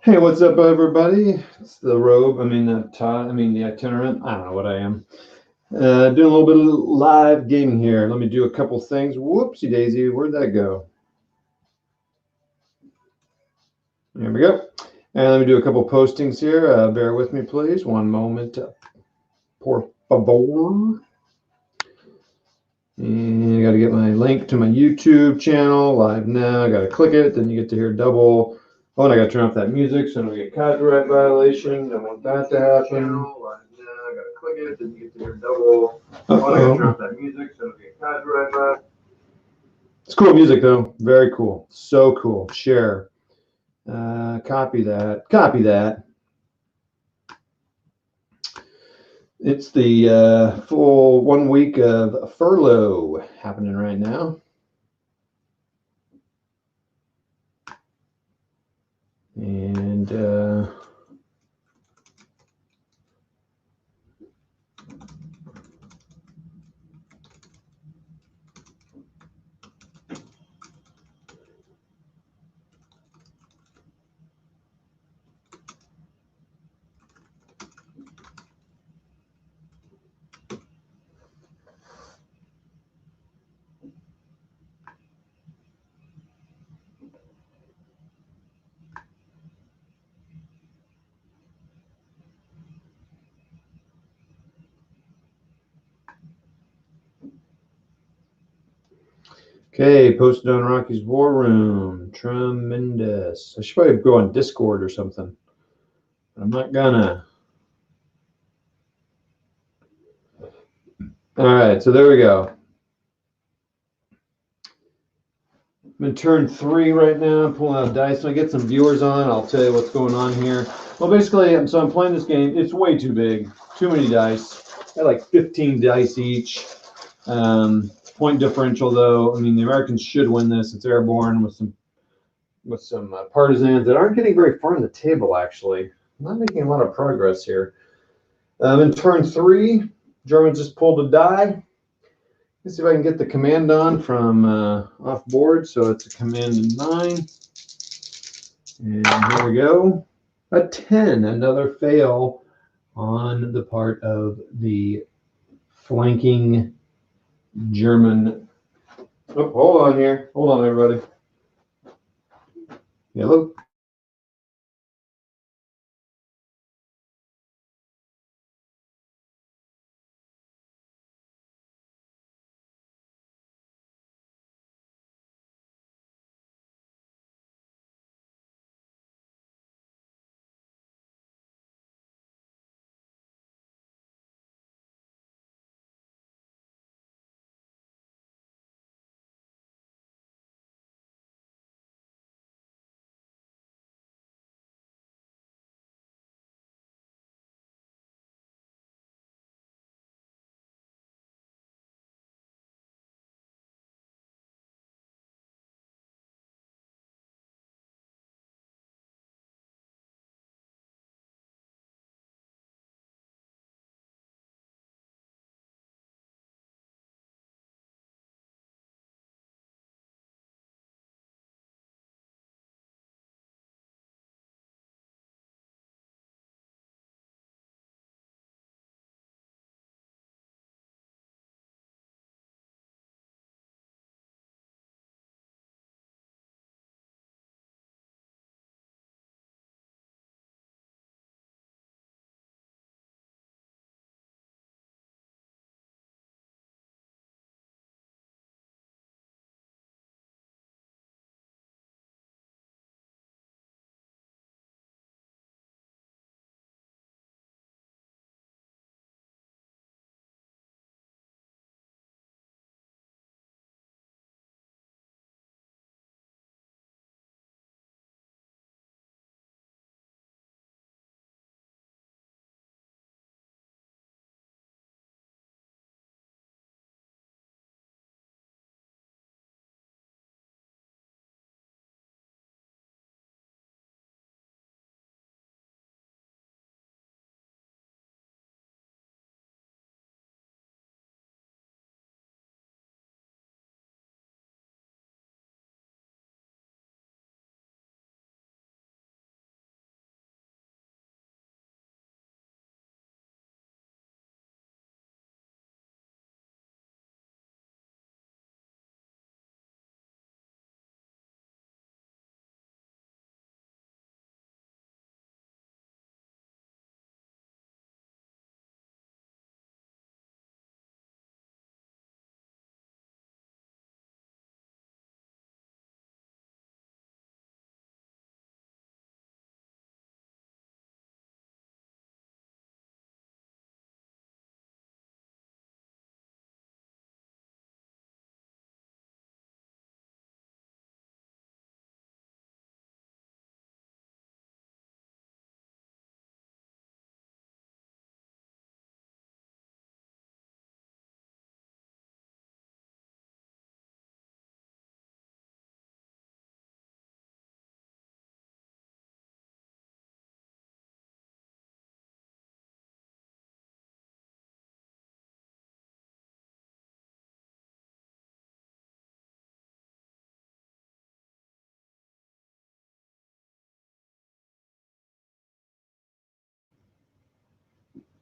Hey, what's up, everybody? It's the robe. The itinerant. I don't know what I am. Doing a little bit of live gaming here. Let me do a couple things. Whoopsie daisy, where'd that go? There we go. And let me do a couple postings here. Bear with me, please. One moment. Por favor. And I got to get my link to my YouTube channel live now. I got to click it. Then you get to hear double. Oh, and I got to turn off that music so I don't get copyright violations. I want that to happen. Live now. I got to click it. Then you get to hear double. Oh, I got to turn off that music so I don't get copyright violations. It's cool music though. Very cool. So cool. Share. Copy that. Copy that. It's the full 1 week of furlough happening right now. And okay, posted on Rocky's War Room. Tremendous. I should probably go on Discord or something. I'm not gonna. All right, so there we go. I'm in turn 3 right now. I'm pulling out dice. When I get some viewers on, I'll tell you what's going on here. Well, basically, I'm playing this game. It's way too big. Too many dice. I had like 15 dice each. Point differential, though. I mean, the Americans should win this. It's airborne with some partisans that aren't getting very far on the table, actually. I'm not making a lot of progress here. In turn 3, Germans just pulled a die. Let's see if I can get the command on from off board. So it's a command 9. And here we go. A 10, another fail on the part of the flanking German. Oh, hold on here. Hold on, everybody. Hello.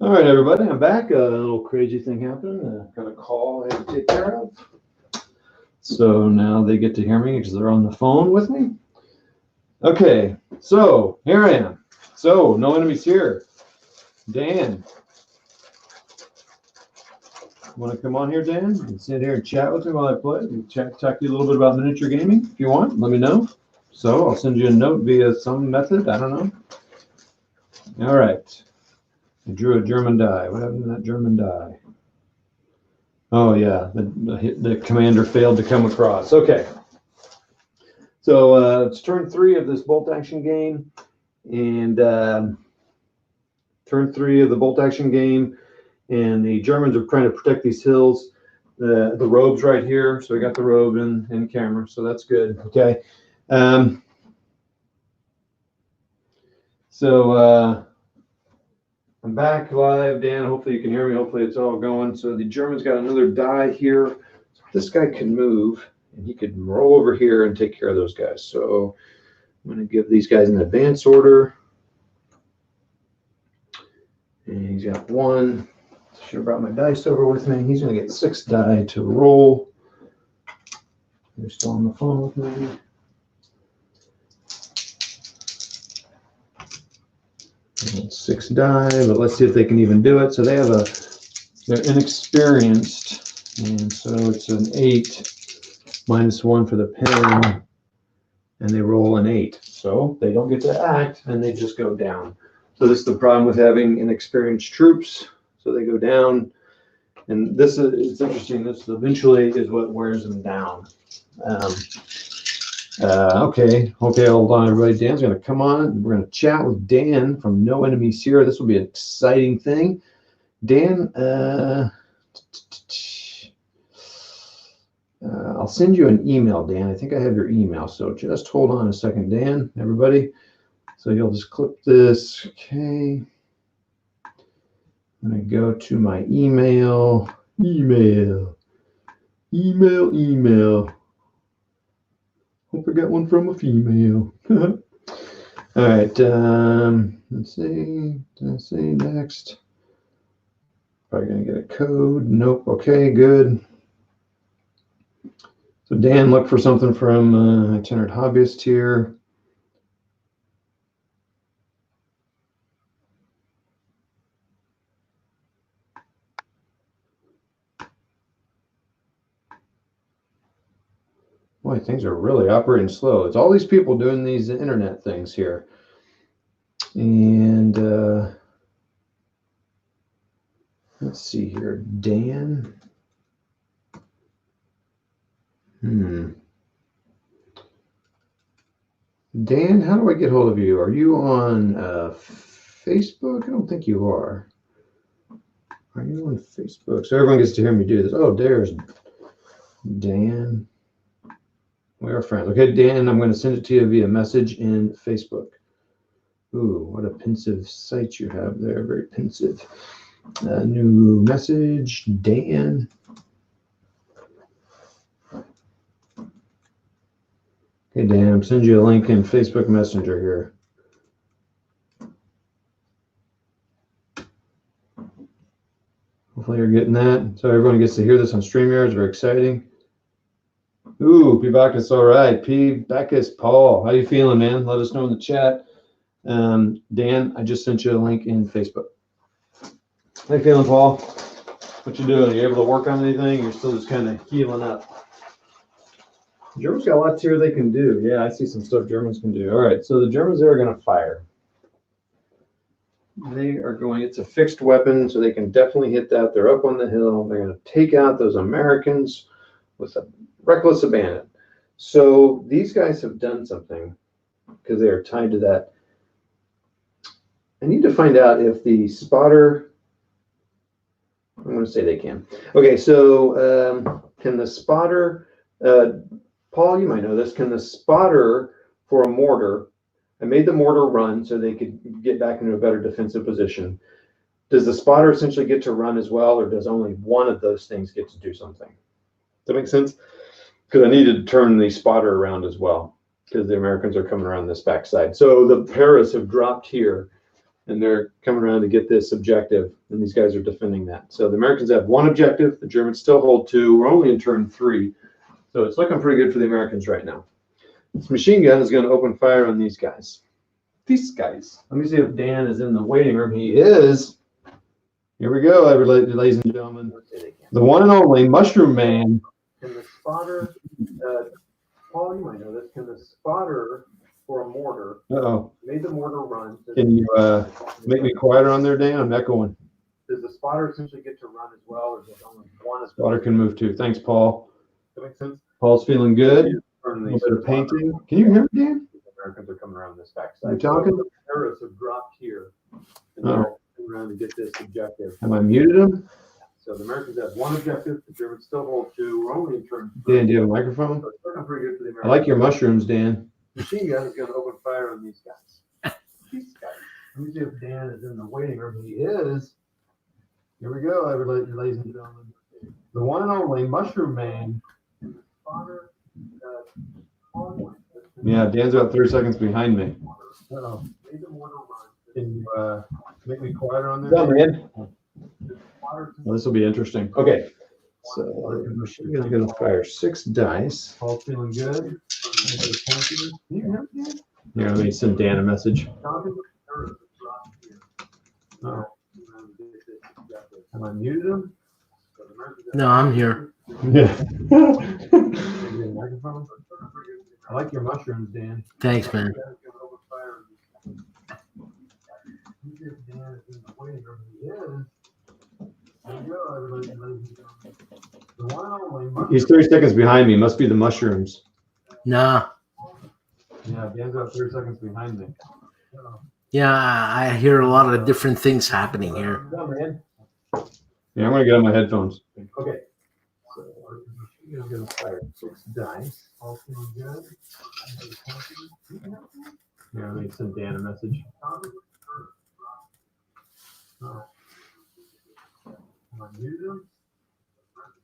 All right, everybody, I'm back. A little crazy thing happened. Got a call I had to take care of. So now they get to hear me because they're on the phone with me. Okay, so here I am. So no enemies here. Dan, want to come on here, Dan, and sit here and chat with me while I play? Talk to you a little bit about miniature gaming if you want. Let me know. So I'll send you a note via some method. I don't know. All right. I drew a German die. What happened to that German die? Oh yeah, the commander failed to come across. Okay. So it's turn 3 of this bolt action game, and turn 3 of the bolt action game, and the Germans are trying to protect these hills. The robe's right here, so we got the robe in camera, so that's good. Okay. So I'm back live, Dan. Hopefully you can hear me. Hopefully it's all going. So the Germans got another die here. So this guy can move, and he could roll over here and take care of those guys. So I'm going to give these guys an advance order. And he's got 1. Should have brought my dice over with me. He's going to get 6 die to roll. They're still on the phone with me. And 6 die, but let's see if they can even do it. So they have they're inexperienced, and so it's an 8 -1 for the pen, and they roll an 8. So they don't get to act, and they just go down. So this is the problem with having inexperienced troops. So they go down, and this is, it's interesting, this eventually is what wears them down. Okay, hold on, everybody. Dan's going to come on. We're going to chat with Dan from No Enemies Here. This will be an exciting thing. Dan, I'll send you an email, Dan. I think I have your email, so just hold on a second, Dan, everybody. So you'll just clip this. Okay. I'm going to go to my email. Hope I got one from a female. All right. Let's see. Next. Probably going to get a code. Nope. Okay, good. So Dan, look for something from Itinerant Hobbyist here. Boy, things are really operating slow. It's all these people doing these internet things here. And let's see here. Dan. Dan, how do I get hold of you? Are you on Facebook? I don't think you are. Are you on Facebook? So everyone gets to hear me do this. Oh, there's Dan. We are friends. Okay, Dan, I'm going to send it to you via message in Facebook. Ooh, what a pensive sight you have there. Very pensive. New message, Dan. Okay, Dan, I'm sending you a link in Facebook Messenger here. Hopefully you're getting that. So everyone gets to hear this on StreamYard. It's very exciting. Ooh, P-Bacchus, all right. P-Bacchus, Paul, how you feeling, man? Let us know in the chat. Dan, I just sent you a link in Facebook. How you feeling, Paul? What you doing? Are you able to work on anything? You're still just kind of healing up. Germans got lots here they can do. Yeah, I see some stuff Germans can do. All right, so the Germans are going to fire. They are going, it's a fixed weapon, so they can definitely hit that. They're up on the hill. They're going to take out those Americans with a reckless abandon. So these guys have done something because they are tied to that. I need to find out if the spotter, I'm going to say they can. Okay, so can the spotter, Paul, you might know this, can the spotter for a mortar, I made the mortar run so they could get back into a better defensive position. Does the spotter essentially get to run as well, or does only one of those things get to do something? Does that make sense? Because I needed to turn the spotter around as well, because the Americans are coming around this backside. So the Paras have dropped here. and they're coming around to get this objective, and these guys are defending that. So the Americans have one objective, the Germans still hold two. We're only in turn 3, so it's looking pretty good for the Americans right now. This machine gun is going to open fire on these guys. These guys. Let me see if Dan is in the waiting room. He is. Here we go, ladies and gentlemen. The one and only Mushroom Man. Can the spotter, Paul, you might know this, can the spotter for a mortar made the mortar run? Can you make me quieter on there, Dan? I'm echoing. Does the spotter essentially get to run as well, or does only one? Spotter can move too. Thanks, Paul. That makes sense? Paul's feeling good. A little bit of painting. Can you hear me, Dan? The Americans are coming around this Are backside. you talking? So the arrows have dropped here, and they're coming around to get this objective. Have I muted him? So the Americans have one objective, the Germans still hold 2. We're only in turn 3. Dan, do you have a microphone? So it's looking pretty good for the I Americans. like your mushrooms, Dan. Machine gun is going to open fire on these guys. These guys. Let me see if Dan is in the waiting room. He is. Here we go, ladies and gentlemen. The one and only Mushroom Man. Yeah, Dan's about 30 seconds behind me. Can you make me quieter on this? Yeah, man. Well, this will be interesting. Okay. So the machine gun is going to fire 6 dice. All feeling good? Here, let me send Dan a message. Have I muted him? No, I'm here. Yeah. I like your mushrooms, Dan. Thanks, man. He's 30 seconds behind me. Must be the mushrooms. Nah. Yeah, Dan's about 30 seconds behind me. Yeah, I hear a lot of different things happening here. Yeah, I'm going to get on my headphones. Okay. So you're going to fire 6 dice. All feeling good? Here, let me send Dan a message.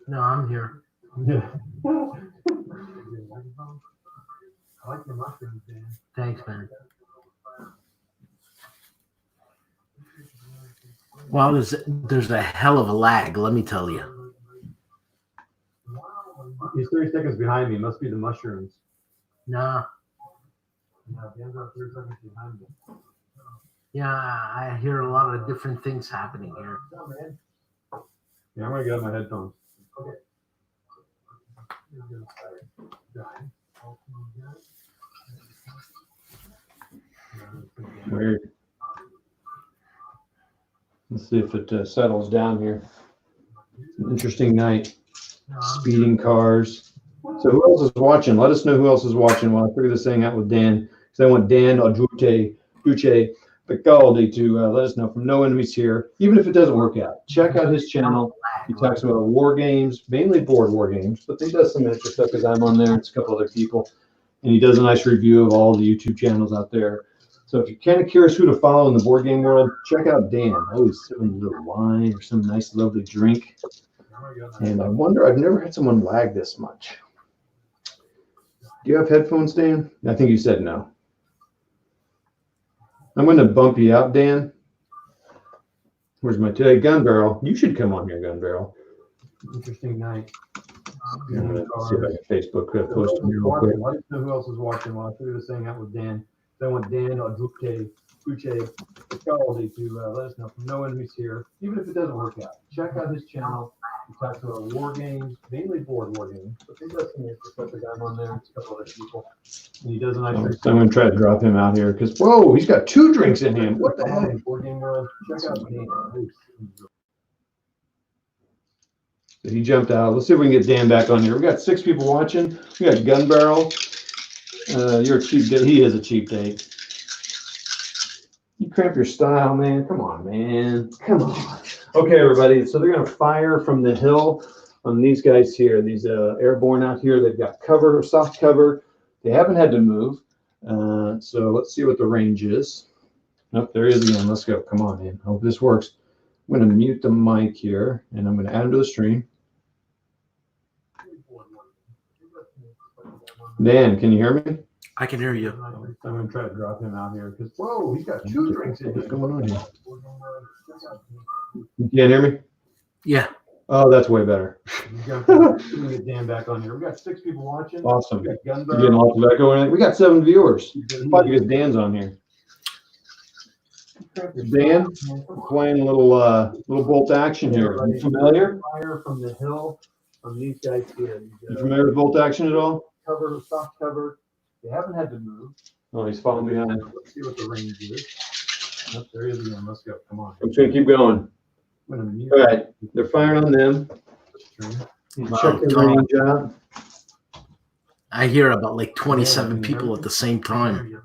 No, I'm here. Yeah. I like your mushrooms, Dan. Thanks, man. Well, there's a hell of a lag, let me tell you. He's 30 seconds behind me. Must be the mushrooms. Nah. Yeah, Dan's about 30 seconds behind me. Yeah, I hear a lot of different things happening here. Yeah, I'm going to get on my headphones. Okay. You're going to fire 6 dice. All feeling good? Weird. Let's see if it settles down here. It's an interesting night. Speeding cars. So who else is watching? Let us know who else is watching while I figure this thing out with Dan. Because I want Dan Duce Picaldi to let us know from No Enemies Here. Even if it doesn't work out, check out his channel. He talks about war games, mainly board war games, but he does some extra stuff because I'm on there. It's a couple other people. And he does a nice review of all the YouTube channels out there. So if you're kind of curious who to follow in the board game world, check out Dan. Always serving a little wine or some nice, lovely drink. And I wonder, I've never had someone lag this much. Do you have headphones, Dan? I think you said no. I'm going to bump you out, Dan. Where's my gun barrel? You should come on here, gun barrel. Interesting night. I'm going to see if I can Facebook post him here real quick. Let us know who else is watching while I figure this thing out with Dan. So I want Dan Duce Picaldi to let us know from No Enemies Here. Even if it doesn't work out, check out his channel. He talks about war games, mainly board war games, but he does some extra stuff because I'm on there. It's a couple other people. And he does a nice So I'm going to try to drop him out here because, whoa, he's got 2 drinks in him. What the heck? Board game world. Check out Dan. So he jumped out. Let's see if we can get Dan back on here. We got 6 people watching. We got Gun Barrel. You're a cheap date. He is a cheap date. You cramp your style, man. Come on, man. Come on. Okay, everybody. So they're going to fire from the hill on these guys here. These airborne out here. They've got cover, soft cover. They haven't had to move. So let's see what the range is. Nope, there he is again. Let's go. Come on, man. Hope this works. I'm going to mute the mic here, and I'm going to add him to the stream. Dan, can you hear me? I can hear you. I'm going to try to drop him out here because, whoa, he's got 2 drinks in What's here. going on here? You can't hear me? Yeah. Oh, that's way better. Let me get Dan back on here. We got 6 people watching. Awesome. We got Gun You're getting Barrel. lots of echo in it. We got 7 viewers. Probably because Dan's on here. Dan, playing a little bolt action here. You familiar? Fire from the hill from these guys here. You familiar with bolt action at all? Cover, soft cover. They haven't had to move. Oh, he's falling behind. Let's see what the range is. Nope, there he is again. Let's go. Come on. I'm just gonna keep going. I'm gonna mute All right, they're firing on them. this stream. Check the range out. I hear about like 27 people at the same time.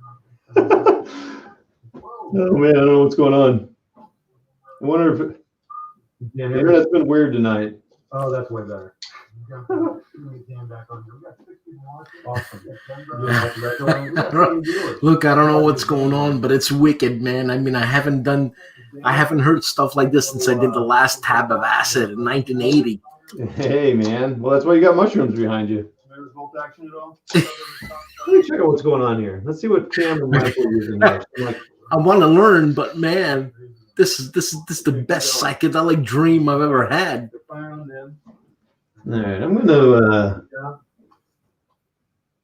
Oh man, I don't know what's going on. I wonder if Yeah, the internet's been weird tonight. oh, that's way better. Dan back on here. We got 6 people watching. Awesome. Look, I don't know what's going on, but it's wicked, man. I mean, I haven't heard stuff like this since I did the last tab of acid in 1980. Hey man, well that's why you got mushrooms behind you. Remember bolt action at all? Let me check out what's going on here. Let's see what Cam and Michael are using here. I'm like, I want to learn, but man, this is the best psychedelic dream I've ever had. They're firing on them. all right, I'm gonna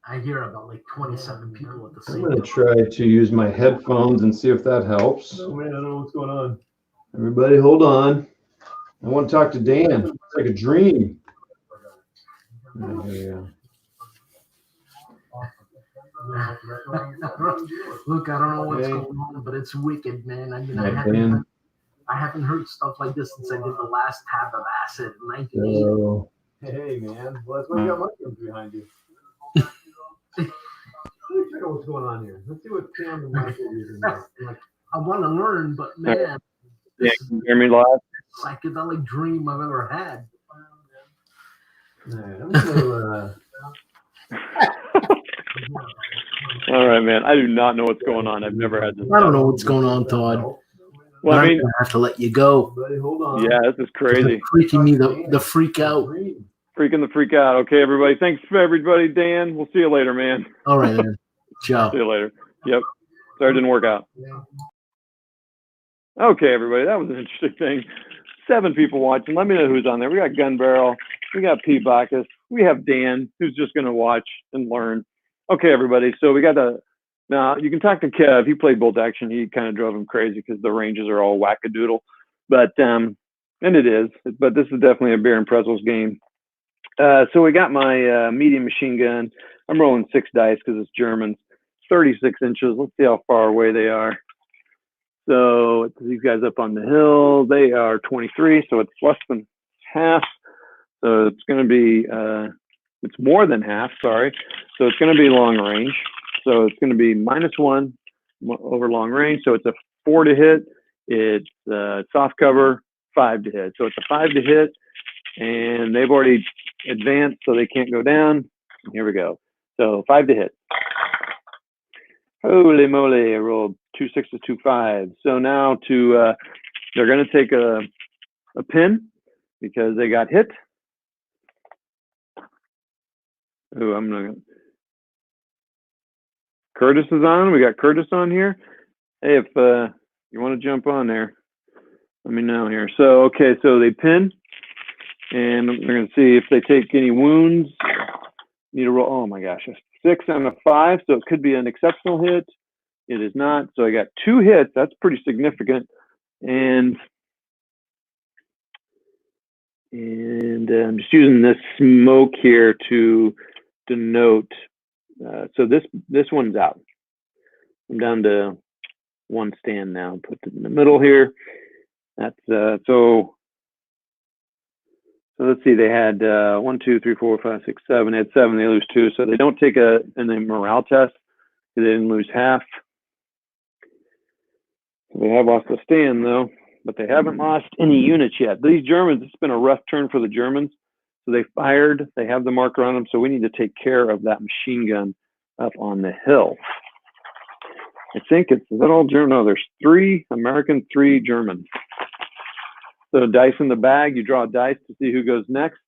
I hear about like 27 people at the I'm same gonna time. try to use my headphones and see if that helps. Oh man, I don't know what's going on. Everybody, hold on. I want to talk to Dan. It's like a dream. Oh, here we go. Look, I don't know what's Okay. going on, but it's wicked, man. I mean, All right, Dan. I haven't heard stuff like this since I did the last tab of acid in 1980. So, Hey man, well that's why you got mushrooms behind you. Let me check out what's going on here. Let's see what Cam and Michael are using here. Like, I want to learn, but man, Yeah, this is can you hear me live? the psychedelic dream I've ever had. all right, I'm gonna All right, man. I do not know what's going on. I've never had this. I don't know what's going on, Todd. Well, But I I'm mean, gonna have to let you go. buddy, hold on. yeah, this is crazy. You're freaking me the freak out. Freaking the freak out. Okay, everybody. Thanks for everybody, Dan. We'll see you later, man. All right, man. Ciao. See you later. Yep. Sorry it didn't work out. Okay, everybody. That was an interesting thing. 7 people watching. Let me know who's on there. We got Gun Barrel. We got P. Bacchus. We have Dan, who's just going to watch and learn. Okay, everybody. So we got now you can talk to Kev. He played bolt action. He kind of drove him crazy because the ranges are all wackadoodle. But, and it is, but this is definitely a beer and pretzels game. So we got my medium machine gun. I'm rolling 6 dice because it's Germans. 36 inches. Let's see how far away they are. So these guys up on the hill, they are 23, so it's less than half. So it's going to be, it's more than half, sorry. So it's going to be long range. So it's going to be -1 over long range. So it's a 4 to hit. It's soft cover, 5 to hit. So it's a 5 to hit, and they've already advanced, so they can't go down. Here we go. So 5 to hit. Holy moly, I rolled 2 6s, 2 5s. So now they're going to take a pin because they got hit. Oh, I'm not going. Curtis is on. We got Curtis on here. Hey, if you want to jump on there, let me know here. So, okay, so they pin, and we're going to see if they take any wounds. Need to roll. Oh my gosh, a 6 and a 5. So it could be an exceptional hit. It is not. So I got 2 hits. That's pretty significant. And I'm just using this smoke here to denote. So this one's out. I'm down to 1 stand now. Put it in the middle here. That's so let's see. They had 1, 2, 3, 4, 5, 6, 7. They had 7. They lose 2. So they don't take a morale test. They didn't lose half. They have lost a stand though, but they haven't lost any units yet. These Germans, it's been a rough turn for the Germans. So they fired. They have the marker on them. So we need to take care of that machine gun up on the hill. I think is that all German? No, there's 3 American, 3 German. So dice in the bag. You draw a dice to see who goes next.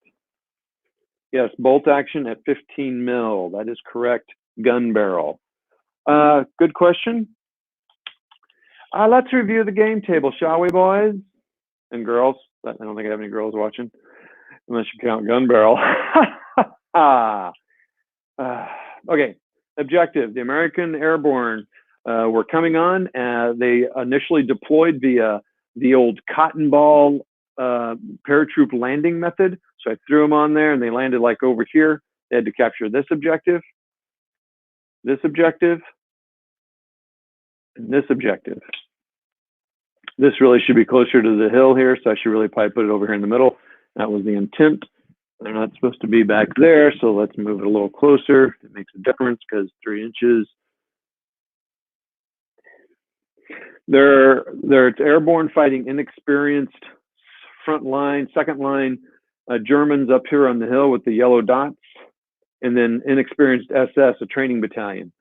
Yes, bolt action at 15 mil. That is correct. Gun barrel. Good question. Let's review the game table, shall we, boys and girls? I don't think I have any girls watching, unless you count gun barrel. Okay, objective. The American Airborne were coming on. They initially deployed via the old cotton ball paratroop landing method. So I threw them on there and they landed like over here. They had to capture this objective, and this objective. This really should be closer to the hill here, so I should really probably put it over here in the middle. That was the intent. They're not supposed to be back there, so let's move it a little closer. It makes a difference because 3 inches. They're airborne fighting inexperienced front line, second line Germans up here on the hill with the yellow dots, and then inexperienced SS, a training battalion.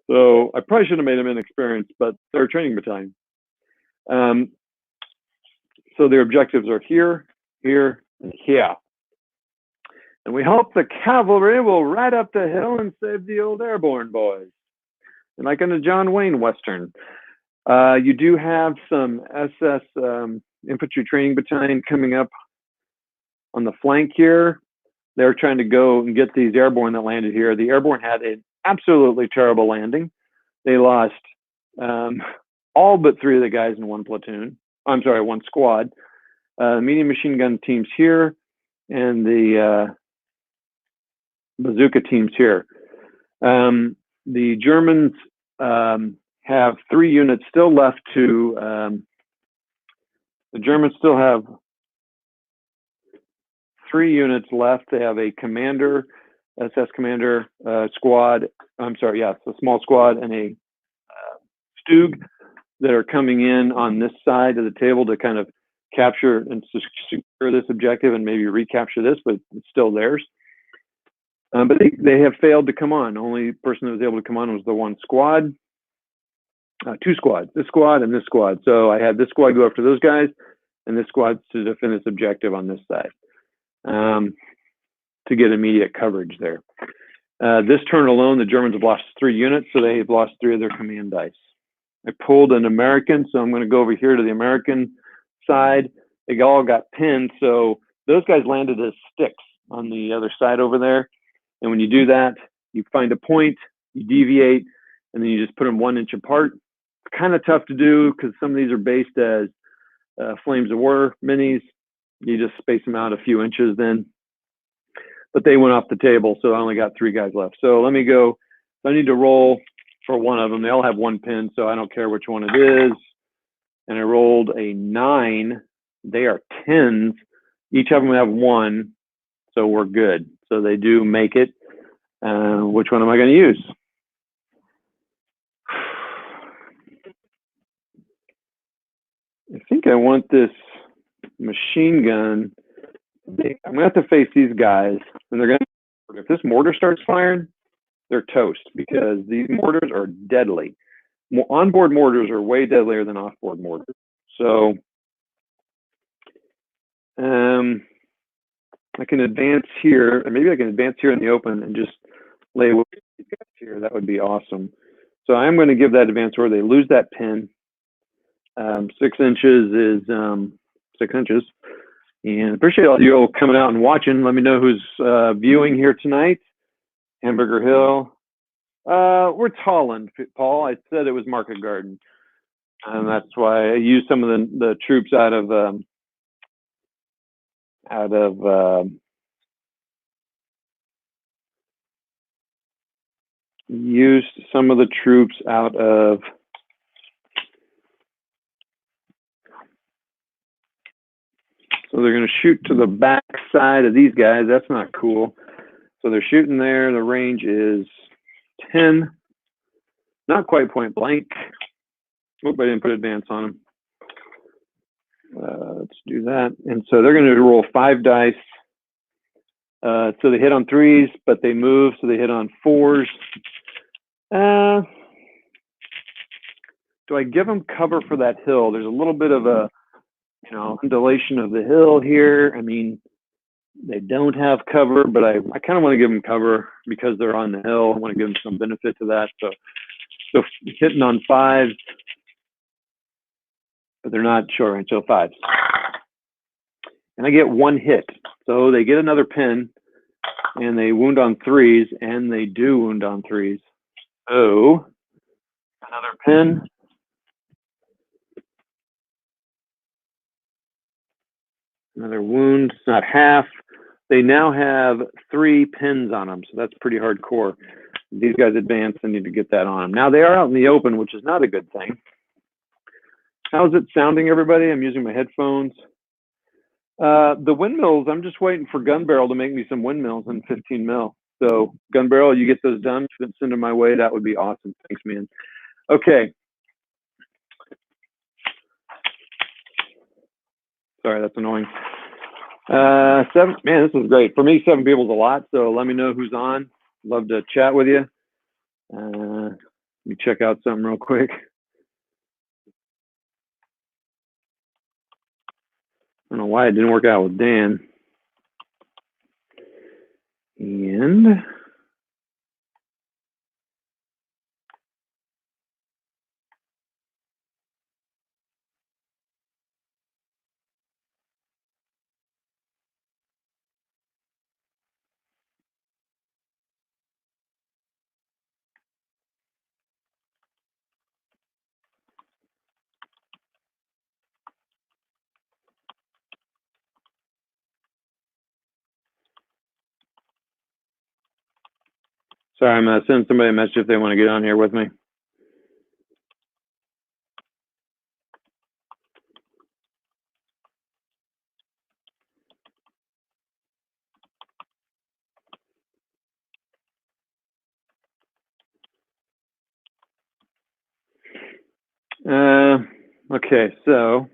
So I probably should have made them inexperienced, but they're a training battalion. So their objectives are here, here, and here. And we hope the cavalry will ride up the hill and save the old airborne boys. And like in the John Wayne Western, you do have some SS infantry training battalion coming up on the flank here. They're trying to go and get these airborne that landed here. The airborne had an absolutely terrible landing. They lost all but 3 of the guys in one platoon. I'm sorry, one squad. Medium machine gun teams here, and the bazooka teams here. The Germans have 3 units still left to. The Germans still have 3 units left. They have a commander, SS commander squad. I'm sorry, yes, a small squad and a Stug that are coming in on this side of the table to kind of capture and secure this objective and maybe recapture this, but it's still theirs. But they have failed to come on. The only person that was able to come on was the one squad. 2 squads, this squad and this squad. So I had this squad go after those guys and this squad to defend this objective on this side to get immediate coverage there. This turn alone, the Germans have lost 3 units, so they've lost 3 of their command dice. I pulled an American, so I'm going to go over here to the American side. They all got pinned, so those guys landed as sticks on the other side over there. And when you do that, you find a point, you deviate, and then you just put them 1 inch apart. It's kind of tough to do because some of these are based as Flames of War minis. You just space them out a few inches then. But they went off the table, so I only got 3 guys left. So let me go. I need to roll for one of them. They all have 1 pin, so I don't care which one it is. And I rolled a 9. They are 10s. Each of them have 1, so we're good. So they do make it. Which one am I going to use? I think I want this machine gun. I'm going to have to face these guys, and they're going to, if this mortar starts firing, they're toast because these mortars are deadly. Onboard mortars are way deadlier than offboard mortars. So I can advance here, and maybe I can advance here in the open and just lay with these guys here. That would be awesome. So I'm going to give that advance order. They lose that pin. 6 inches is 6 inches. And appreciate all you all coming out and watching. Let me know who's viewing here tonight. Hamburger Hill. We're Holland, Paul. I said it was Market Garden. And that's why I used some of the troops used some of the troops out of so they're going to shoot to the back side of these guys. That's not cool. So they're shooting there. The range is 10. Not quite point blank. Hope I didn't put advance on them. Let's do that. And so they're going to roll 5 dice. So they hit on 3s, but they move, so they hit on 4s. Do I give them cover for that hill? There's a little bit of a, undulation of the hill here. I mean, they don't have cover, but I kind of want to give them cover because they're on the hill. I want to give them some benefit to that. So So hitting on 5s, but they're not short range, so 5s. And I get 1 hit. So they get another pin, and they wound on 3s, and they do wound on 3s. So another pin. Another wound. It's not half. They now have 3 pins on them, so that's pretty hardcore. These guys advance, I need to get that on them. Now they are out in the open, which is not a good thing. How's it sounding, everybody? I'm using my headphones. The windmills, I'm just waiting for Gun Barrel to make me some windmills in 15 mil. So Gun Barrel, you get those done, send them my way. That would be awesome. Thanks, man. Okay. Sorry, that's annoying. 7, man, this is great. For me, 7 people is a lot, so let me know who's on. Love to chat with you. Let me check out something real quick. I don't know why it didn't work out with Dan. And sorry, I'm going to send somebody a message if they want to get on here with me. Okay, so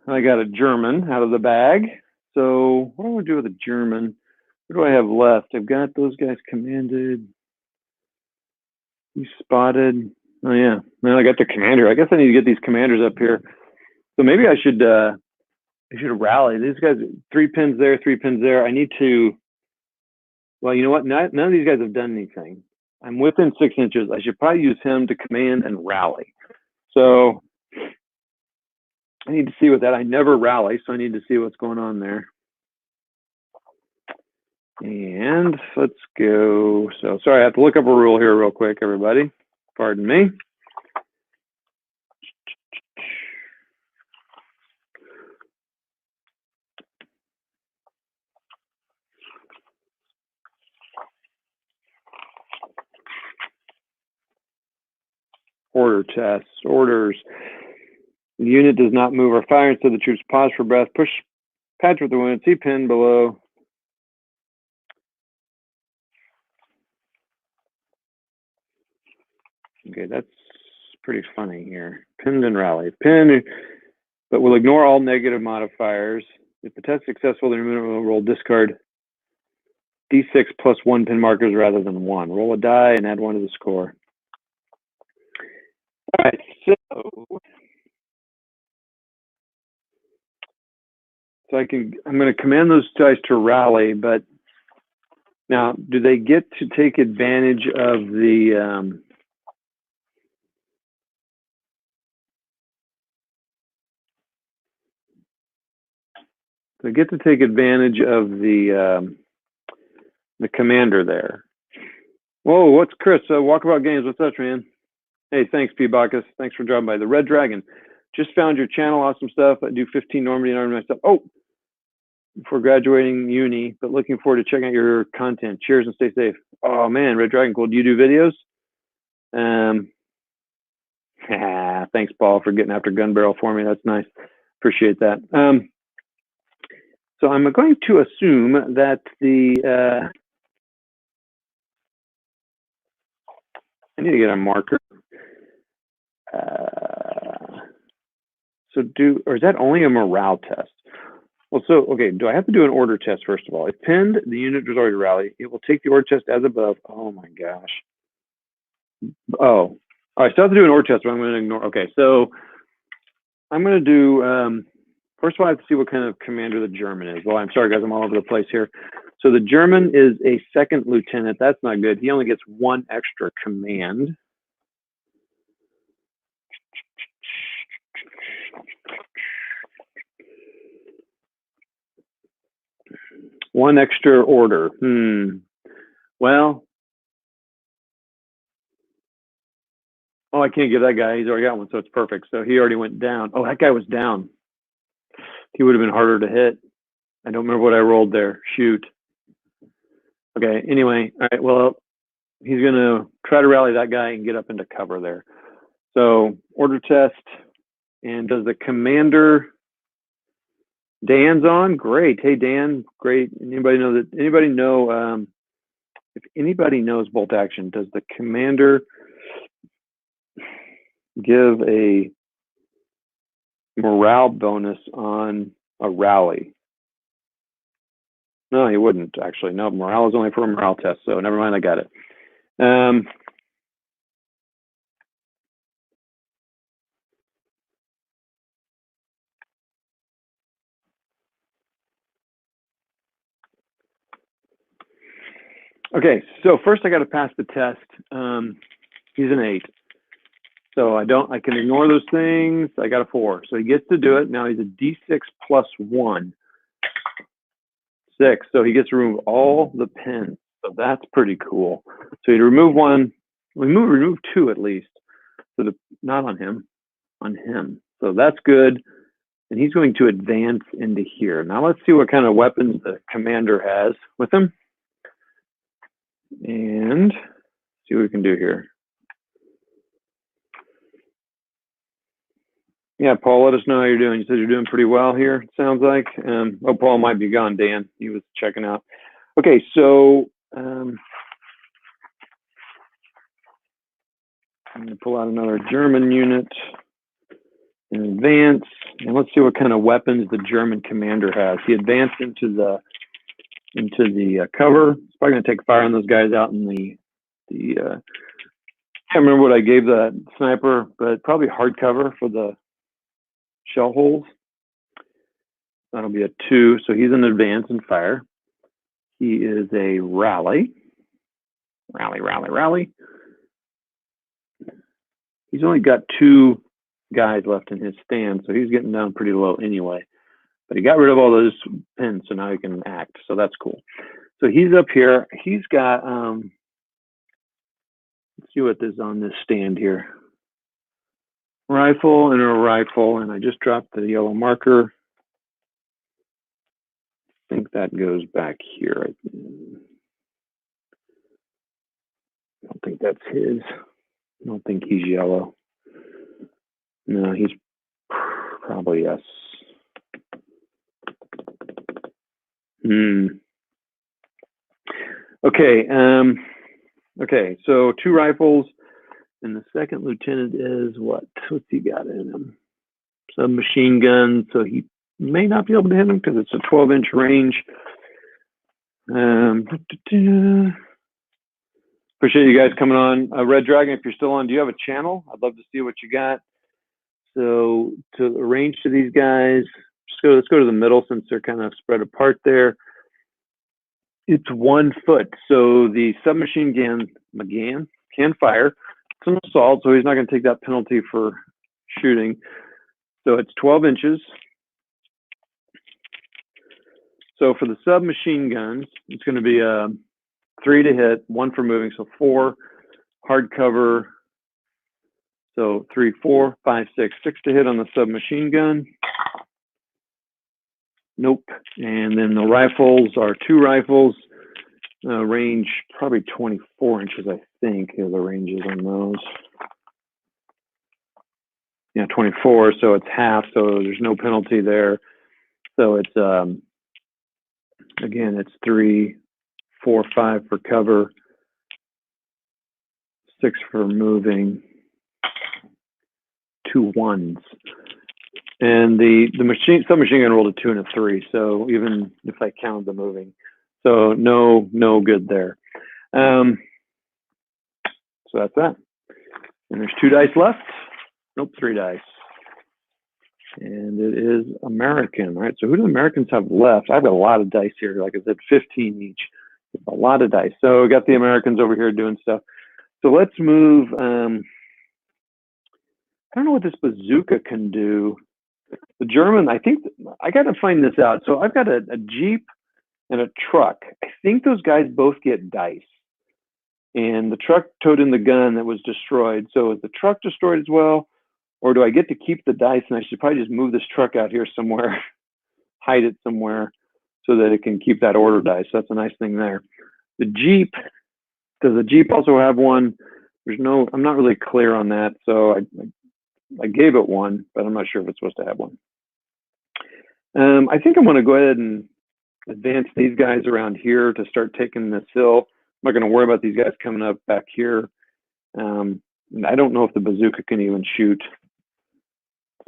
I got a German out of the bag. So what do I want to do with a German? What do I have left? I've got those guys commanded. You spotted. Oh yeah, man, I got the commander. I guess I need to get these commanders up here. So maybe I should rally. These guys, 3 pins there, 3 pins there. I need to. Well, you know what? None of these guys have done anything. I'm within 6 inches. I should probably use him to command and rally. So I need to see what that. I never rally, so I need to see what's going on there. And let's go. So sorry, I have to look up a rule here real quick, everybody. Pardon me. Order tests. Orders. The unit does not move or fire until the troops pause for breath. Push patch with the wound. See pin below. Okay, that's pretty funny here. Pinned and rally. Pin, but we'll ignore all negative modifiers. If the test is successful, the unit will roll discard D6 plus 1 pin markers rather than 1. Roll a die and add 1 to the score. All right, so I'm going to command those guys to rally, but now, do they get to take advantage of the commander there? Whoa, what's Chris? Walkabout Games, what's up, man? Hey, thanks, P. Bacchus. Thanks for dropping by. The Red Dragon. Just found your channel. Awesome stuff. I do 15 Normandy and Army myself. Oh, before graduating uni, but looking forward to checking out your content. Cheers and stay safe. Oh, man, Red Dragon, cool. Do you do videos? Thanks, Paul, for getting after Gun Barrel for me. That's nice. Appreciate that. So I'm going to assume that I need to get a marker. Or is that only a morale test? Well, so, okay, do I have to do an order test, first of all? If pinned, the unit is already rally. It will take the order test as above. Oh, my gosh. Oh, all right, so I have to do an order test, but I'm going to ignore. Okay, so I'm going to do, first of all, I have to see what kind of commander the German is. Well, I'm sorry, guys, I'm all over the place here. So the German is a second lieutenant. That's not good. He only gets one extra command. One extra order. Well, oh, I can't give that guy. He's already got one, so it's perfect. So he already went down. Oh, that guy was down. He would have been harder to hit. I don't remember what I rolled there. Shoot. Okay, anyway. All right, well, he's going to try to rally that guy and get up into cover there. So order test. And does the commander... Dan's on? Great. Hey, Dan. Great. Anybody know that? Anybody know... if anybody knows bolt action, does the commander give a morale bonus on a rally? No, he wouldn't, actually. No, morale is only for a morale test, so never mind, I got it. Okay, so first I got to pass the test. He's an 8. So I can ignore those things. I got a 4. So he gets to do it. Now he's a D6 plus 1. 6. So he gets to remove all the pins. So that's pretty cool. So he'd remove 1. Remove 2 at least. So not on him, on him. So that's good. And he's going to advance into here. Now let's see what kind of weapons the commander has with him. And see what we can do here. Yeah, Paul, let us know how you're doing. You said you're doing pretty well here, it sounds like. Oh, Paul might be gone, Dan. He was checking out. Okay, so I'm going to pull out another German unit and advance. And let's see what kind of weapons the German commander has. He advanced into the cover. He's probably going to take fire on those guys out in the I can't remember what I gave that sniper, but probably hard cover for the shell holes. That'll be a 2. So he's an advance and fire. He is a rally. Rally. He's only got 2 guys left in his stand, so he's getting down pretty low anyway. But he got rid of all those pins, so now he can act. So that's cool. So he's up here. He's got, let's see what is on this stand here. Rifle and a rifle, and I just dropped the yellow marker. I think that goes back here. I don't think that's his. I don't think he's yellow. No, he's probably us. Okay. Okay. So 2 rifles, and the second lieutenant is what? What's he got in him? Submachine gun. So he may not be able to hit him because it's a 12-inch range. Appreciate you guys coming on. Red Dragon, if you're still on, do you have a channel? I'd love to see what you got. So to arrange to these guys, let's go to the middle since they're kind of spread apart there. It's 1 foot. So the submachine gun can fire. It's an assault, so he's not going to take that penalty for shooting. So it's 12 inches. So for the submachine guns, it's going to be 3 to hit, 1 for moving, so 4. Hard cover, so 3, 4, 5, 6. 6 to hit on the submachine gun. Nope. And then the rifles are 2 rifles, range probably 24 inches, I think, are the ranges on those. Yeah, 24, so it's half, so there's no penalty there. So it's, again, it's 3, 4, 5 for cover, 6 for moving, 2 1s. And the submachine gun rolled a 2 and a 3, so even if I count the moving. So no good there. So that's that. And there's 2 dice left. Nope, 3 dice. And it is American, right? So who do the Americans have left? I've got a lot of dice here. Like I said, 15 each. It's a lot of dice. So we got the Americans over here doing stuff. So let's move. I don't know what this bazooka can do. The German, I think, I got to find this out. So I've got a Jeep and a truck. I think those guys both get dice. And the truck towed in the gun that was destroyed. So is the truck destroyed as well? Or do I get to keep the dice and I should probably just move this truck out here somewhere, hide it somewhere so that it can keep that order dice. That's a nice thing there. The Jeep, does the Jeep also have one? There's no, I'm not really clear on that. So I gave it one, but I'm not sure if it's supposed to have one. I think I'm going to go ahead and advance these guys around here to start taking this hill. I'm not going to worry about these guys coming up back here. I don't know if the bazooka can even shoot.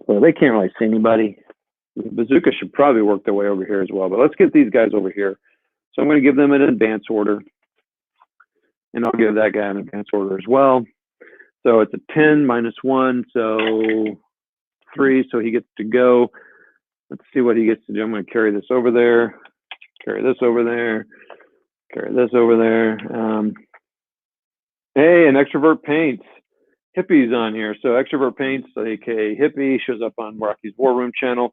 So they can't really see anybody. The bazooka should probably work their way over here as well. But let's get these guys over here. So I'm going to give them an advance order. And I'll give that guy an advance order as well. So it's a 10 minus 1, so 3. So he gets to go. Let's see what he gets to do. I'm going to carry this over there, carry this over there, carry this over there. Hey, an Extrovert Paints. Hippie's on here. So Extrovert Paints, aka Hippie, shows up on Rocky's War Room channel.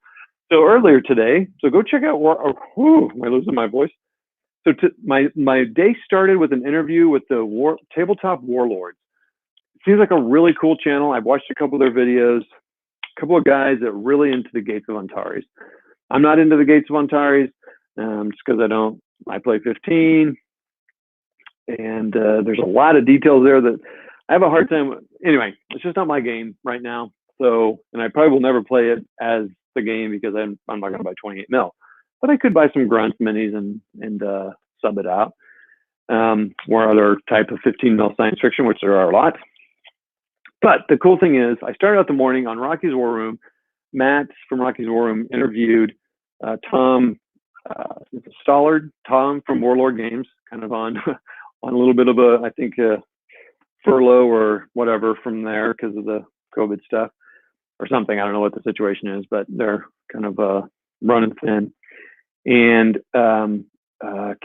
So earlier today, so go check out am I losing my voice? So my day started with an interview with the Tabletop Warlords. It seems like a really cool channel. I've watched a couple of their videos. A couple of guys that are really into the Gates of Antares. I'm not into the Gates of Antares just because I play 15. And there's a lot of details there that I have a hard time. Anyway, it's just not my game right now. So, and I probably will never play it as the game because I'm not going to buy 28 mil. But I could buy some Grunts minis and sub it out. Or other type of 15 mil science fiction, which there are a lot. But the cool thing is, I started out the morning on Rocky's War Room. Matt from Rocky's War Room interviewed Tom Stollard, Tom from Warlord Games, kind of on a little bit of a, I think, furlough or whatever from there because of the COVID stuff or something. I don't know what the situation is, but they're kind of running thin. And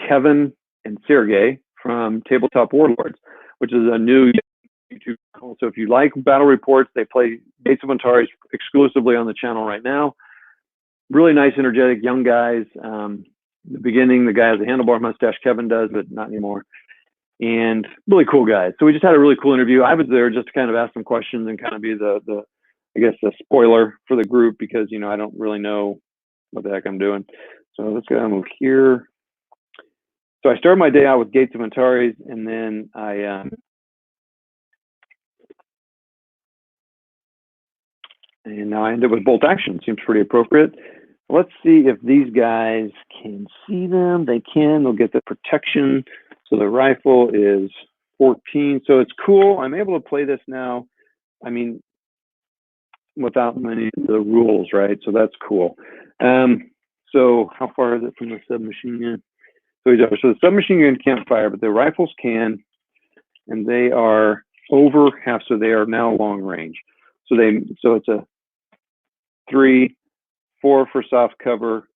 Kevin and Sergey from Tabletop Warlords, which is a new YouTube channel. So if you like battle reports, they play Gates of Antares exclusively on the channel right now. Really nice, energetic young guys. In the beginning, the guy has a handlebar mustache, Kevin does, but not anymore. And really cool guys. So we just had a really cool interview. I was there just to kind of ask some questions and kind of be the I guess the spoiler for the group because I don't really know what the heck I'm doing. So let's go ahead and move here. So I started my day out with Gates of Antares, and then and now I end up with bolt action. Seems pretty appropriate. Let's see if these guys can see them. They can. They'll get the protection. So the rifle is 14. So it's cool. I'm able to play this now. I mean, without many of the rules, right? So that's cool. So how far is it from the submachine gun? So the submachine gun can't fire, but the rifles can, and they are over half. So they are now long range. So it's a 3, 4 for soft cover,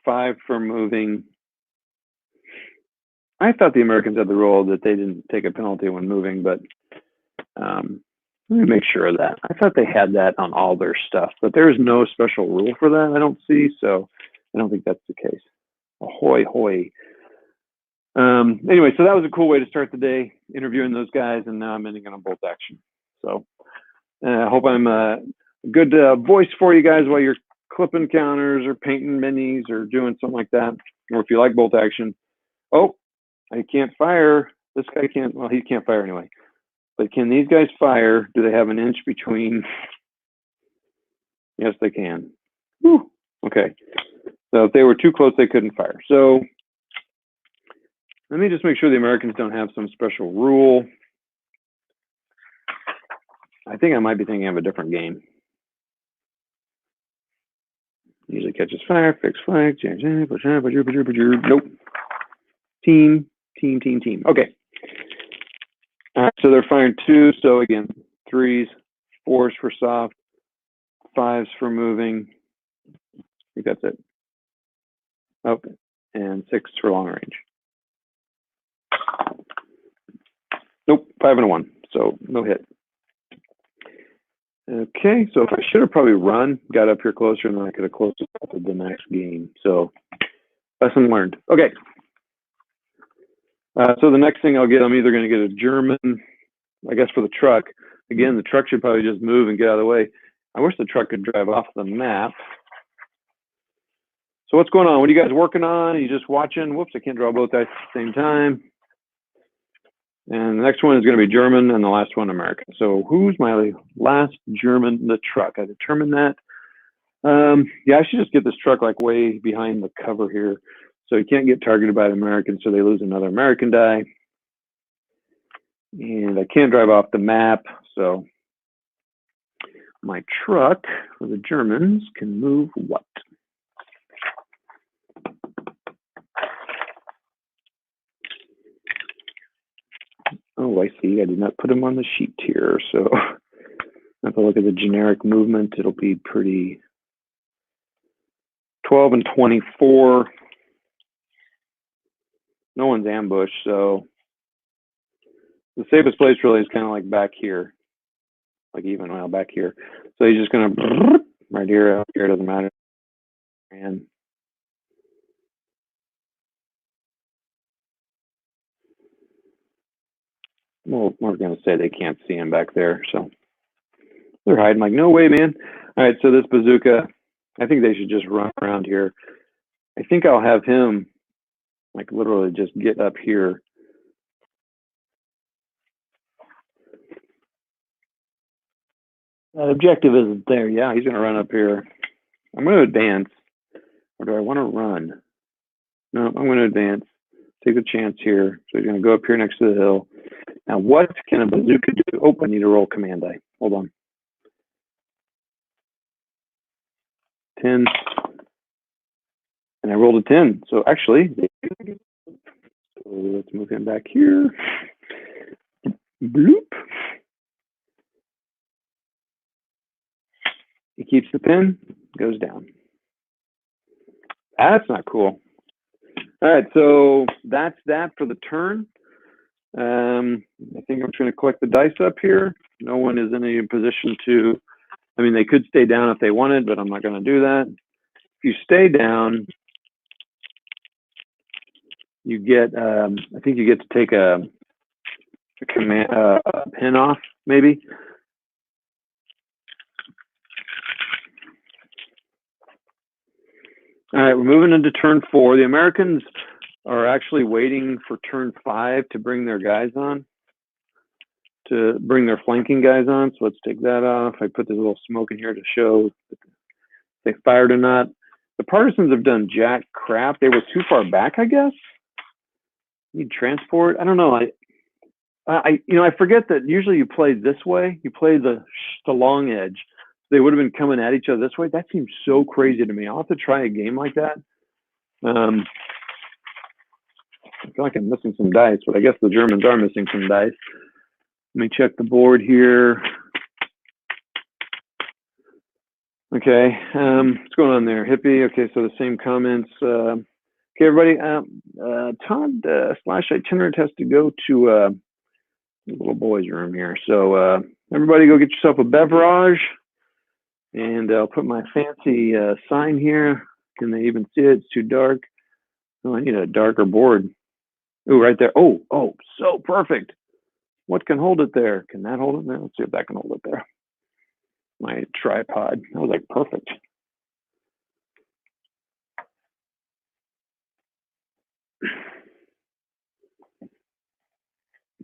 5 for moving. I thought the Americans had the rule that they didn't take a penalty when moving, but let me make sure of that. I thought they had that on all their stuff, but there's no special rule for that, I don't see, so I don't think that's the case. Ahoy, hoy. Anyway, so that was a cool way to start the day, interviewing those guys, and now I'm ending on a bolt action. So I hope I'm a good voice for you guys while you're clipping counters or painting minis or doing something like that, or if you like bolt action. Oh, I can't fire. This guy can't, well, he can't fire anyway. But can these guys fire? Do they have an inch between? Yes, they can. Whew. Okay. So if they were too close, they couldn't fire. So let me just make sure the Americans don't have some special rule. I think I might be thinking of a different game. Usually catches fire, fix flag, nope. Team. Okay. So they're firing 2. So again, 3s, 4s for soft, 5s for moving. I think that's it. Okay, and 6 for long range. Nope, 5 and a 1, so no hit. Okay, so if I should have probably run, got up here closer, and then I could have closed up to the next game. So lesson learned. Okay. So the next thing I'll get, I'm either going to get a German, I guess for the truck. Again, the truck should probably just move and get out of the way. I wish the truck could drive off the map. So what's going on? What are you guys working on? Are you just watching? Whoops, I can't draw both dice at the same time. And the next one is going to be German, and the last one American. So who's my last German? The truck. I determined that. Yeah, I should just get this truck like way behind the cover here. So you can't get targeted by the American, so they lose another American die. And I can't drive off the map, so my truck for the Germans can move what? Oh, I see. I did not put them on the sheet here, so I have to look at the generic movement. It'll be pretty 12 and 24. No one's ambushed, so the safest place really is kind of like back here, like even well back here. So he's just gonna right here, out here, doesn't matter. And well, we're gonna say they can't see him back there, so they're hiding. Like, no way, man. All right, so this bazooka, I think they should just run around here. I think I'll have him like literally just get up here. That objective isn't there. Yeah, he's going to run up here. I'm going to advance. Or do I want to run? No, I'm going to advance. Take a chance here. So he's going to go up here next to the hill. Now, what can a bazooka do? Oh, I need to roll command die. Hold on. 10. And I rolled a 10. So actually, so let's move him back here. Bloop. He keeps the pin, goes down. That's not cool. All right, so that's that for the turn. I think I'm just going to collect the dice up here. No one is in a position to, I mean, they could stay down if they wanted, but I'm not going to do that. If you stay down, you get, I think you get to take a command, a pin off, maybe. All right, we're moving into turn 4. The Americans are actually waiting for turn 5 to bring their guys on, to bring their flanking guys on. So let's take that off. I put this little smoke in here to show if they fired or not. The partisans have done jack crap. They were too far back, I guess. Need transport. I don't know. I forget that usually you play this way. You play the long edge. They would have been coming at each other this way. That seems so crazy to me. I'll have to try a game like that. I feel like I'm missing some dice, but I guess the Germans are missing some dice. Let me check the board here. Okay, what's going on there? Hippie, okay, so the same comments. Okay, everybody, Todd / itinerant has to go to the little boys' room here. So everybody go get yourself a beverage. And I'll put my fancy sign here. Can they even see it? It's too dark. Oh, I need a darker board. Oh, right there. Oh, so perfect. What can hold it there? Can that hold it there? Let's see if that can hold it there. My tripod. That was like perfect.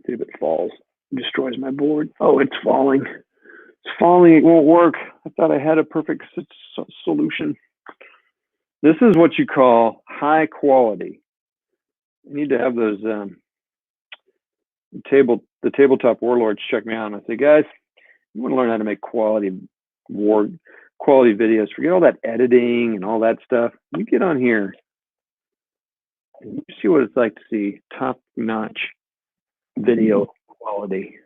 See if it falls. It destroys my board. Oh, it's falling. It's falling. It won't work. I thought I had a perfect solution. This is what you call high quality. You need to have those the tabletop warlords check me out and I say, guys, you want to learn how to make quality videos. Forget all that editing and all that stuff. You get on here and you see what it's like to see top-notch video quality.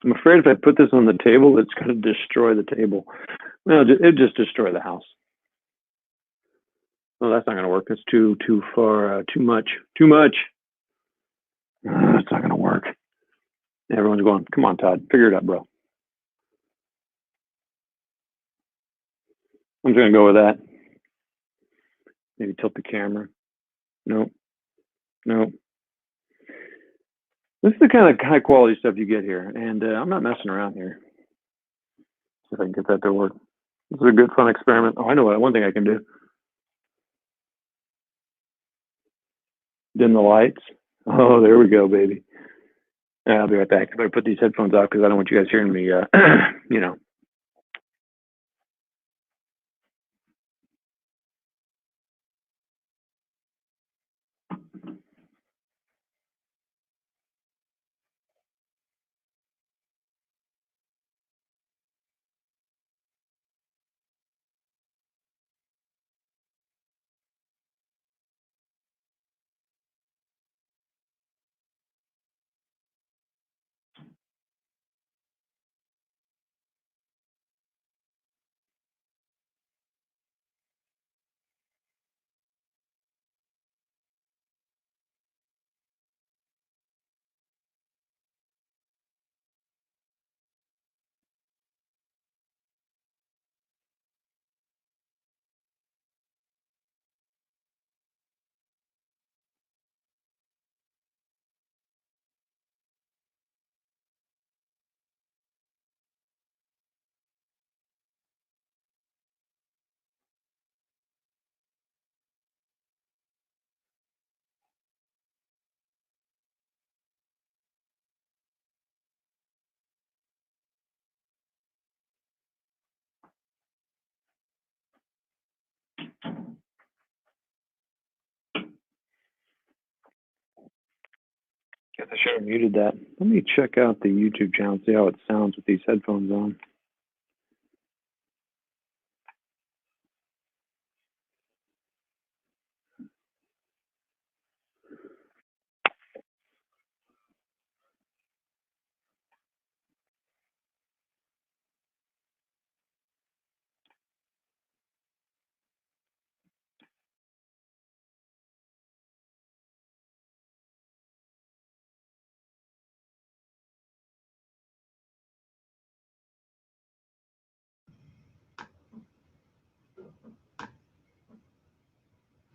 I'm afraid if I put this on the table, it's going to destroy the table. No, it'd just destroy the house. No, that's not going to work. That's too far, too much. It's not going to work. Everyone's going, come on, Todd, figure it out, bro. I'm just going to go with that. Maybe tilt the camera. No. This is the kind of high quality stuff you get here. And I'm not messing around here. See if I can get that to work. This is a good, fun experiment. Oh, I know one thing I can do. Dim the lights. Oh, there we go, baby. I'll be right back. I better put these headphones off because I don't want you guys hearing me, you know. Guess I should have muted that. Let me check out the YouTube channel, see how it sounds with these headphones on.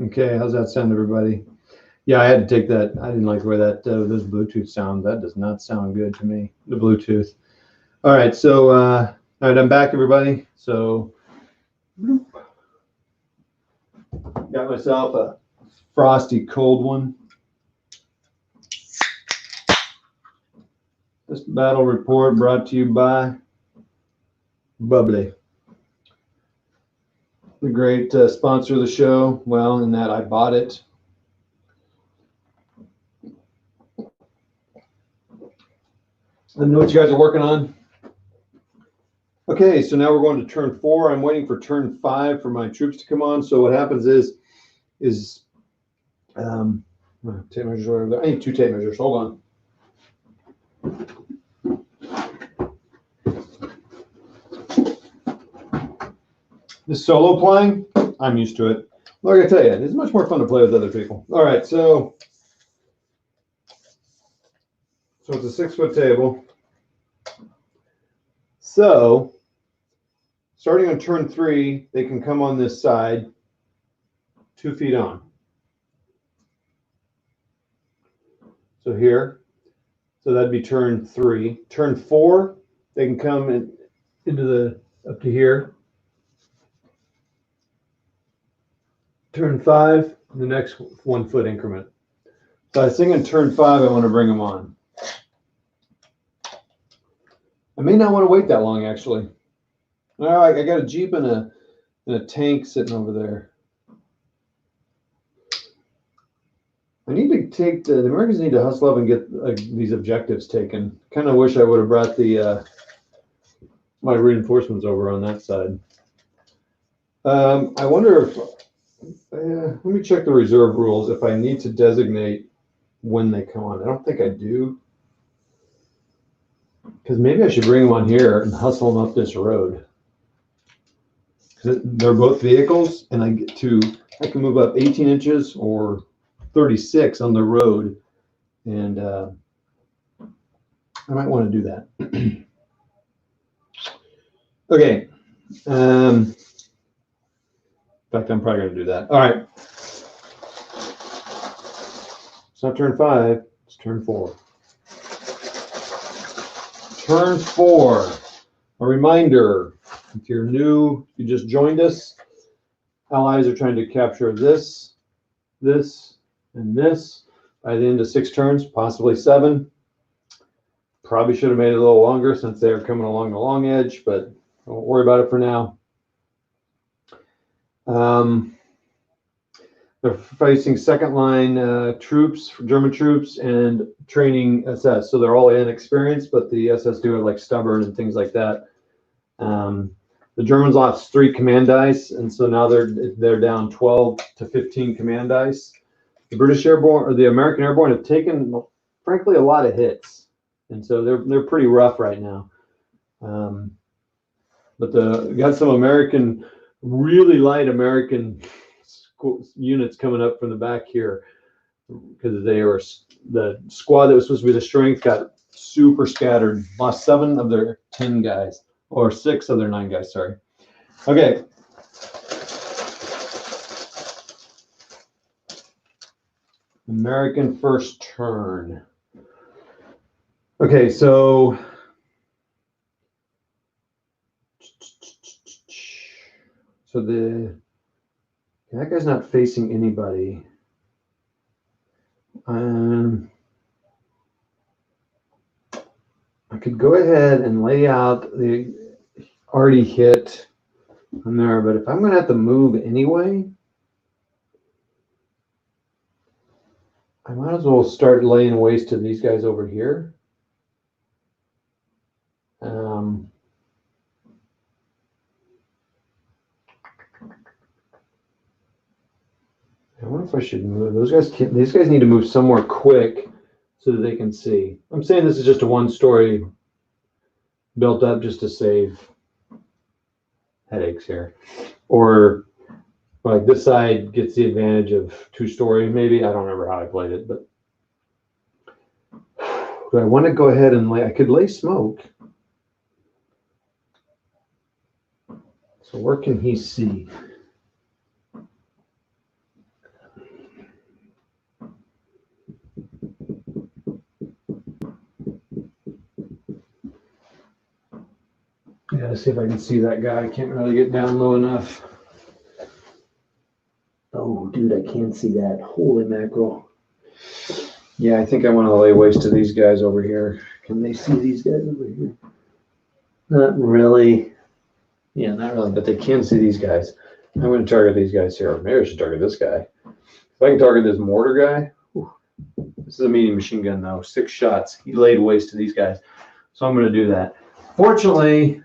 Okay, how's that sound, everybody? Yeah, I had to take that. I didn't like the way that those Bluetooth sound. That does not sound good to me. The Bluetooth. All right, so all right, I'm back, everybody. So got myself a frosty cold one. This battle report brought to you by Bubbly, the great sponsor of the show. Well, in that I bought it. I know what you guys are working on. Okay, so now we're going to turn 4. I'm waiting for turn 5 for my troops to come on. So what happens is tape measures over there. I need 2 tape measures. Hold on. This solo playing, I'm used to it. Like I tell you, it's much more fun to play with other people. All right, so it's a 6-foot table. So starting on turn 3, they can come on this side 2 feet on. So here, so that'd be turn 3. Turn 4, they can come into the up to here. Turn 5, the next 1 foot increment. So I think in turn 5, I want to bring them on. I may not want to wait that long, actually. All right, I got a Jeep and a tank sitting over there. I need to take the Americans need to hustle up and get these objectives taken. Kind of wish I would have brought the my reinforcements over on that side. I wonder if let me check the reserve rules if I need to designate when they come on. I don't think I do. Because maybe I should bring them on here and hustle them up this road. They're both vehicles, and I can move up 18 inches or 36 on the road, and I might want to do that. Okay. In fact, I'm probably going to do that. All right. It's not turn 5, it's turn 4. Turn 4. A reminder, if you're new, you just joined us, allies are trying to capture this, and this by the end of 6 turns, possibly 7. Probably should have made it a little longer since they're coming along the long edge, but don't worry about it for now. They're facing second line troops, German troops, and training SS. So they're all inexperienced, but the SS do it like stubborn and things like that. The Germans lost 3 command dice, and so now they're down 12 to 15 command dice. The British Airborne or the American Airborne have taken, frankly, a lot of hits, and so they're pretty rough right now. But got some American, really light American units coming up from the back here because the squad that was supposed to be the strength got super scattered. Lost 7 of their 10 guys. Or 6 of their 9 guys, sorry. Okay. American first turn. Okay, so that guy's not facing anybody. I could go ahead and lay out the already hit on there, but if I'm going to have to move anyway, I might as well start laying waste to these guys over here. I wonder if I should move. These guys need to move somewhere quick so that they can see. I'm saying this is just a 1-story built up just to save headaches here. Or like this side gets the advantage of 2-story, maybe. I don't remember how I played it, but do I want to go ahead and I could lay smoke. So where can he see? I gotta see if I can see that guy. I can't really get down low enough. Oh, dude, I can't see that. Holy mackerel. Yeah, I think I want to lay waste to these guys over here. Can they see these guys over here? Not really. Yeah, not really, but they can see these guys. I'm going to target these guys here. Maybe I should target this guy. If I can target this mortar guy, whew, this is a medium machine gun though. 6 shots. He laid waste to these guys. So I'm going to do that. Unfortunately,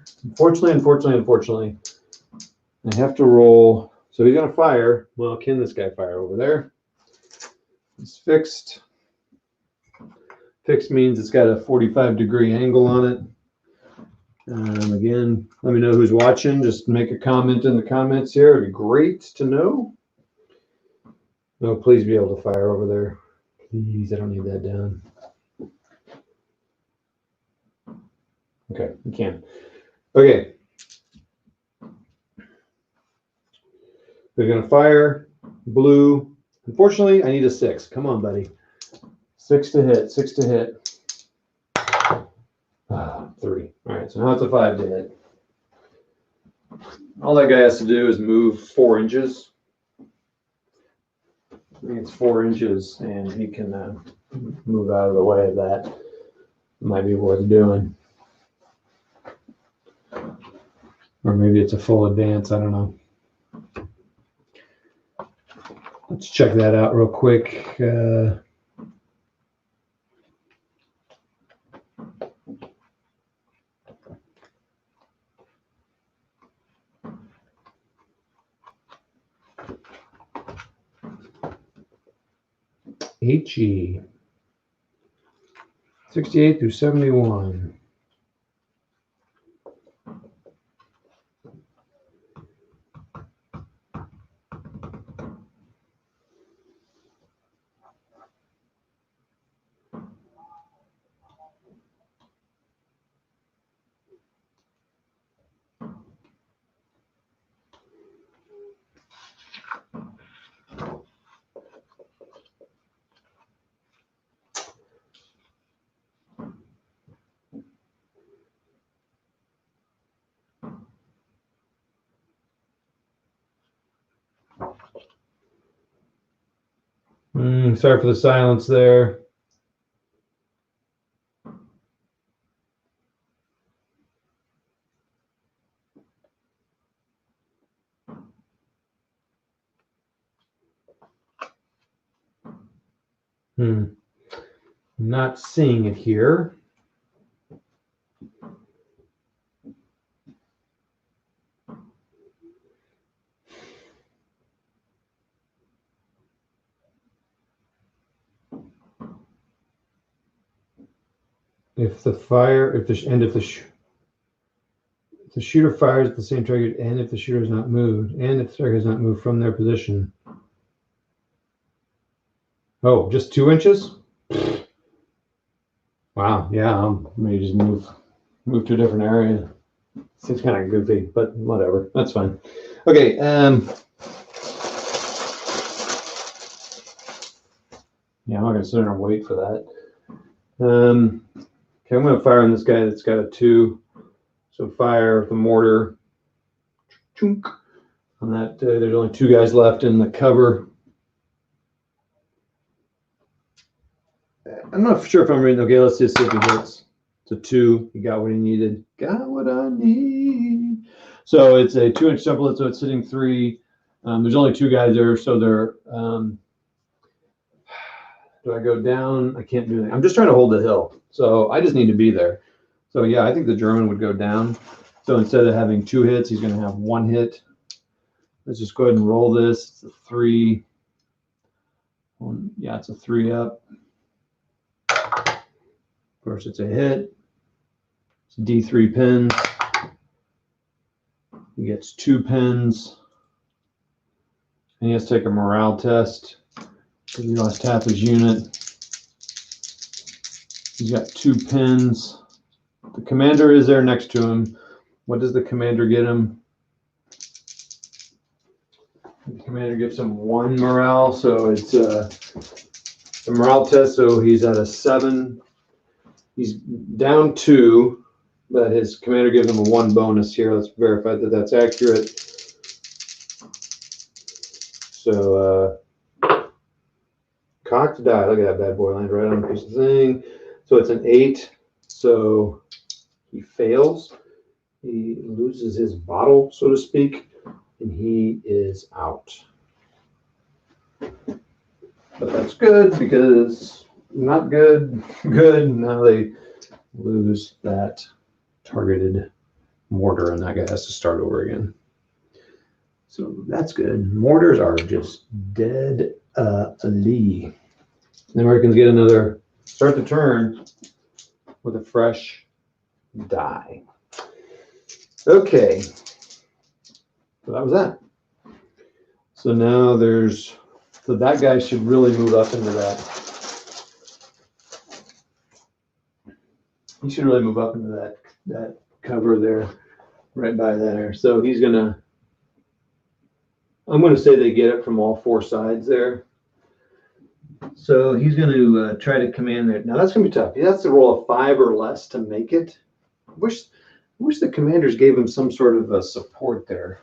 I have to roll. So he's going to fire. Well, can this guy fire over there? It's fixed. Fixed means it's got a 45-degree angle on it. Again, let me know who's watching. Just make a comment in the comments here. It'd be great to know. No, please be able to fire over there. Please, I don't need that down. Okay, you can. Okay. They're going to fire. Blue. Unfortunately, I need a 6. Come on, buddy. 6 to hit. 6 to hit. 3. All right, so now it's a 5 to hit. All that guy has to do is move 4 inches. I think it's 4 inches, and he can move out of the way of that. Might be worth doing. Or maybe it's a full advance. I don't know. Let's check that out real quick. HE 68 through 71. Sorry for the silence there. Not seeing it here. If the shooter fires at the same target, and if the shooter has not moved, and if the target has not moved from their position. Oh, just 2 inches? Wow, yeah, I may just move to a different area. Seems kind of goofy, but whatever, that's fine. Okay, yeah, I'm not gonna sit there and wait for that. Okay, I'm gonna fire on this guy that's got a 2. So fire the mortar. Chunk. On that, there's only 2 guys left in the cover. I'm not sure if I'm reading. Okay, let's just see if he hits. It's a 2. He got what he needed. Got what I need. So it's a 2-inch template. So it's hitting 3. There's only 2 guys there. So they're. Do I go down? I can't do anything. I'm just trying to hold the hill. So I just need to be there. So yeah, I think the German would go down. So instead of having 2 hits, he's going to have 1 hit. Let's just go ahead and roll this. It's a 3. Yeah, it's a 3 up. Of course, it's a hit. It's D3 pins. He gets 2 pins. And he has to take a morale test. He lost half his unit. He's got 2 pins. The commander is there next to him. What does the commander get him? The commander gives him 1 morale, so it's a morale test. So he's at a 7. He's down 2, but his commander gives him a 1 bonus here. Let's verify that that's accurate. So cocked die. Look at that bad boy land right on the piece of thing. So it's an 8. So he fails. He loses his bottle, so to speak, and he is out. But that's good because not good, good. Now they lose that targeted mortar, and that guy has to start over again. So that's good. Mortars are just dead Lee. The Americans get another start the turn with a fresh die. Okay, so that was that. So now so that guy should really move up into that. He should really move up into that cover there, right by there. So he's gonna, I'm gonna say they get it from all 4 sides there. So he's going to try to command there. Now that's going to be tough. He has to roll a 5 or less to make it. I wish the commanders gave him some sort of a support there.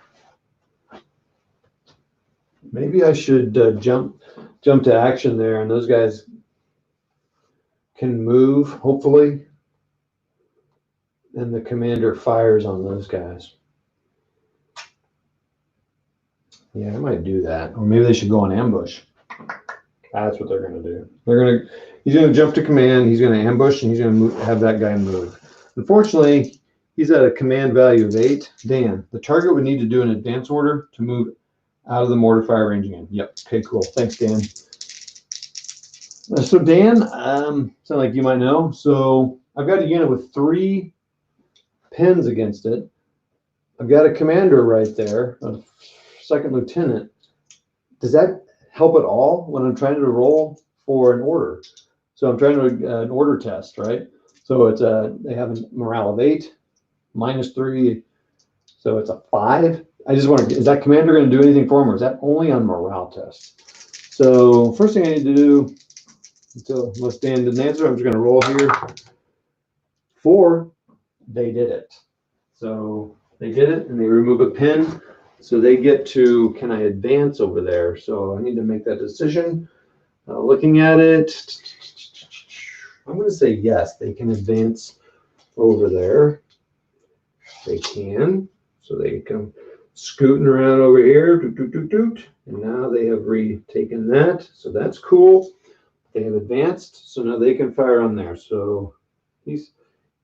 Maybe I should jump to action there, and those guys can move, hopefully. And the commander fires on those guys. Yeah, I might do that. Or maybe they should go on ambush. That's what they're going to do. He's going to jump to command. He's going to ambush, and he's going to have that guy move. Unfortunately, he's at a command value of 8. Dan, the target would need to do an advance order to move out of the mortar fire range again. Yep. Okay, cool. Thanks, Dan. So Dan, sound like you might know. So I've got a unit with 3 pins against it. I've got a commander right there, a 2nd lieutenant. Does that help at all when I'm trying to roll for an order? So I'm trying to an order test, right? So it's they have a morale of 8, -3, so it's a 5. I just wonder, is that commander going to do anything for him, or is that only on morale test? So first thing I need to do, unless Dan didn't answer, I'm just going to roll here. 4, they did it. So they did it, and they remove a pin. So they get to, can I advance over there? So I need to make that decision. Looking at it, I'm going to say yes, they can advance over there. They can. So they come scooting around over here. Doot, doot, doot, doot. And now they have retaken that. So that's cool. They have advanced. So now they can fire on there. So he's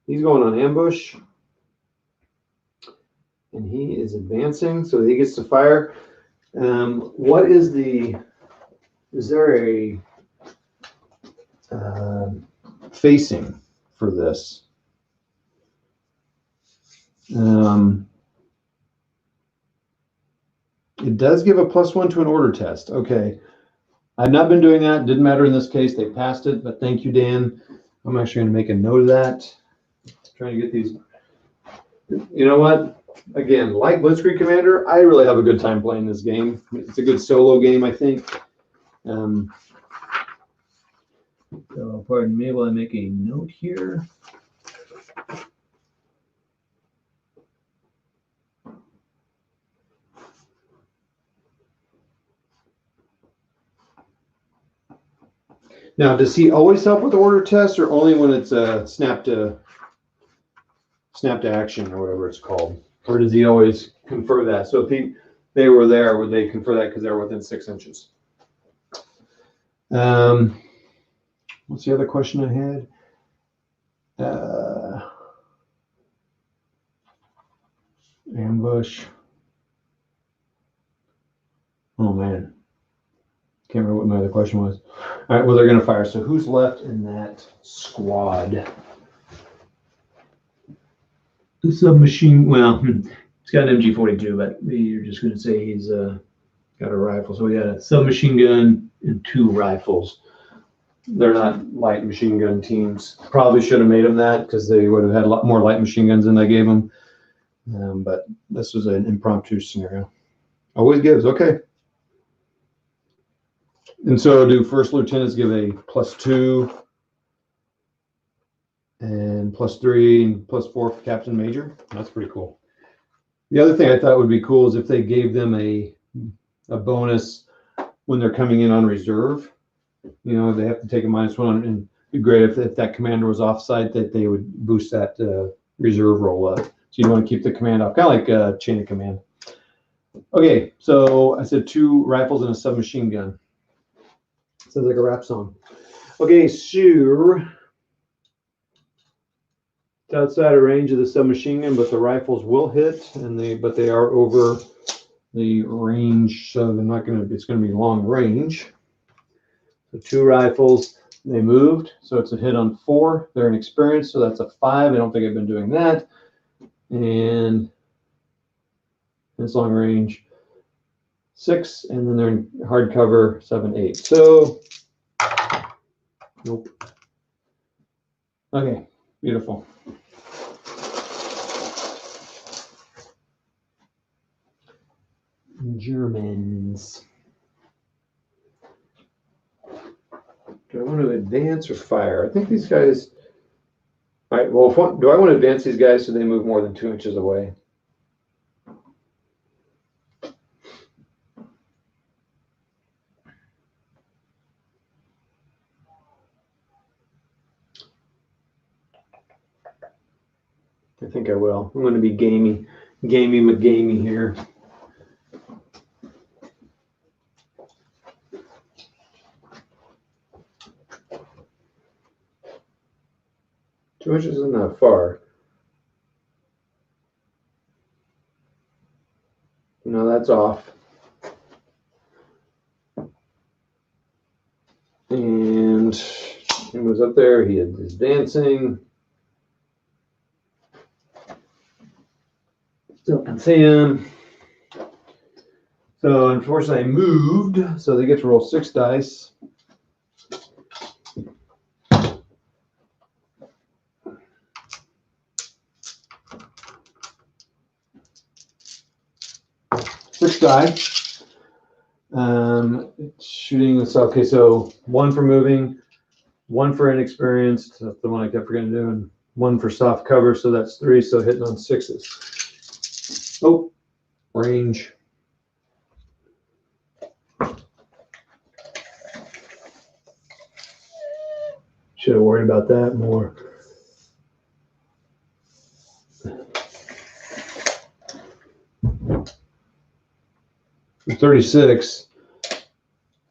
going on ambush. And he is advancing. So he gets to fire. What is there a facing for this? It does give a +1 to an order test. Okay. I've not been doing that. Didn't matter in this case. They passed it, but thank you, Dan. I'm actually going to make a note of that. Trying to get these. You know what? Again, like Blitzkrieg Commander, I really have a good time playing this game. It's a good solo game, I think. So pardon me while I make a note here. Now, does he always help with order tests, or only when it's a snap to action or whatever it's called? Or does he always confer that? So if they were there, would they confer that because they're within 6 inches? What's the other question I had? Ambush. Oh man. Can't remember what my other question was. All right, well, they're going to fire. So who's left in that squad? The submachine, well, it's got an MG42, but you're just going to say he's got a rifle. So we got a submachine gun and 2 rifles. They're not light machine gun teams. Probably should have made them that because they would have had a lot more light machine guns than they gave them. But this was an impromptu scenario. Always gives, okay. And so do first lieutenants give a +2 and +3 and +4 for captain major? That's pretty cool. The other thing I thought would be cool is if they gave them a bonus when they're coming in on reserve. You know, they have to take a -1, and it'd be great if that commander was offsite, that they would boost that reserve roll up. So you want to keep the command off, kind of like chain of command. Okay, so I said 2 rifles and a submachine gun. Sounds like a rap song. Okay, so it's outside of range of the submachine gun, but the rifles will hit, but they are over the range, so they're not going to. It's going to be long range. So 2 rifles, they moved, so it's a hit on 4. They're inexperienced, so that's a 5. I don't think I've been doing that. And it's long range 6, and then they're in hard cover 7, 8. So, nope. Okay, beautiful. Germans. Do I want to advance or fire? I think these guys. All right. Well, do I want to advance these guys so they move more than 2 inches away? I think I will. I'm going to be gamey McGamey here. Two inches isn't that far. No, that's off. And he was up there. He is dancing. Still can see him. So unfortunately I moved. So they get to roll 6 dice. Shooting this. Okay, so 1 for moving, 1 for inexperienced. That's the one I kept forgetting to do, and 1 for soft cover. So that's 3. So hitting on 6s. Oh, range. Should have worried about that more. For 36,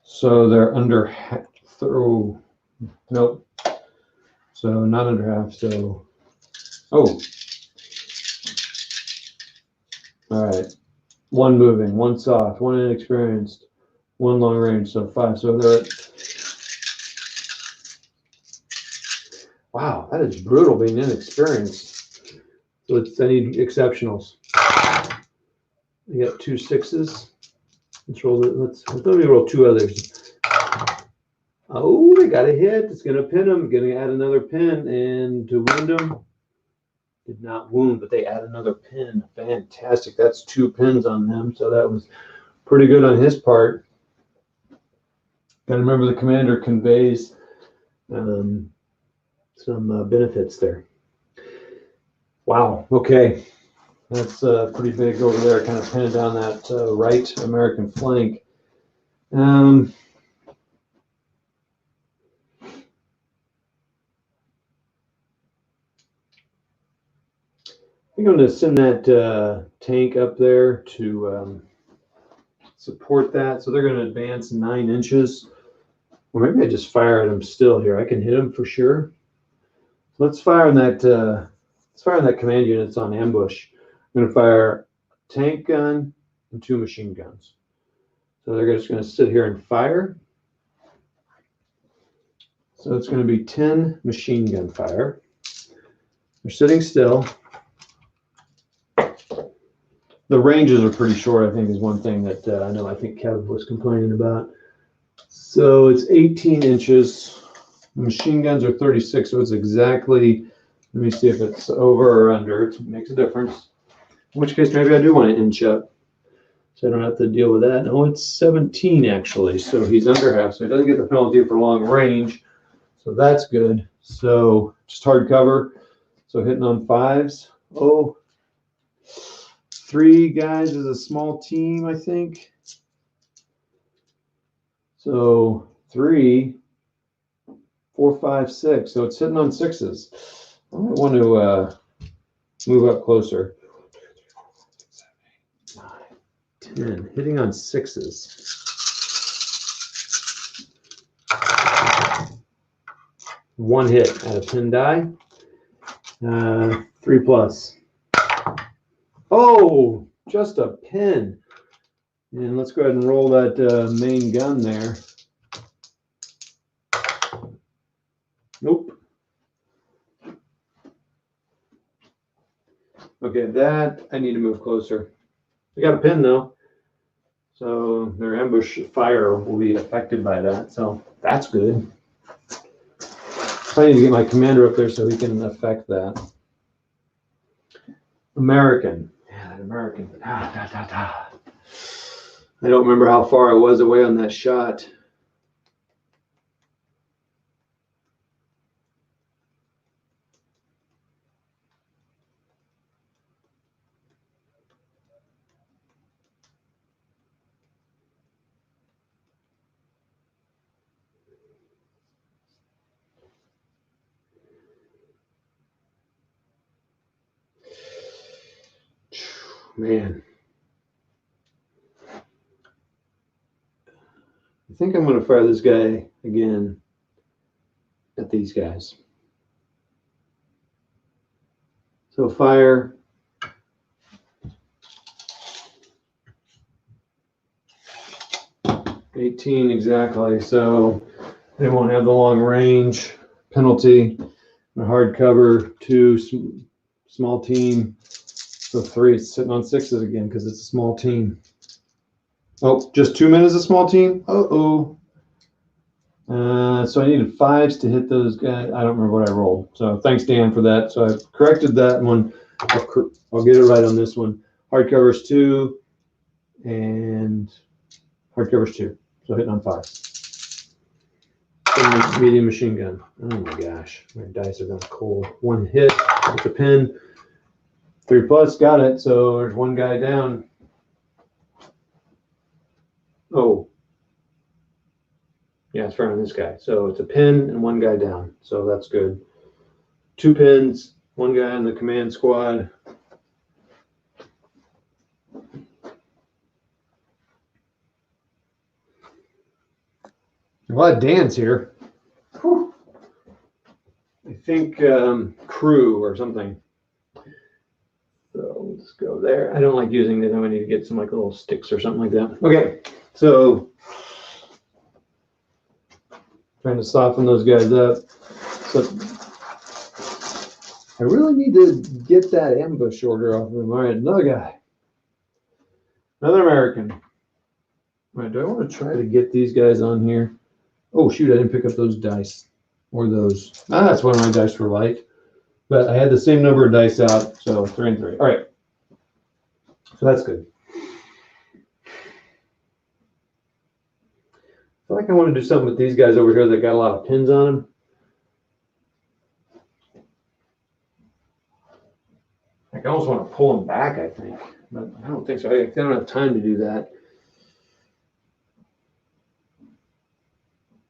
so they're under half. Oh, nope. So not under half. So, oh, all right. One moving, one soft, one inexperienced, one long range. So 5. So they're at, wow, that is brutal being inexperienced. So I need exceptionals. You got 2 6s. Let's roll it. Let me roll 2 others. Oh, they got a hit. It's going to pin them. Going to add another pin and to wound them. Did not wound, but they add another pin. Fantastic. That's 2 pins on them. So that was pretty good on his part. Got to remember the commander conveys some benefits there. Wow. Okay. That's pretty big over there. Kind of pinning down that right American flank. I think I'm going to send that tank up there to support that. So they're going to advance 9 inches. Or maybe I just fire at them still here. I can hit them for sure. Let's fire on that. Let's fire on that command unit that's on ambush. I'm going to fire a tank gun and 2 machine guns. So they're just going to sit here and fire. So it's going to be 10 machine gun fire. They're sitting still. The ranges are pretty short, I think, is one thing that I know I think Kev was complaining about. So it's 18 inches. The machine guns are 36, so it's exactly, let me see if it's over or under. It makes a difference. In which case, maybe I do want to inch up, so I don't have to deal with that. No, it's 17, actually, so he's under half, so he doesn't get the penalty for long range. So that's good. So just hard cover. So hitting on 5s. Oh, 3 guys is a small team, I think. So 3, 4, 5, 6. So it's hitting on 6s. I might want to move up closer. 9, 10. Hitting on 6s. One hit at a pin die. 3 plus. Oh, just a pin. And let's go ahead and roll that main gun there. Nope. Okay, that I need to move closer. We got a pin though. So their ambush fire will be affected by that. So that's good. I need to get my commander up there so he can affect that. American. Yeah, that American. I don't remember how far I was away on that shot. Man. I think I'm going to fire this guy again at these guys. So fire. $18 exactly. So they won't have the long range penalty. The hard cover, 2 small team. So 3, it's sitting on 6s again because it's a small team. Oh, just 2 minutes a small team? Uh-oh. So I needed 5s to hit those guys. I don't remember what I rolled. So thanks, Dan, for that. So I've corrected that one. I'll get it right on this one. Hardcovers 2 and hardcovers 2. So hitting on 5s. Medium machine gun. Oh my gosh, my dice are going cold. 1 hit with the pin. 3 plus, got it. So there's 1 guy down. Oh. Yeah, it's firing this guy. So it's a pin and one guy down. So that's good. 2 pins, one guy in the command squad. A lot of Dan's here. Whew. I think crew or something. So let's go there. I don't like using it. I need to get some like little sticks or something like that. Okay, so trying to soften those guys up. So I really need to get that ambush order off of them. All right, another guy. Another American. All right, do I want to try to get these guys on here? Oh, shoot, I didn't pick up those dice. Or those. Ah, that's what my dice were like. But I had the same number of dice out, so 3 and 3. All right. So that's good. I feel like I want to do something with these guys over here that got a lot of pins on them. I almost want to pull them back, I think. But I don't think so. I don't have time to do that.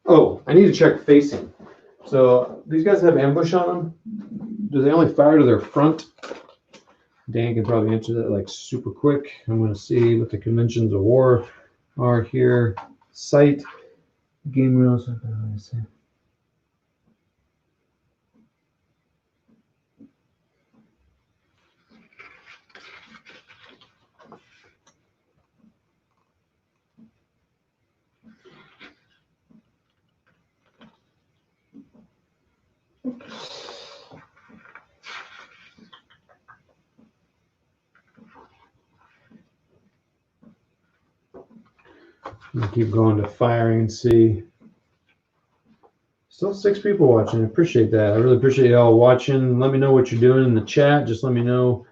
Oh, I need to check facing. So these guys have ambush on them. Do they only fire to their front? Dan can probably answer that like super quick. I'm going to see what the conventions of war are here. Sight, game rules. I'm gonna keep going to firing and see. Still 6 people watching. I appreciate that. I really appreciate y'all watching. Let me know what you're doing in the chat. Just let me know.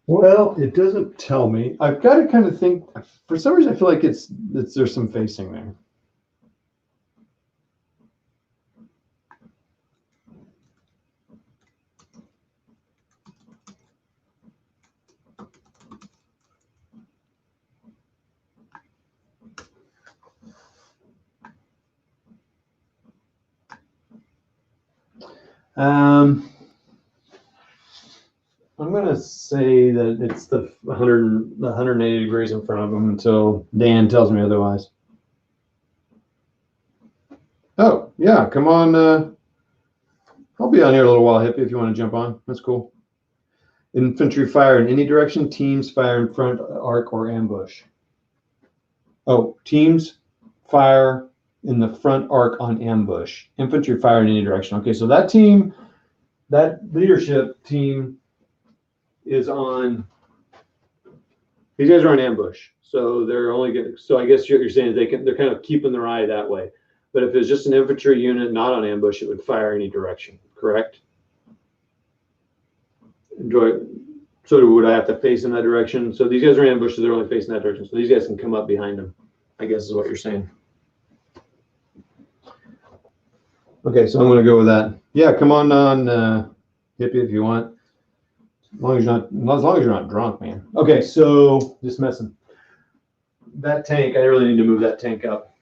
Well, it doesn't tell me. I've got to kind of think. For some reason, I feel like it's there's some facing there. I'm going to say that it's the 180 degrees in front of them until Dan tells me otherwise. Oh, yeah, come on. I'll be on here a little while, Hippie, if you want to jump on. That's cool. Infantry fire in any direction. Teams fire in front, arc, or ambush. Oh, teams fire in the front arc on ambush. Infantry fire in any direction. Okay, so that team, that leadership team is on. These guys are on ambush, so they're only getting. So I guess what you're saying is they're kind of keeping their eye that way. But if it's just an infantry unit not on ambush, it would fire any direction. Correct? So would I have to face in that direction? So these guys are in ambush, so they're only facing that direction. So these guys can come up behind them, I guess is what you're saying. Okay, so I'm going to go with that. Yeah, come on, Hippie, if you want. As long as you're not drunk, man. Okay, so just messing. That tank, I really need to move that tank up.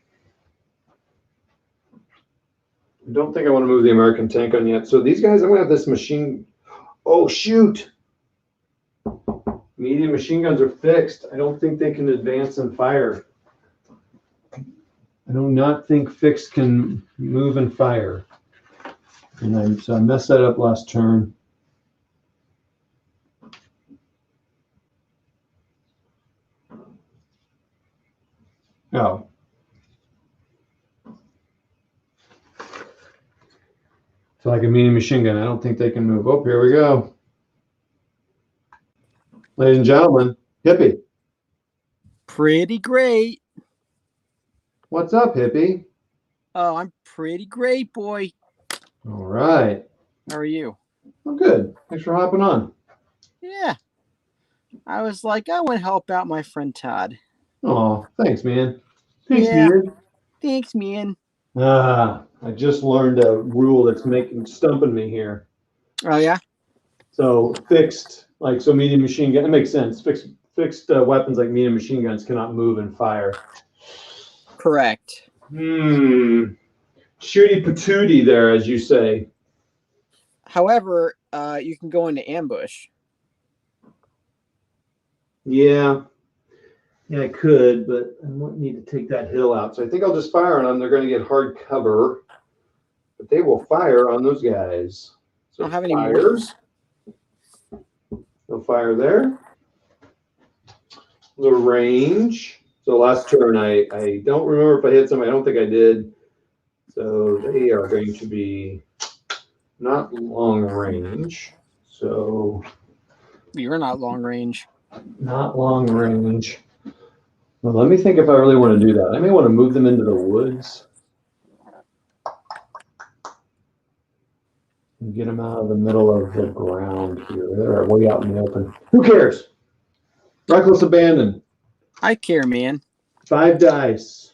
I don't think I want to move the American tank on yet. So these guys, I'm going to have this machine. Oh, shoot. Medium machine guns are fixed. I don't think they can advance and fire. I do not think fixed can move and fire. And so I messed that up last turn. Oh. So like a medium machine gun, I don't think they can move. Oh, here we go. Ladies and gentlemen, Hippie. Pretty great. What's up, Hippie? Oh, I'm pretty great, boy. All right. How are you? I'm good. Thanks for hopping on. Yeah. I was like, I want to help out my friend Todd. Oh, thanks, man. Thanks, Yeah. man. Thanks, man. I just learned a rule that's stumping me here. Oh yeah. So fixed, like so, medium machine gun. It makes sense. Fixed weapons like medium machine guns cannot move and fire. Correct. Shooty patootie there, as you say. However, you can go into ambush. Yeah, I could, but I might need to take that hill out. So I think I'll just fire on them. They're going to get hard cover, but they will fire on those guys. So Don't have any fire. mortars. They'll fire there. The range. So last turn, I don't remember if I hit somebody. I don't think I did. So they are going to be not long range. So You're not long range. not long range. Well, let me think if I really want to do that. I may want to move them into the woods and get them out of the middle of the ground here. They're way out in the open. Who cares? Reckless abandon. I care, man. 5 dice.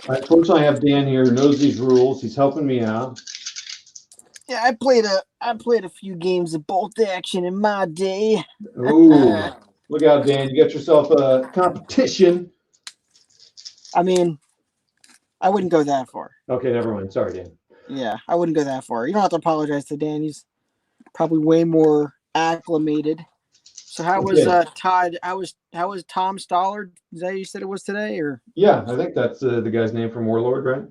Fortunately, I have Dan here who knows these rules. He's helping me out. Yeah, I played a few games of bolt action in my day. Ooh, look out, Dan. You got yourself a competition. I mean, I wouldn't go that far. Okay, never mind. Sorry, Dan. Yeah, I wouldn't go that far. You don't have to apologize to Dan. He's probably way more acclimated. So how was Todd? How was Tom Stollard? Is that how you said it was today, or? Yeah, I think that's the guy's name from Warlord, right?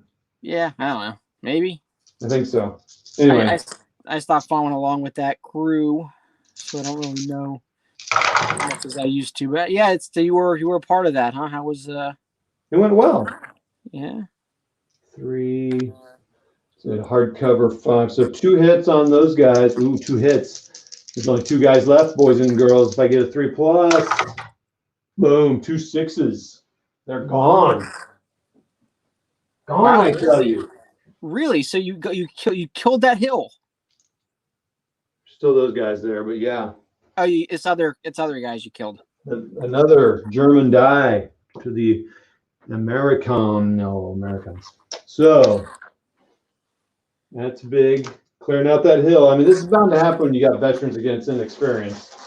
Yeah, I don't know. Maybe. I think so. Anyway, I stopped following along with that crew, so I don't really know as much as I used to. But yeah, you were a part of that, huh? How was it went well. Yeah. 3. So hardcover 5. So 2 hits on those guys. Ooh, 2 hits. There's only 2 guys left, boys and girls. If I get a 3+, boom, 2 6s. They're gone. Gone, wow. I tell you. Really? So you killed that hill? Still those guys there, but yeah. Oh, it's other guys you killed. Another German die to the Americans. So that's big. Clearing out that hill. I mean, this is bound to happen when you got veterans against inexperienced.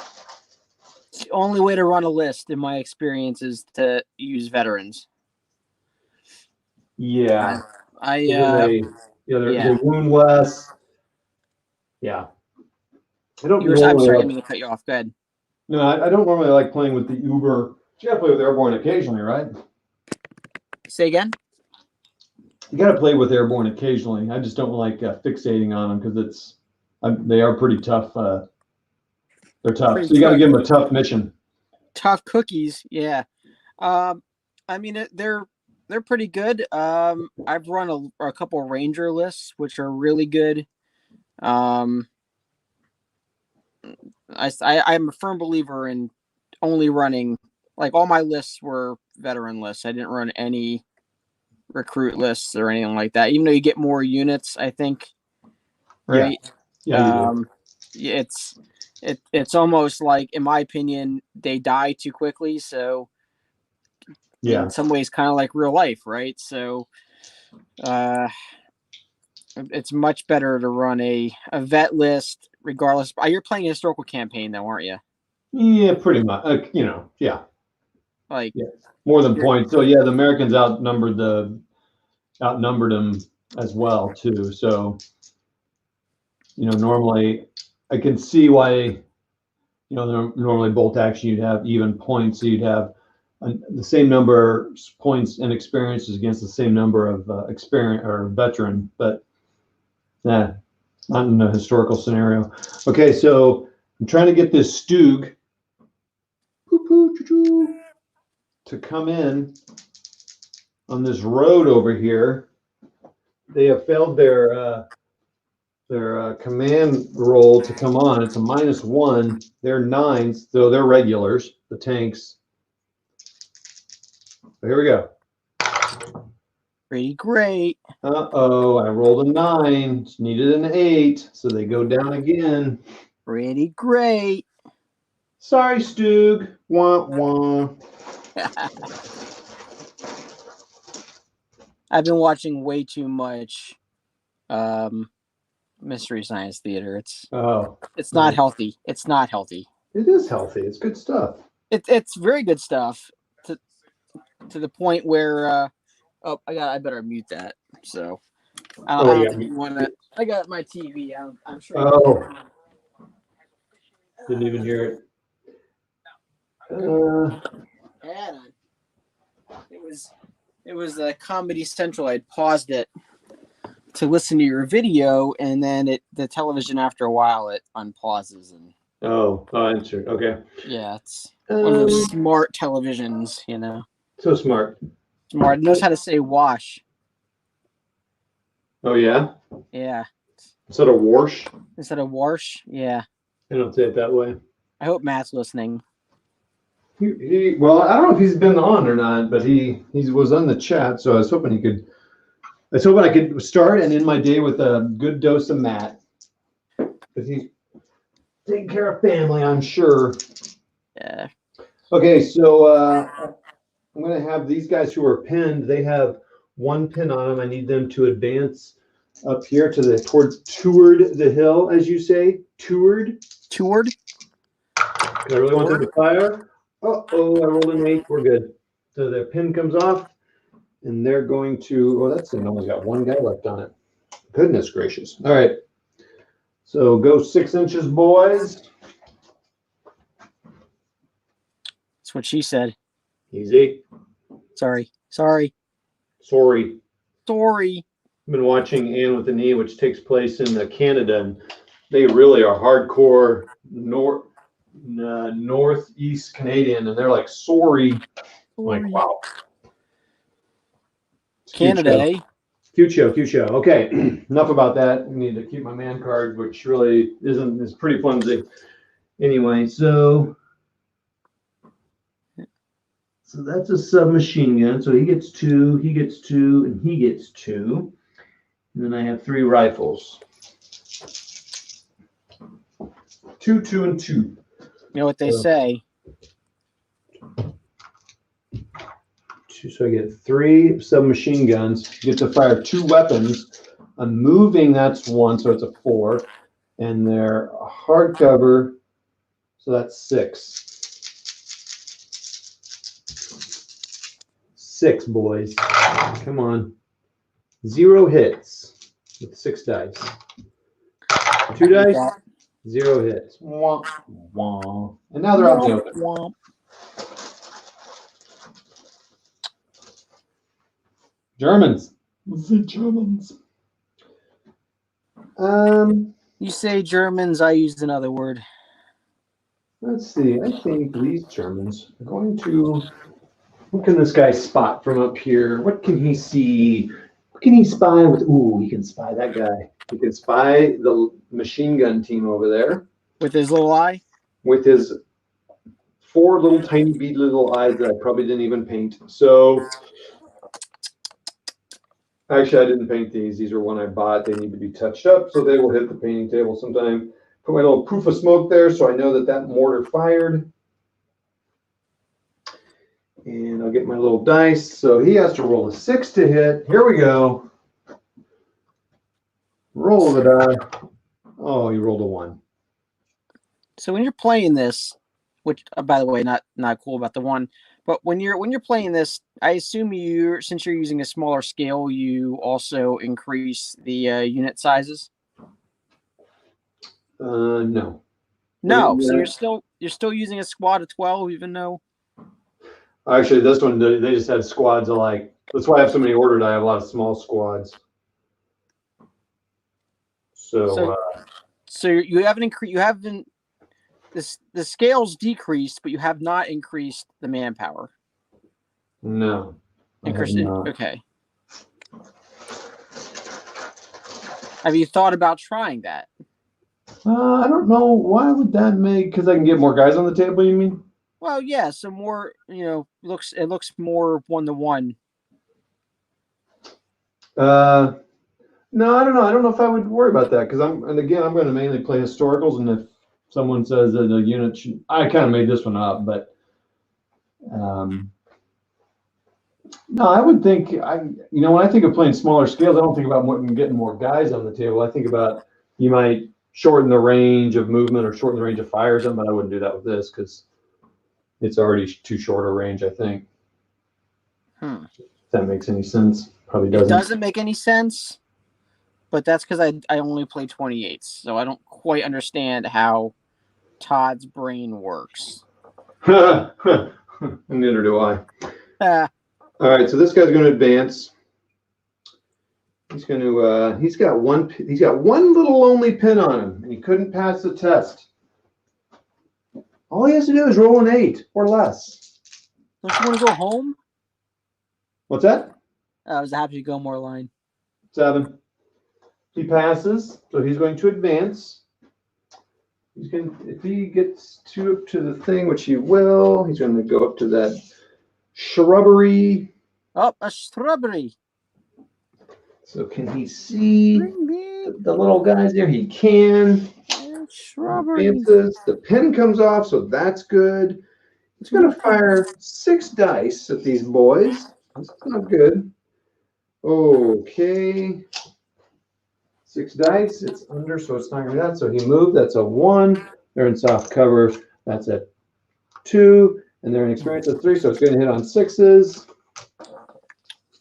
The only way to run a list, in my experience, is to use veterans. Yeah. They wound less. Yeah. I don't I'm sorry, I didn't mean to cut you off. Go ahead. No, I don't normally like playing with the Uber. You gotta play with Airborne occasionally, right? Say again? You gotta play with Airborne occasionally. I just don't like fixating on them because they are pretty tough. They're tough. So you gotta give them a tough mission. Tough cookies, yeah. I mean, they're pretty good. I've run a couple of Ranger lists, which are really good. I'm a firm believer in only running, like, all my lists were veteran lists. I didn't run any recruit lists or anything like that, even though you get more units, I think. Right? Yeah. It's almost like, in my opinion, they die too quickly. So in some ways, kind of like real life, right? So it's much better to run a vet list regardless. You're playing a historical campaign though, aren't you? Yeah, pretty much. Yeah. Like, more than points. So yeah, the Americans outnumbered them as well too. So normally I can see why normally bolt action you'd have even points, so you'd have the same number of points and experiences against the same number of experience or veteran, but not in a historical scenario. Okay, so I'm trying to get this Stug to come in on this road over here. They have failed their command roll to come on. It's a -1. They're 9s, so they're regulars, the tanks. So here we go. Pretty great. Uh-oh, I rolled a 9. Needed an 8, so they go down again. Pretty great. Sorry, Stug. Wah wah. I've been watching way too much Mystery Science Theater. Oh, It's not healthy. It's not healthy. it is healthy. It's good stuff. It's very good stuff to the point where I better mute that. So I don't think you want to. I got my TV. I'm sure. Oh, didn't even hear it. It was Comedy Central. I'd paused it to listen to your video, and then the television after a while it unpauses and. Oh, answered. Okay. Yeah, it's one of those smart televisions, you know. So smart. Smart. It knows how to say wash. Oh yeah. Yeah. Instead of wash. Instead of wash. Yeah. I don't say it that way. I hope Matt's listening. Well, I don't know if he's been on or not, but he was on the chat, so I was hoping I could start and end my day with a good dose of Matt. Because he's taking care of family, I'm sure. Yeah. Okay, so I'm going to have these guys who are pinned. They have one pin on them. I need them to advance up here toward the hill, as you say. Toward. I really want them to fire. Uh-oh, I rolled an 8. We're good. So their pin comes off, and they're going to. Oh, that's it. Only got one guy left on it. Goodness gracious. All right. So go 6 inches, boys. That's what she said. Easy. Sorry. Sorry. I've been watching Anne with an E, which takes place in Canada, and they really are hardcore northeast Canadian, and they're like, sorry. I'm like, wow. Canada, eh? Cute show. Okay, enough about that. I need to keep my man card, which really is pretty flimsy. Anyway, so that's a submachine gun. So he gets 2, and he gets 2. And then I have 3 rifles. 2, 2, and 2. You know what they say. So I get 3 submachine guns. You get to fire 2 weapons. I'm moving, that's 1, so it's a 4. And they're hardcover, so that's 6. 6, boys. Come on. 0 hits with 6 dice. 2 dice, 0 hits. Wah, wah. And now they're out in the open. Germans. The Germans. You say Germans, I used another word. Let's see. I think these Germans are going to. What can this guy spot from up here? What can he see? What can he spy with? Ooh, he can spy that guy. He can spy the machine gun team over there. With his little eye? With his 4 little tiny beady little eyes that I probably didn't even paint. So, actually, I didn't paint these. These are one I bought. They need to be touched up, so they will hit the painting table sometime. Put my little proof of smoke there so I know that mortar fired. And I'll get my little dice. So he has to roll a 6 to hit. Here we go. Roll the die. Oh, he rolled a 1. So when you're playing this, which by the way, not cool about the 1, but when you're playing this, I assume since you're using a smaller scale, you also increase the unit sizes. No. No, so you're still using a squad of 12, even though. Actually, this one they just had squads of like. That's why I have so many ordered. I have a lot of small squads. So you haven't increased. You haven't. The scale's decreased, but you have not increased the manpower. No. Okay. Have you thought about trying that? I don't know. Why would that make? Because I can get more guys on the table. You mean? Well, yeah. So more. It looks more 1-to-1. No, I don't know. I don't know if I would worry about that because I'm going to mainly play historicals, and if someone says that a unit should, I kind of made this one up, but no, I would think when I think of playing smaller scales, I don't think about getting more guys on the table. I think about you might shorten the range of movement or shorten the range of fire or something, but I wouldn't do that with this because it's already too short a range, I think. If that makes any sense. Probably doesn't. It doesn't make any sense, but that's because I only play 28s, so I don't quite understand how Todd's brain works. Neither do I. All right, so this guy's going to advance. He's going to. He's got one little lonely pin on him, and he couldn't pass the test. All he has to do is roll an 8 or less. Don't you want to go home? What's that? I was happy to go more line. 7. He passes, so he's going to advance. He's going to, if he gets up to the thing, which he will, he's going to go up to that shrubbery. Oh, a shrubbery. So can he see the little guys there? He can. Shrubbery. Advances. The pin comes off, so that's good. He's going to fire 6 dice at these boys. That's not good. Okay. 6 dice. It's under, so it's not going to be that. So he moved. That's a 1. They're in soft cover. That's a 2. And they're in experience of 3, so it's going to hit on 6s.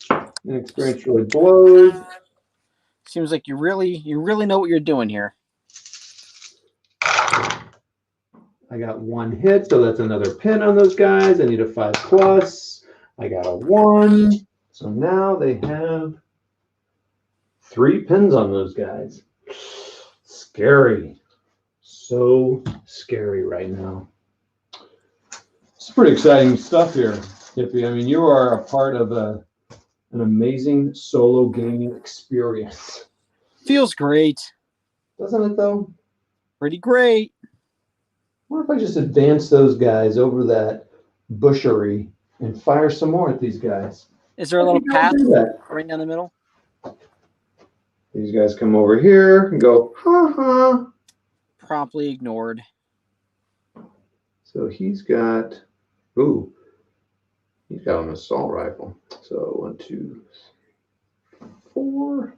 And experience really blows. Seems like you really know what you're doing here. I got 1 hit, so that's another pin on those guys. I need a 5+. I got a 1. So now they have 3 pins on those guys. Scary. So scary right now. It's pretty exciting stuff here, Hippie. I mean, you are a part of an amazing solo gaming experience. Feels great. Doesn't it, though? Pretty great. What if I just advance those guys over that bushery and fire some more at these guys? Is there a little path right down the middle? These guys come over here and go, ha. Promptly ignored. So he's got an assault rifle. So 1, 2, 4.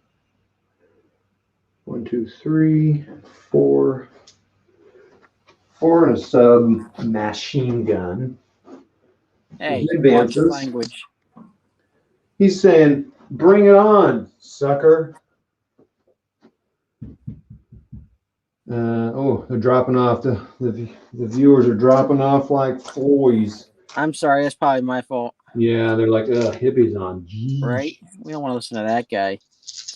1, 2, 3, 4. 4 and a submachine gun. Hey, He watch advances. language. He's saying, bring it on, sucker. They're dropping off. The viewers are dropping off like flies. I'm sorry, that's probably my fault. Yeah, they're like, Hippie's on. Jeez. Right? We don't want to listen to that guy.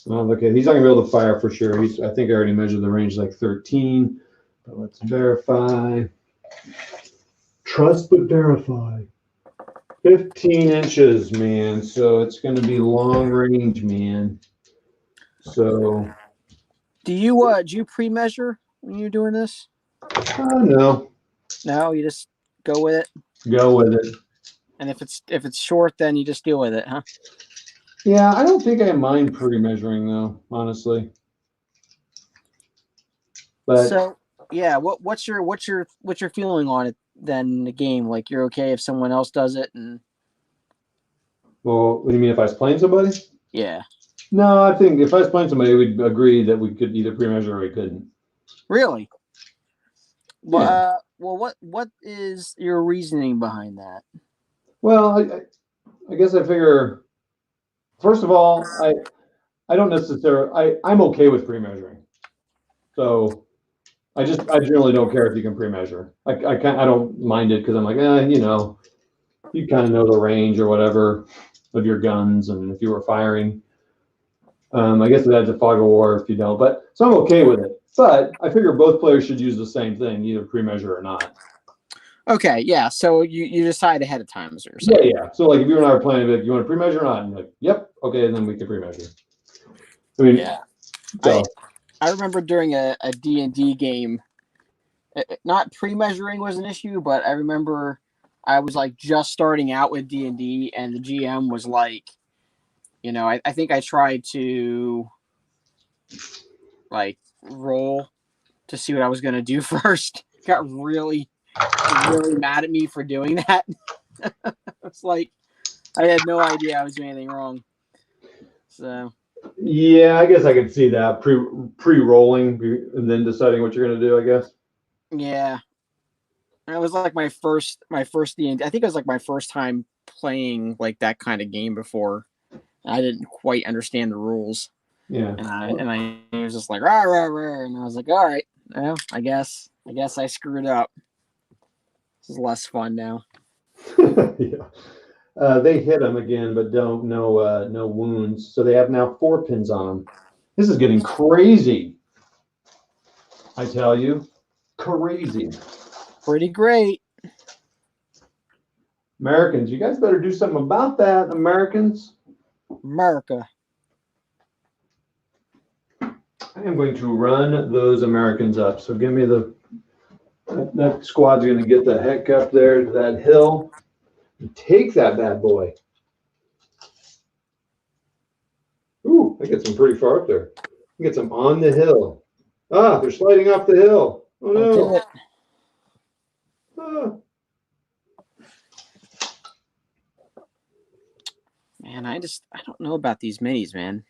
Oh, okay, he's not gonna be able to fire for sure. I think I already measured the range like 13. But let's verify. Trust but verify. 15 inches, man. So it's gonna be long range, man. So Do you pre-measure when you're doing this? no. No, you just go with it. Go with it. And if it's short, then you just deal with it, huh? Yeah, I don't think I mind pre-measuring though, honestly. But so yeah, what's your feeling on it then in the game? Like you're okay if someone else does it and well, what do you mean if I was playing somebody? yeah. No, I think if I was playing somebody, we'd agree that we could either pre-measure or we couldn't. Really? Yeah. Well, what is your reasoning behind that? Well, I guess I figure. First of all, I don't necessarily. I'm okay with pre-measuring. So I generally don't care if you can pre-measure. I don't mind it because I'm like, you kind of know the range or whatever of your guns, and if you were firing. I guess it adds a fog of war if you don't, but so I'm okay with it. But I figure both players should use the same thing, either pre-measure or not. Okay, yeah. So you decide ahead of time, or something. Yeah. So like if you and I were playing, like, you want to pre-measure or not? And you're like, yep, okay, and then we can pre-measure. I mean, yeah. So. I remember during a D&D game, not pre-measuring was an issue, but I remember I was like just starting out with D&D, and the GM was like, I think I tried to like roll to see what I was gonna do first. Got really mad at me for doing that. It's like I had no idea I was doing anything wrong. So Yeah, I guess I could see that pre-rolling and then deciding what you're gonna do. I guess. yeah, it was like my first D&D. I think it was like my first time playing like that kind of game before. I didn't quite understand the rules. Yeah. And I was just like rah rah rah, and I was like, all right, well, I guess I screwed up. This is less fun now. Yeah. They hit him again, but no wounds. So they have now 4 pins on him. This is getting crazy. I tell you, crazy. Pretty great. Americans, you guys better do something about that, Americans. America. I am going to run those Americans up. So give me that squad's going to get the heck up there to that hill and take that bad boy. Ooh, that gets them pretty far up there. Gets them on the hill. Ah, they're sliding off the hill. Oh no. Ah. Man, I don't know about these minis, man.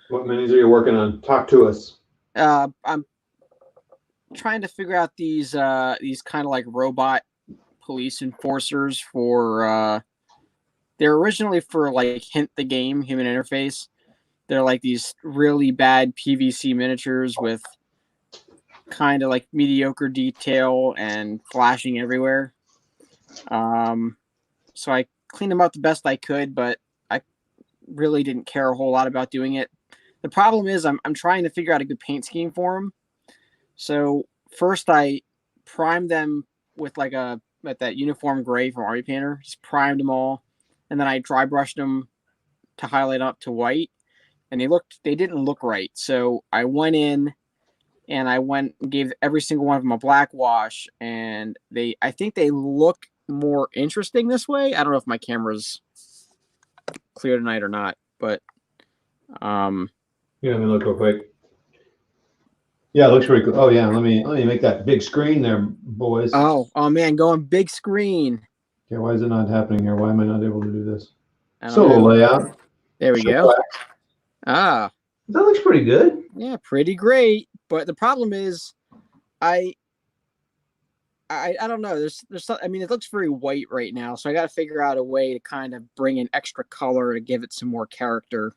What minis are you working on? Talk to us. I'm trying to figure out these kind of like robot police enforcers for they're originally for like Hint the Game human interface. They're like these really bad PVC miniatures with kind of like mediocre detail and flashing everywhere. So I cleaned them up the best I could, but I really didn't care a whole lot about doing it. The problem is I'm trying to figure out a good paint scheme for them. So first I primed them with like that uniform gray from Army Painter, just primed them all, and then I dry brushed them to highlight up to white, and they didn't look right. So I went in and gave every single one of them a black wash, and I think they look more interesting this way. I don't know if my camera's clear tonight or not, but Yeah, let me look real quick. Yeah, it looks pretty cool. Oh yeah, let me make that big screen there, boys. oh man, going big screen. Okay, why is it not happening here? Why am I not able to do this? I don't Solo know. layout. There we go. Ah, That looks pretty good. yeah, pretty great. But the problem is, I don't know. There's I mean, it looks very white right now, so I got to figure out a way to kind of bring in extra color to give it some more character.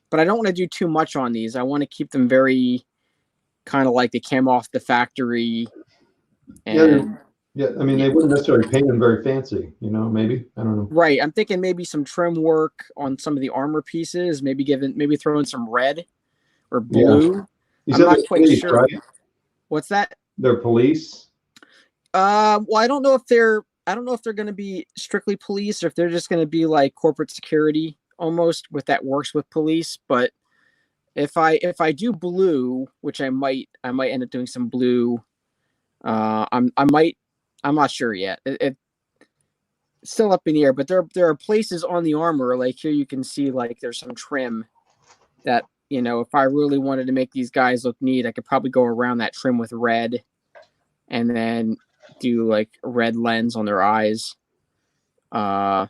But I don't want to do too much on these. I want to keep them very kind of like they came off the factory. And yeah. I mean, they wouldn't necessarily paint them very fancy. Maybe I don't know. Right. I'm thinking maybe some trim work on some of the armor pieces. Maybe throw in some red or blue. Yeah. You I'm said not they're quite police, sure. right? What's that? They're police. Well, I don't know if they're going to be strictly police or if they're just going to be like corporate security almost with that works with police. But if I do blue, which I might end up doing some blue. I'm not sure yet. It's still up in the air, but there are places on the armor like here you can see like there's some trim that if I really wanted to make these guys look neat, I could probably go around that trim with red, and then do like red lens on their eyes, and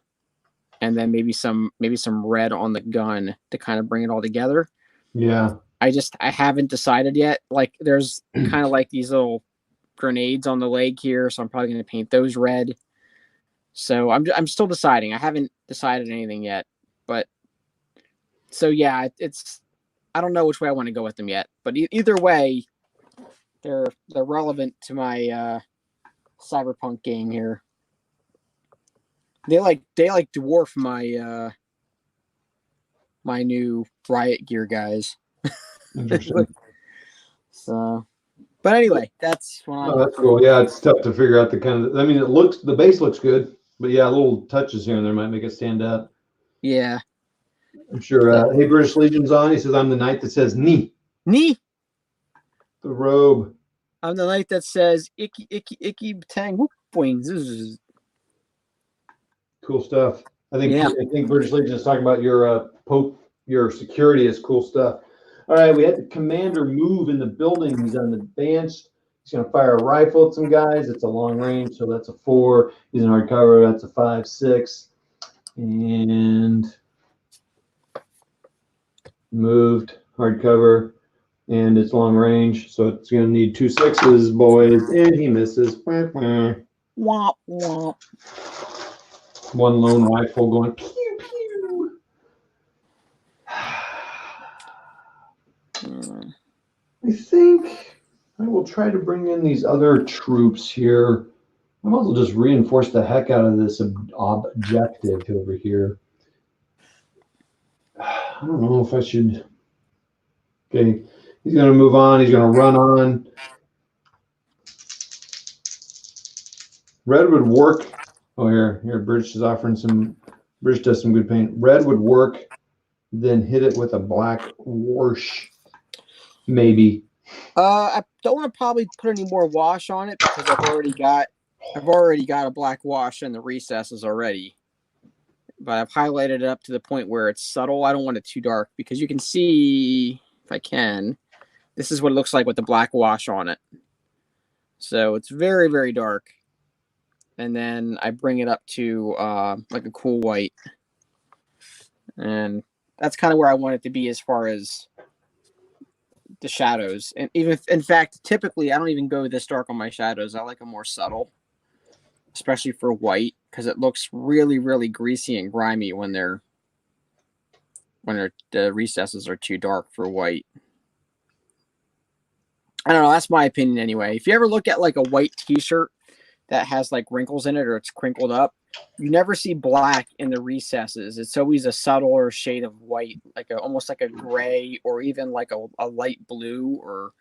then maybe some red on the gun to kind of bring it all together. Yeah. I haven't decided yet. Like there's kind of like these little grenades on the leg here, so I'm probably going to paint those red. So I'm still deciding. I haven't decided anything yet, but so yeah, I don't know which way I want to go with them yet. But either way, they're relevant to my cyberpunk game here. They like dwarf my my new riot gear guys. Interesting. So, but anyway, that's that's cool. Yeah, it's tough to figure out the kind of. I mean, the base looks good, but yeah, little touches here and there might make it stand out. Yeah, I'm sure. Hey, British Legion's on. He says, "I'm the knight that says knee." Knee. The robe. I'm the knight that says icky icky icky tang whoop boing. Cool stuff. I think British Legion is talking about your Pope, your security is cool stuff. All right, we had the commander move in the building. He's on the bench. He's going to fire a rifle at some guys. It's a long range, so that's a 4. He's in hard cover. That's a 5, 6. And moved, hard cover, and it's long range, so it's going to need 2 6s, boys, and he misses. Womp womp. One lone rifle going pew pew. I think I will try to bring in these other troops here. I might as well just reinforce the heck out of this objective over here. I don't know if I should. Okay, he's going to move on. He's going to run on. Red would work. Oh, here, British is offering some. British does some good paint. Red would work, then hit it with a black wash, maybe. I don't want to probably put any more wash on it because I've already got a black wash in the recesses already. But I've highlighted it up to the point where it's subtle. I don't want it too dark because you can see, if I can, this is what it looks like with the black wash on it. So it's very, very dark. And then I bring it up to like a cool white. And that's kind of where I want it to be as far as the shadows. And even if, in fact, typically I don't even go this dark on my shadows. I like them more subtle, especially for white, because it looks really, really greasy and grimy when the recesses are too dark for white. I don't know. That's my opinion anyway. If you ever look at like a white t-shirt that has like wrinkles in it or it's crinkled up, you never see black in the recesses. It's always a subtler shade of white, like almost like a gray or even like a light blue or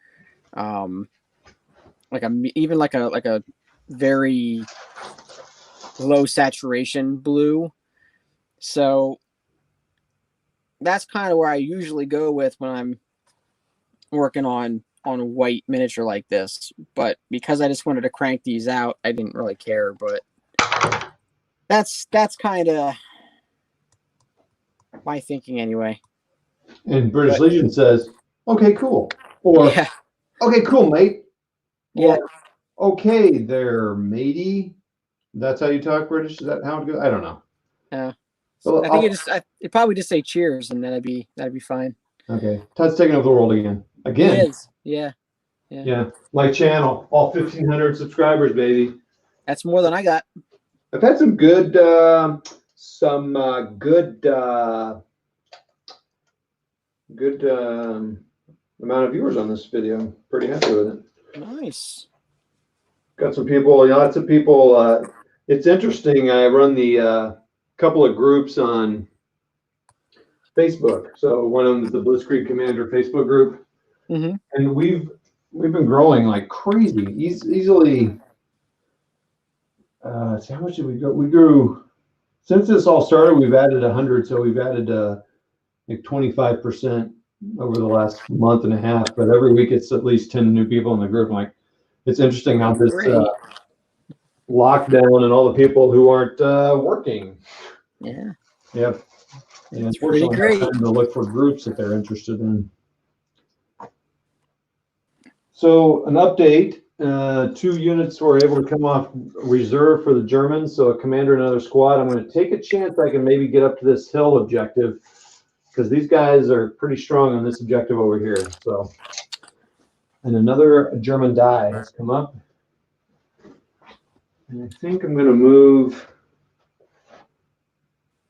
even like a very low saturation blue. So that's kind of where I usually go with when I'm working on a white miniature like this. But because I just wanted to crank these out, I didn't really care. But that's kind of my thinking anyway. And British Legion says, "Okay, cool," or yeah. "Okay, cool, mate," Yeah. or "Okay, there, matey." That's how you talk British? Is that how it goes? I don't know. Yeah. Well, I think it probably just say cheers and then that'd be fine. Okay. Todd's taking over the world again. Again. It is. Yeah. Yeah. My channel, all 1,500 subscribers, baby. That's more than I got. I've had some good amount of viewers on this video. Pretty happy with it. Nice. Got some people, lots of people. It's interesting. I run the couple of groups on Facebook. So one of them is the Blitzkrieg Commander Facebook group, and we've been growing like crazy. Easily. So how much did we go? We grew since this all started. We've added 100, so we've added like 25% over the last month and a half. But every week it's at least 10 new people in the group. Like, it's interesting how this lockdown and all the people who aren't working. Yeah. Yep. And it's pretty great. Time to look for groups that they're interested in. So an update. 2 units were able to come off reserve for the Germans. So a commander and another squad. I'm going to take a chance I can maybe get up to this hill objective because these guys are pretty strong on this objective over here. So, and another German die has come up. And I think I'm going to move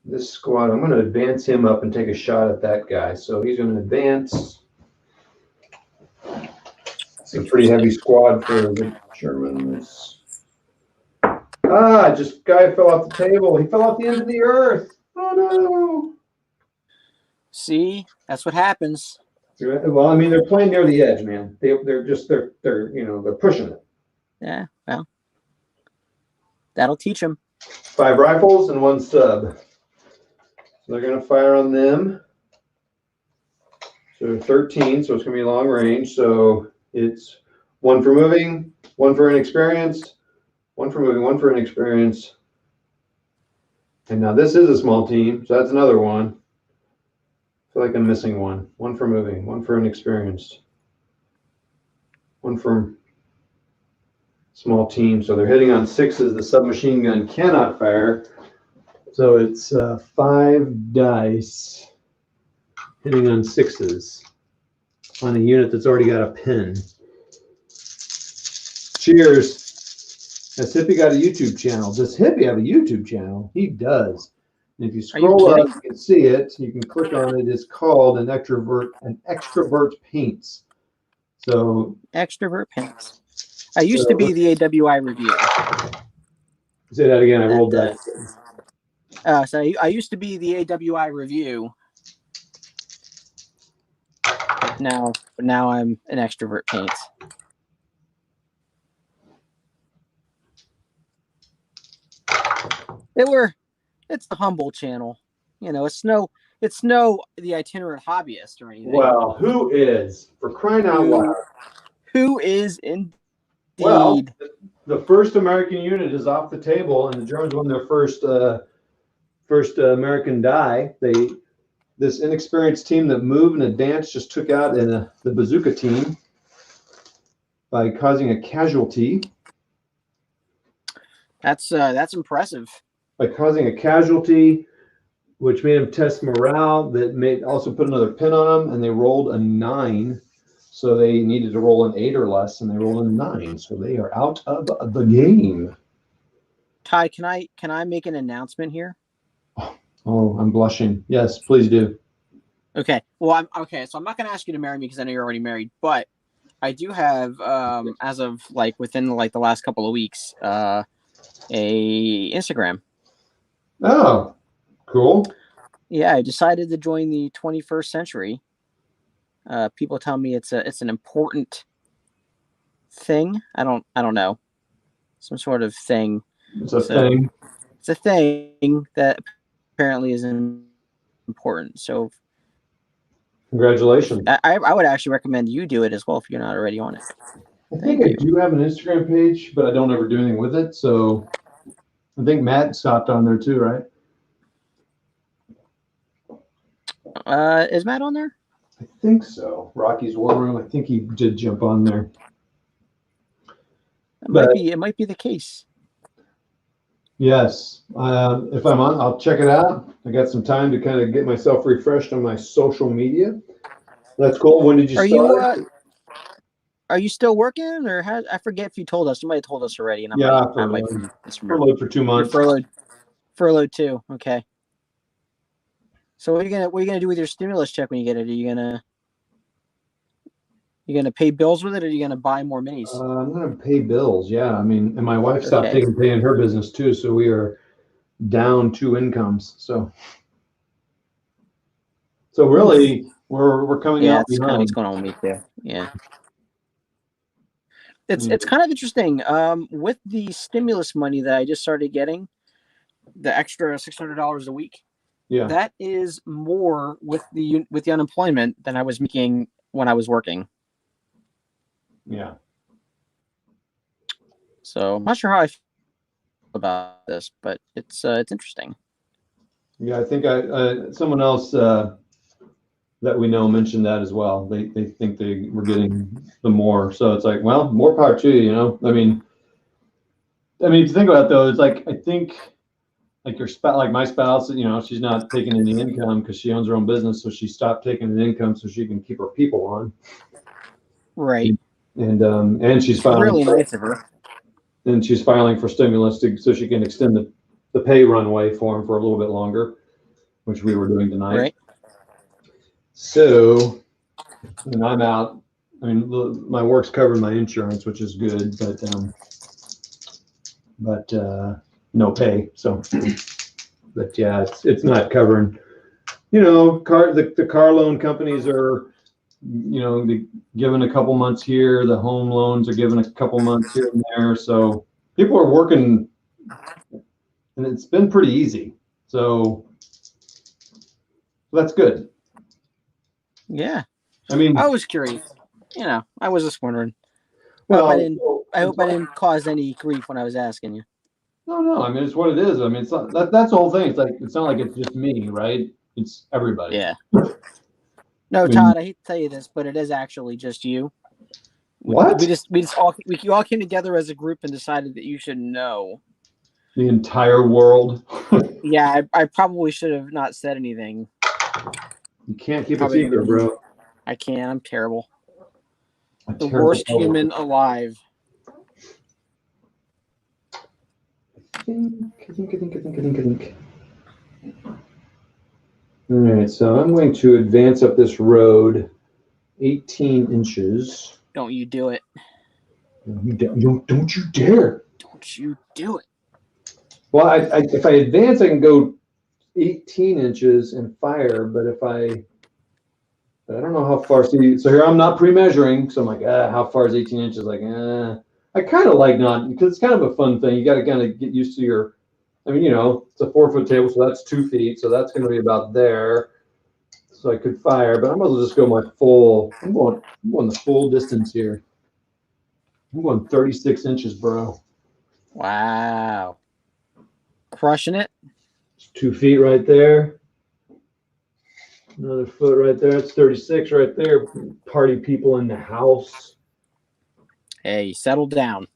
this squad. I'm going to advance him up and take a shot at that guy. So he's going to advance. It's a pretty heavy squad for the Germans. Just guy fell off the table. He fell off the end of the earth. Oh no! See, that's what happens. Well, I mean, they're playing near the edge, man. They're pushing it. Yeah, well, that'll teach them. 5 rifles and 1 sub. So they're going to fire on them. So 13, so it's going to be long range. So it's 1 for moving, 1 for inexperienced, 1 for moving, 1 for inexperienced. And now this is a small team, so that's another 1. feel like I'm missing one. One for moving, one for inexperienced, one for small team. So they're hitting on 6s. The submachine gun cannot fire. So it's 5 dice hitting on 6s on a unit that's already got a pin. Cheers. Has Hippie got a YouTube channel? Does Hippie have a YouTube channel? He does. And if you scroll up, you can see it. You can click on it. It's called an extrovert paints. So Extrovert Paints. I used to be the AWI review. Say that again. I rolled that. So I used to be the AWI review. Now I'm an Extrovert Paints. It's the humble channel. You know, it's no the itinerant hobbyist or anything. Well, who is, for crying out loud? Who is indeed? Well, the first American unit is off the table, and the Germans won their first American die. This inexperienced team that moved and advanced just took out the bazooka team by causing a casualty. That's impressive. By causing a casualty, which made them test morale. That also put another pin on them, and they rolled a 9. So they needed to roll an 8 or less, and they rolled a 9. So they are out of the game. Ty, can I make an announcement here? Oh, I'm blushing. Yes, please do. Okay. Well, so I'm not going to ask you to marry me because I know you're already married, but I do have, as of within the last couple of weeks, a Instagram. Oh, cool. Yeah, I decided to join the 21st century. People tell me it's an important thing. I don't know, some sort of thing. It's a thing. It's a thing that apparently is important. So, congratulations. I would actually recommend you do it as well if you're not already on it. I think I do have an Instagram page, but I don't ever do anything with it. So I think Matt stopped on there too, right? Is Matt on there? I think so. Rocky's War Room. I think he did jump on there. It might be the case. Yes. If I'm on, I'll check it out. I got some time to kind of get myself refreshed on my social media. That's cool. When did you start? Are you still working, or I forget if you told us. You might have told us already. And I might furloughed for 2 months. You're furloughed too. Okay. So what are you gonna do with your stimulus check when you get it? Are you gonna pay bills with it, or are you gonna buy more minis? I'm gonna pay bills. Yeah, I mean, and my wife stopped paying her business too, so we are down 2 incomes. So really, we're coming out. Yeah, it's kind of what's going on with me too. Yeah. It's kind of interesting. With the stimulus money that I just started getting, the extra $600 a week. Yeah. That is more with the unemployment than I was making when I was working. Yeah. So I'm not sure how I feel about this, but it's interesting. Yeah, I think someone else that we know mentioned that as well. They think they were getting the more. So it's like, well, more power to you, you know. I mean, if you think about it though, it's like, I think like your spouse, like my spouse, you know, she's not taking any income because she owns her own business, so she stopped taking an income so she can keep her people on. Right. And she's filing really nice of her. And she's filing for stimulus so she can extend the pay runway for him for a little bit longer, which we were doing tonight. Right. So, and I'm out. I mean, my work's covering my insurance, which is good, but no pay. So, but yeah, it's not covering. You know, the car loan companies are, you know, giving a couple months here. The home loans are giving a couple months here and there. So people are working, and it's been pretty easy. So that's good. Yeah. I mean, I was curious. You know, I was just wondering. Well, I hope I didn't cause any grief when I was asking you. No. I mean, it's what it is. I mean, it's not, that's the whole thing. It's not like it's just me, right? It's everybody. Yeah. No, I mean, Todd, I hate to tell you this, but it is actually just you. what? You all came together as a group and decided that you should know. The entire world. Yeah, I probably should have not said anything. You can't keep a Probably secret, bro. I can. I'm terrible. The Terrible worst fellow. human alive. I think. All right, so I'm going to advance up this road 18 inches. Don't you do it. Don't you dare. Don't you do it. Well, if I advance, I can go 18 inches and fire, but I don't know how far. See, so here I'm not pre-measuring, so I'm like, how far is 18 inches? Like, I kind of like not, because it's kind of a fun thing. You got to kind of get used to your, I mean, it's a 4-foot table, so that's 2 feet, so that's going to be about there. So I could fire, but I might as well just go my full. I'm going the full distance here. I'm going 36 inches, bro. Wow. Crushing it. It's 2 feet right there. Another foot right there. It's 36 right there. Party people in the house. Hey, settle down.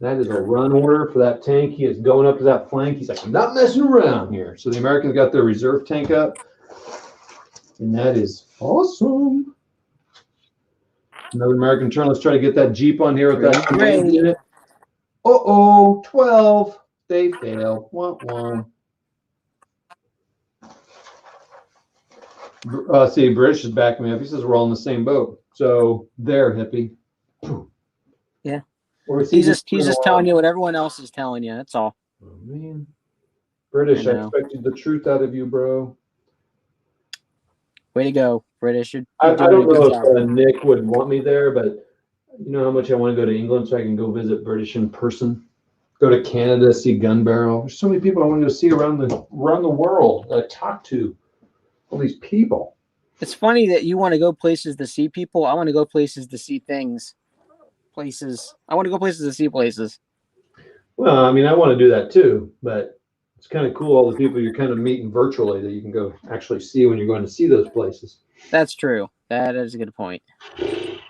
That is a run order for that tank. He is going up to that flank. He's like, I'm not messing around here. So the Americans got their reserve tank up. And that is awesome. Another American turn. Let's try to get that Jeep on here with that command unit. 12. They fail. See, British is backing me up. He says we're all in the same boat. So there, hippie. Yeah. He's just telling you what everyone else is telling you. That's all. Oh, man. British, I expected the truth out of you, bro. Way to go, British. I don't know if Nick would want me there, but you know how much I want to go to England so I can go visit British in person. Go to Canada, see Gun Barrel. There's so many people I want to go see around the world that I talk to. All these people. It's funny that you want to go places to see people. I want to go places to see things. I want to go places to see places. Well, I mean, I want to do that too, but it's kind of cool all the people you're kind of meeting virtually that you can go actually see when you're going to see those places. That's true. That is a good point.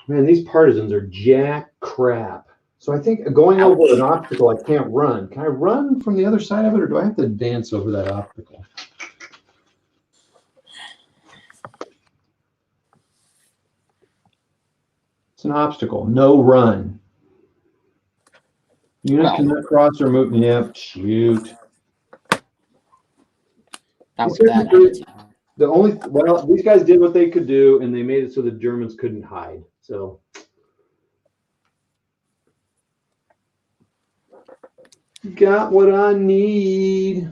Man, these partisans are jack crap. So I think going over an obstacle, I can't run. Can I run from the other side of it, or do I have to dance over that obstacle? It's an obstacle. No run. Unit cannot cross or move. Yep. Shoot. These guys did what they could do, and they made it so the Germans couldn't hide. So got what I need.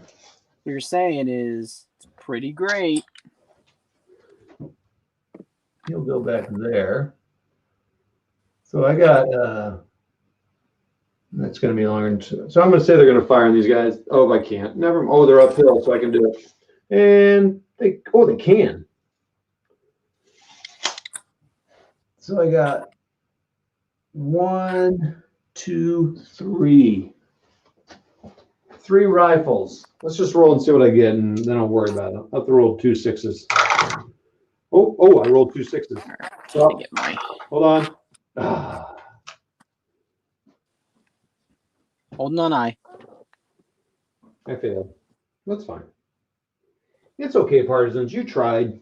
What you're saying is it's pretty great. He'll go back there. So I got that's going to be longer. So I'm going to say they're going to fire on these guys. Oh, I can't. Never. Oh, they're uphill, so I can do it. And they can. So I got 1, 2, 3. 3 rifles. Let's just roll and see what I get, and then I'll worry about it. I'll have to roll 2 6s. Oh, I rolled 2 6s. So, hold on. Holding on eye. I failed. That's fine. It's okay, partisans. You tried.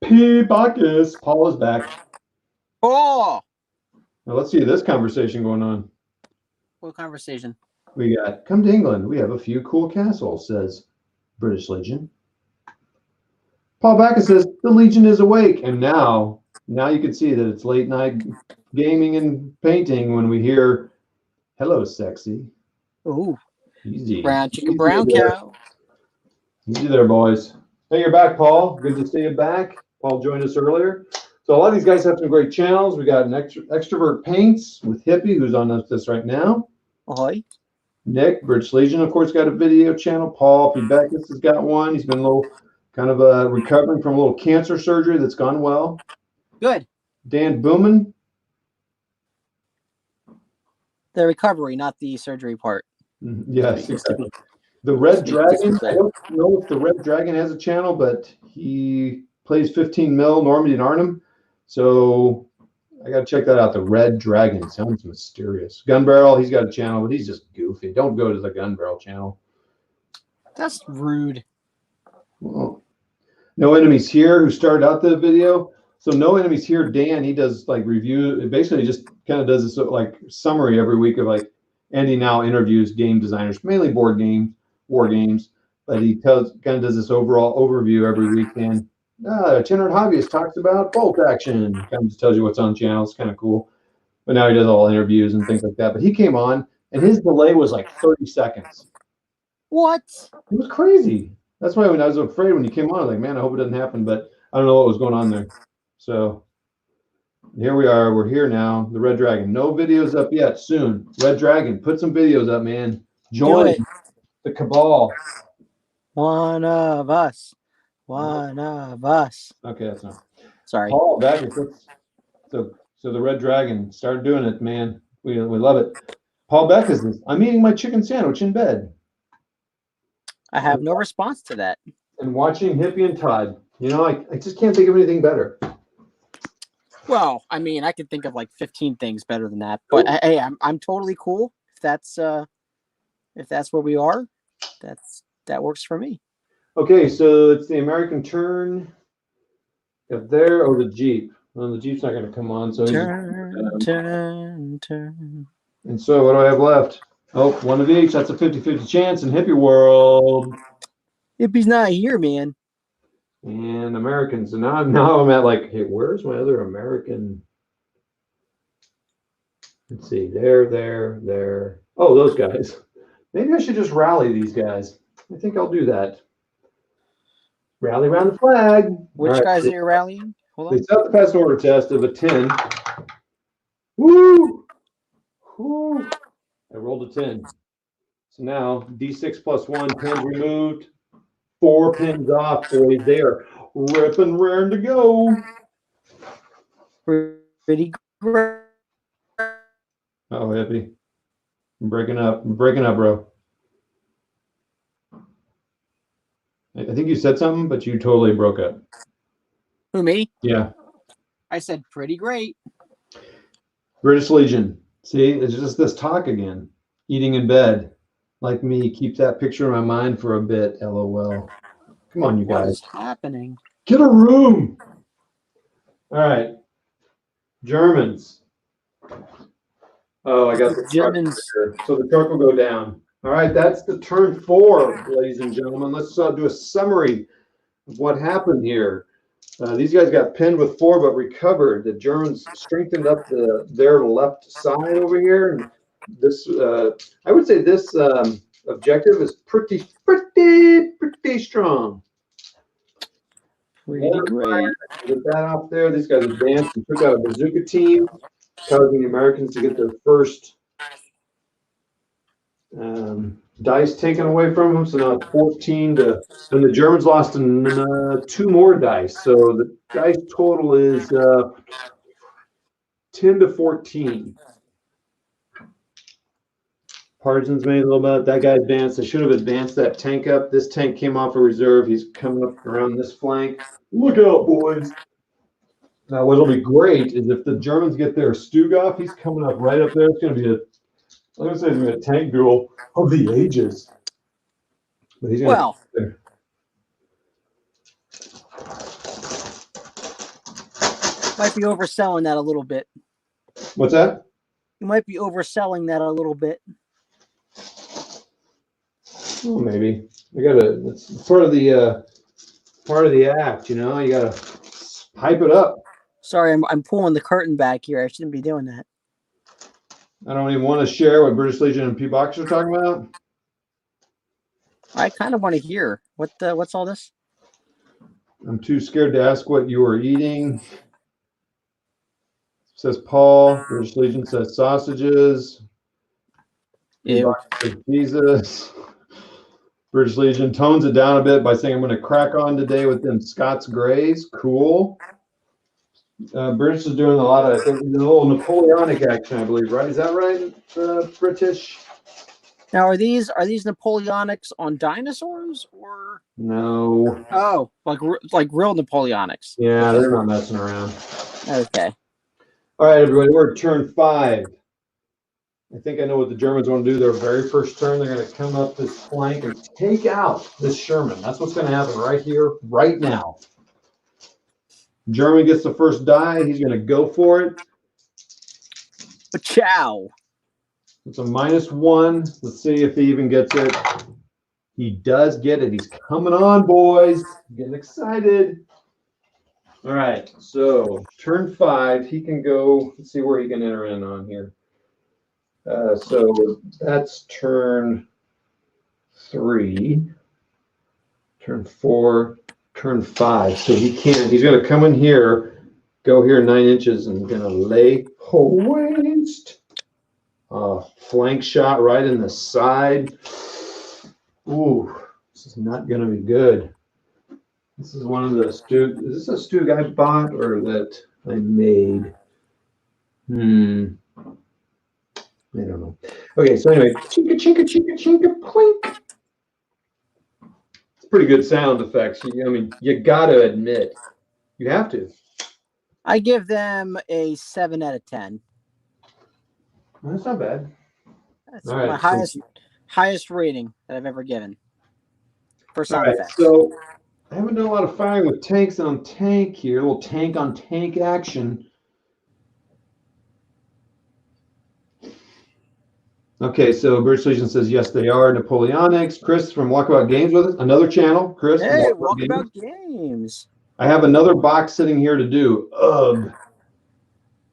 P. Bacchus. Paul is back. Oh! Now let's see this conversation going on. What conversation? We got, come to England. We have a few cool castles, says British Legion. Paul Bacchus says, the Legion is awake. And now you can see that it's late night gaming and painting when we hear, hello, sexy. Ooh. Easy. Brown chicken, brown cow. Easy there, boys. Hey, you're back, Paul. Good to see you back. Paul joined us earlier. So a lot of these guys have some great channels. We got an Extrovert Paints with Hippie, who's on this right now. Ahoy. Nick, British Legion, of course, got a video channel. Paul P. Bacchus has got one. He's been a little kind of recovering from a little cancer surgery that's gone well. Good. Dan Booman. The recovery, not the surgery part. Yes, exactly. The Red Sneak this Dragon, with I that. don't know if the Red Dragon has a channel, but he plays 15 mil Normandy and Arnhem. So I got to check that out. The Red Dragon sounds mysterious. Gun Barrel, he's got a channel, but he's just goofy. Don't go to the Gun Barrel channel. That's rude. Well, No Enemies Here, who started out the video. So No Enemies Here, Dan, he does like review. It basically just kind of does this like summary every week of like Andy now interviews game designers, mainly board games, war games. But he kind of does this overall overview every week. And Itinerant Hobbyist talks about bolt action. Kind of just tells you what's on channel. It's kind of cool. But now he does all interviews and things like that. But he came on and his delay was like 30 seconds. What? It was crazy. That's why when I was afraid when you came on, I was like, man, I hope it doesn't happen. But I don't know what was going on there. So here we are. We're here now. The Red Dragon. No videos up yet. Soon. Red Dragon, put some videos up, man. Join it. the cabal. One of us. One of us. Okay, that's not. Sorry. Paul, back. So the Red Dragon started doing it, man. We love it. Paul Beck is this. I'm eating my chicken sandwich in bed. I have no response to that. And watching Hippie and Todd. You know, I just can't think of anything better. Well, I mean, I could think of like 15 things better than that. But hey, I'm totally cool if that's where we are. That works for me. Okay, so it's the American turn. Up there, or the Jeep. Well, the Jeep's not going to come on. So turn. And so what do I have left? Oh, one of each. That's a 50-50 chance in Hippie World. Hippie's not here, man. And Americans. So now I'm at like, hey, where's my other American? Let's see. There. Oh, those guys. Maybe I should just rally these guys. I think I'll do that. Rally around the flag. Which right. guys are you rallying? Hold on. They set the pass order test of a 10. Woo! Woo! I rolled a 10. So now D6 plus 1, pins removed. 4 pins off, boys. They are ripping raring to go. Pretty great. Oh, Hippie. I'm breaking up, bro. I think you said something, but you totally broke up. Who, me? Yeah. I said pretty great. British Legion. See, it's just this talk again. Eating in bed. Like me, keep that picture in my mind for a bit, LOL. Come on, you guys. What is happening? Get a room. All right. Germans. Oh, I got the Germans. truck. So the truck will go down. All right, that's the turn 4, ladies and gentlemen. Let's do a summary of what happened here. These guys got pinned with 4, but recovered. The Germans strengthened up their left side over here. And this, I would say, this objective is pretty strong. Pretty great. Get that off there. These guys advanced and took out a bazooka team, causing the Americans to get their first dice taken away from them. So now it's 14 to, and the Germans lost 2 more dice. So the dice total is 10 to 14. Partisans made a little bit. That guy advanced. They should have advanced that tank up. This tank came off a reserve. He's coming up around this flank. Look out, boys. Now, what'll be great is if the Germans get their Stugoff, he's coming up right up there. It's going to be I'm going to say it's going to be a tank duel of the ages. But he's Well, there. Might be overselling that a little bit. What's that? You might be overselling that a little bit. Well, maybe. It's part of the act, you know. You got to hype it up. Sorry, I'm pulling the curtain back here. I shouldn't be doing that. I don't even want to share what British Legion and P-Box are talking about. I kind of want to hear what's all this. I'm too scared to ask what you are eating. Says Paul. British Legion says sausages. Ew. Says Jesus. British Legion tones it down a bit by saying I'm going to crack on today with them Scots Greys. Cool. British is doing a lot of, I think, a little Napoleonic action, I believe, right? Is that right, British? Now, are these Napoleonics on dinosaurs or No. like real Napoleonics? Yeah, they're not messing around. Okay. All right, everybody, we're at turn 5. I think I know what the Germans want to do. Their very first turn, they're going to come up this flank and take out this Sherman. That's what's going to happen right here, right now. German gets the first die. He's going to go for it. Ciao. It's a -1. Let's see if he even gets it. He does get it. He's coming on, boys. Getting excited. All right, so turn 5. He can go. Let's see where he can enter in on here. So that's turn 3, turn 4, turn 5. So he can't. He's going to come in here, go here 9 inches, and going to lay waste. Flank shot right in the side. Ooh, this is not going to be good. This is one of the stew. Is this a stew I bought or that I made? I don't know. Okay, so anyway, chinka, chinka, chinka, chinka, plink. It's pretty good sound effects. I mean, you got to admit, you have to. I give them a 7 out of 10. That's not bad. That's All right, my highest rating that I've ever given for sound All right, effects. so I haven't done a lot of firing with tanks on tank here. A little tank on tank action. Okay, so British Legion says yes, they are Napoleonics. Chris from Walkabout Games with us, another channel. Chris, from Hey, Walkabout Walkabout Games. I have another box sitting here to do. Ugh.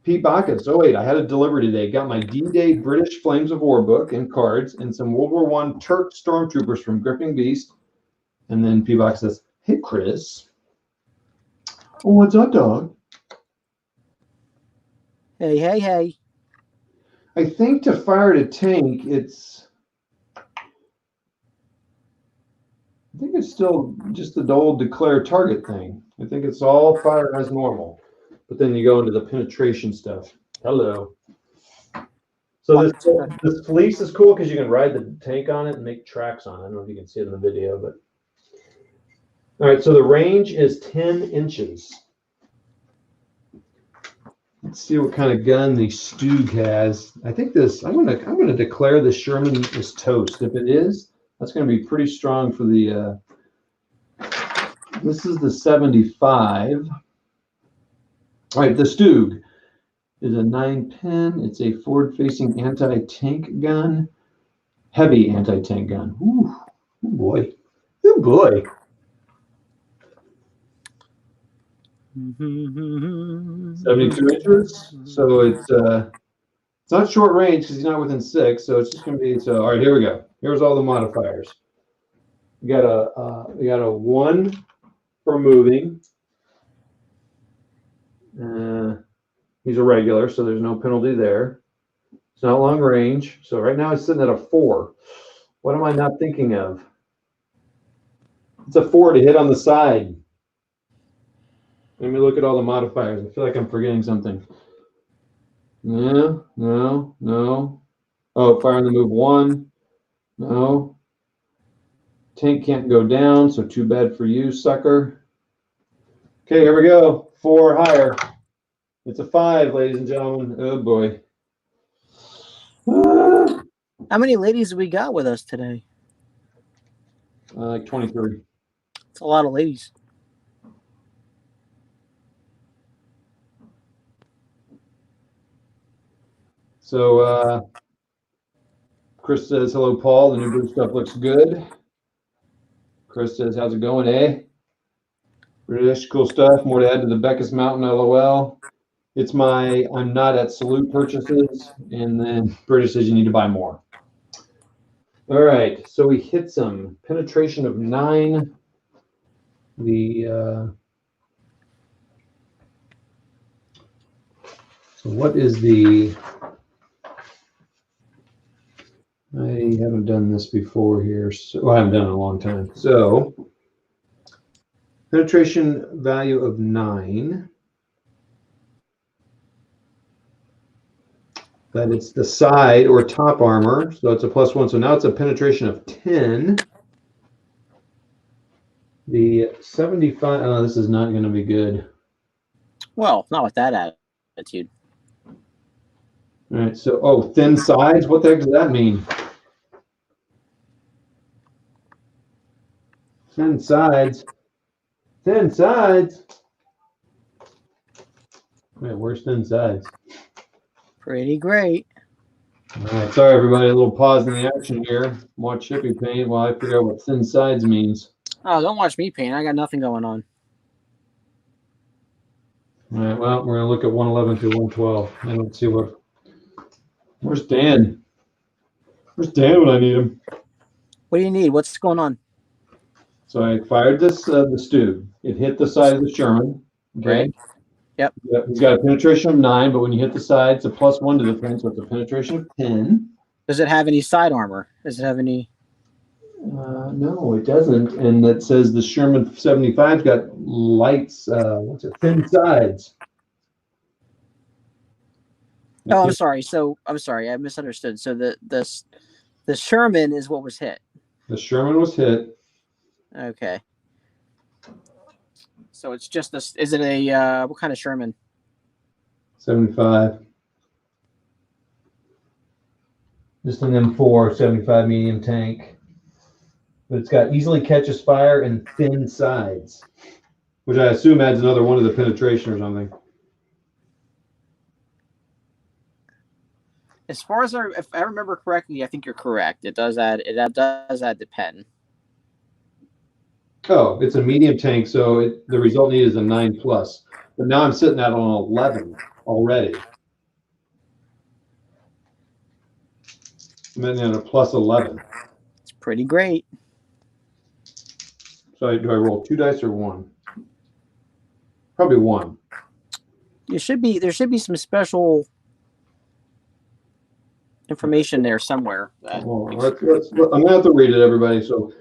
Pete Bacchus. Oh wait, I had a delivery today. Got my D-Day British Flames of War book and cards, and some World War I Turk stormtroopers from Gripping Beast. And then Pete Bacchus says, "Hey Chris, oh, what's up, dog?" Hey. I think to fire at a tank, I think it's still just the old declare target thing. I think it's all fire as normal. But then you go into the penetration stuff. Hello. So this fleece is cool because you can ride the tank on it and make tracks on it. I don't know if you can see it in the video, but all right. So the range is 10 inches. Let's see what kind of gun the Stug has. I think this. I'm gonna declare the Sherman is toast. If it is, that's gonna be pretty strong for the. This is the 75. All right, the Stug is a 9-pin. It's a forward-facing anti-tank gun, heavy anti-tank gun. Ooh, oh boy, oh boy. 72 inches. So it's not short range because he's not within 6. So it's just gonna be. So all right, here we go. Here's all the modifiers. We got a 1 for moving. He's a regular, so there's no penalty there. It's not long range. So right now it's sitting at a 4. What am I not thinking of? It's a 4 to hit on the side. Let me look at all the modifiers. I feel like I'm forgetting something. No. Oh, fire on the move 1. No. Tank can't go down, so too bad for you, sucker. Okay, here we go. 4 higher. It's a 5, ladies and gentlemen. Oh boy. How many ladies we got with us today? Like 23. It's a lot of ladies. So Chris says, hello, Paul. The new British stuff looks good. Chris says, how's it going, eh? British, cool stuff. More to add to the Beckus Mountain, LOL. It's my I'm not at salute purchases. And then British says you need to buy more. All right, so we hit some penetration of 9. So what is the? I haven't done this before here, so I haven't done it in a long time. So penetration value of 9. that it's the side or top armor. So it's a +1. So now it's a penetration of 10. The 75. Oh, this is not going to be good. Well, not with that attitude. All right. So, thin sides. What the heck does that mean? Thin sides. Thin sides. Wait, where's thin sides? Pretty great. All right. Sorry, everybody. A little pause in the action here. Watch Shippy paint while I figure out what thin sides means. Oh, don't watch me paint. I got nothing going on. All right. Well, we're going to look at 111 through 112 and let's see what. Where's Dan? Where's Dan when I need him? What do you need? What's going on? So I fired this the Stug. It hit the side of the Sherman. Okay. Right. Yep. He's got a penetration of 9, but when you hit the side, it's a +1 to the thing, so it's a penetration of 10. Does it have any side armor? Does it have any? No, it doesn't. And that says the Sherman 75's got lights. Thin sides. Oh, I'm sorry. So I'm sorry, I misunderstood. So the Sherman is what was hit. The Sherman was hit. Okay. So it's just this. Is it a what kind of Sherman? 75. Just an M4 75 medium tank. But it's got easily catches fire and thin sides, which I assume adds another one to the penetration or something. As far as if I remember correctly, I think you're correct. It does add the pen. Oh, it's a medium tank, so the result needed is a 9+. But now I'm sitting at an 11 already. I'm in a +11. It's pretty great. So do I roll 2 dice or 1? Probably 1. There should be some special information there somewhere. Well, I'm gonna have to read it, everybody. So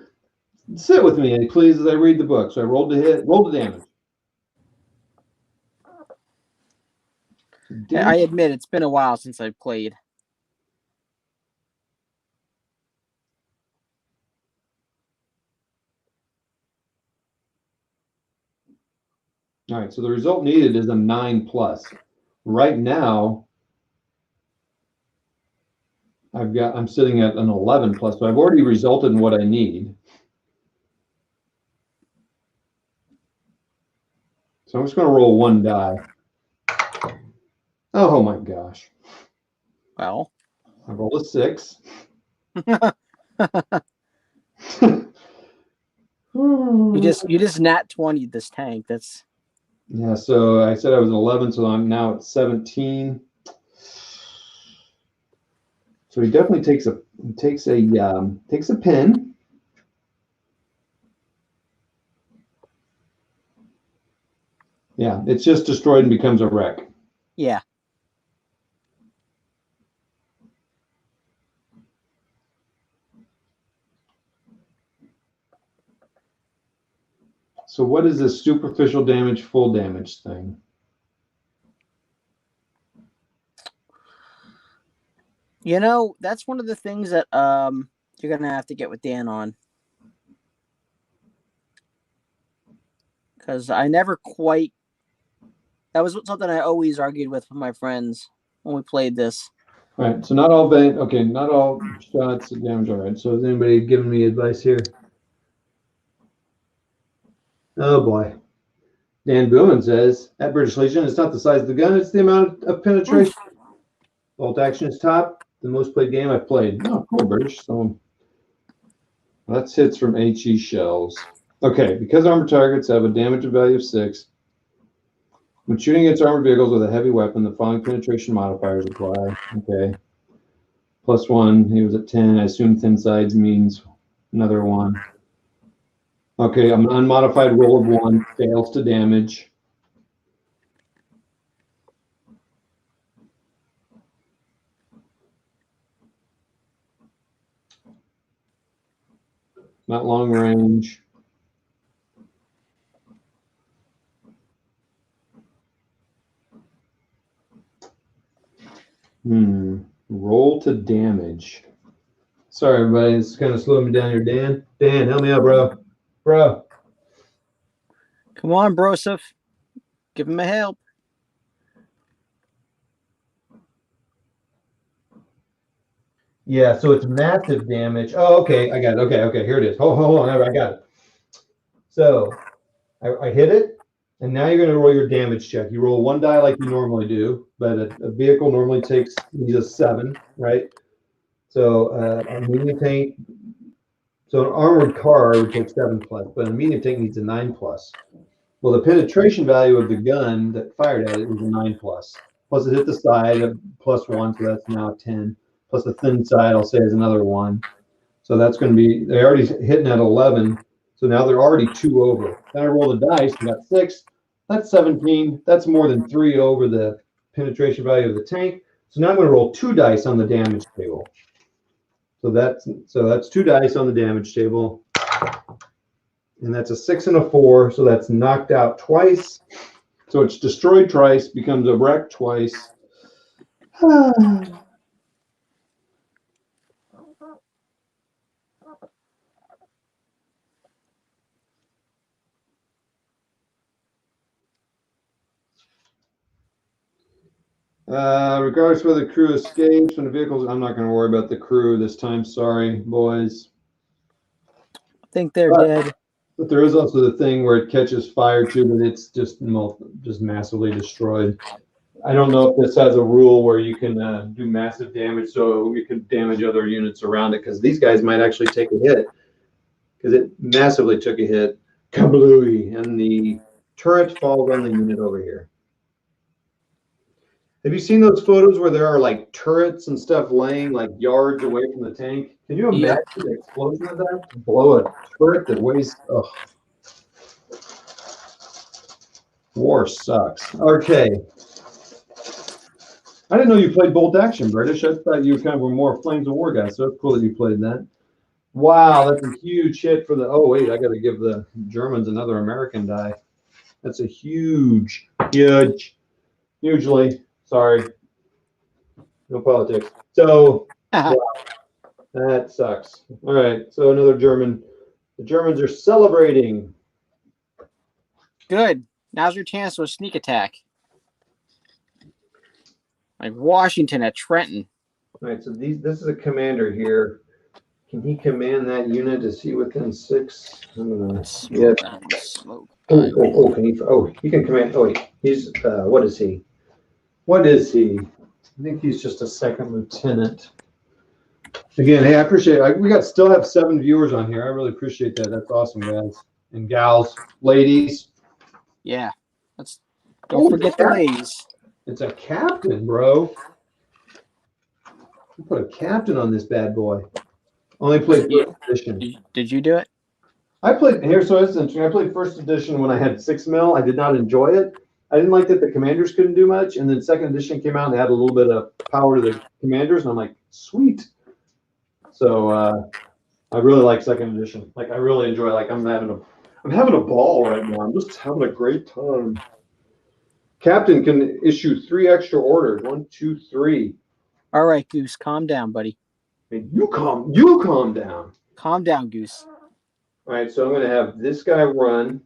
sit with me, please, as I read the book. So I rolled the hit, rolled the damage. I admit it's been a while since I've played. All right, so the result needed is a 9+. Right now, I'm sitting at an 11+, so I've already resulted in what I need. So I'm just going to roll 1 die. Oh my gosh. Well, I rolled a 6. you just nat 20 this tank. That's Yeah, so I said I was 11, so I'm now at 17. So he definitely takes a pin. Yeah, it's just destroyed and becomes a wreck. yeah. So what is this superficial damage, full damage thing? You know, that's one of the things that you're gonna have to get with Dan on. Because I never quite. That was something I always argued with my friends when we played this. All right, so not all shots damage. All right, so is anybody giving me advice here? Oh boy. Dan Booman says, at British Legion, it's not the size of the gun, it's the amount of penetration. Bolt action is top, the most played game I've played. Oh, cool, British. So that's hits from HE shells. Okay, because armored targets have a damage value of 6, when shooting against armored vehicles with a heavy weapon, the following penetration modifiers apply. Okay. +1, he was at 10. I assume thin sides means another 1. Okay, an unmodified roll of 1 fails to damage. Not long range. Roll to damage. Sorry, everybody. It's kind of slowing me down here. Dan, help me out, bro. Bro. Come on, Broseph. Give him a help. Yeah, so it's massive damage. Oh, okay. I got it. Okay. Here it is. Hold on. I got it. So I hit it, and now you're going to roll your damage check. You roll one die like you normally do, but a vehicle normally needs a 7, right? So a medium tank, so an armored car would take 7+, but a medium tank needs a 9+. Well, the penetration value of the gun that fired at it was a 9+. Plus it hit the side of +1, so that's now 10. Plus the thin side, I'll say, is another 1. So that's going to be, they're already hitting at 11. So now they're already 2 over. Then I roll the dice and got 6. That's 17. That's more than 3 over the penetration value of the tank. So now I'm going to roll 2 dice on the damage table. So that's 2 dice on the damage table. And that's a 6 and a 4. So that's knocked out twice. So it's destroyed twice, becomes a wreck twice. Regardless whether the crew escapes when the vehicles, I'm not going to worry about the crew this time. Sorry, boys. I think they're dead. But there is also the thing where it catches fire too, but it's just massively destroyed. I don't know if this has a rule where you can do massive damage, so you can damage other units around it, because these guys might actually take a hit, because it massively took a hit. Kablooey, and the turret falls on the unit over here. Have you seen those photos where there are like turrets and stuff laying like yards away from the tank? Can you imagine the explosion of that? Blow a turret that weighs. Ugh. War sucks. Okay. I didn't know you played bolt action, British. I thought you kind of were more Flames of War guy, so it's cool that you played that. Wow, that's a huge hit for the. Oh wait, I got to give the Germans another American die. That's a hugely. Sorry. No politics. So, wow, that sucks. All right, so another German. The Germans are celebrating. Good. Now's your chance to a sneak attack. Like Washington at Trenton. All right, so this is a commander here. Can he command that unit? Is he within 6? I'm gonna. Yeah. Oh, can he? Oh, he can command. Oh, he's. What is he? What is he? I think he's just a 2nd lieutenant. Again, hey, I appreciate it. We still have 7 viewers on here. I really appreciate that. That's awesome, guys and gals, ladies. Yeah, don't forget the ladies. It's a captain, bro. You put a captain on this bad boy. Only played 1st edition. Did you do it? I played here, so it's interesting. I played 1st edition when I had 6 mil. I did not enjoy it. I didn't like that the commanders couldn't do much, and then 2nd edition came out and they had a little bit of power to the commanders, and I'm like, sweet. So I really like 2nd edition. Like I really enjoy. Like I'm having a ball right now. I'm just having a great time. Captain can issue 3 extra orders. 1, 2, 3. All right, Goose, calm down, buddy. Hey, you calm down. Calm down, Goose. All right, so I'm going to have this guy run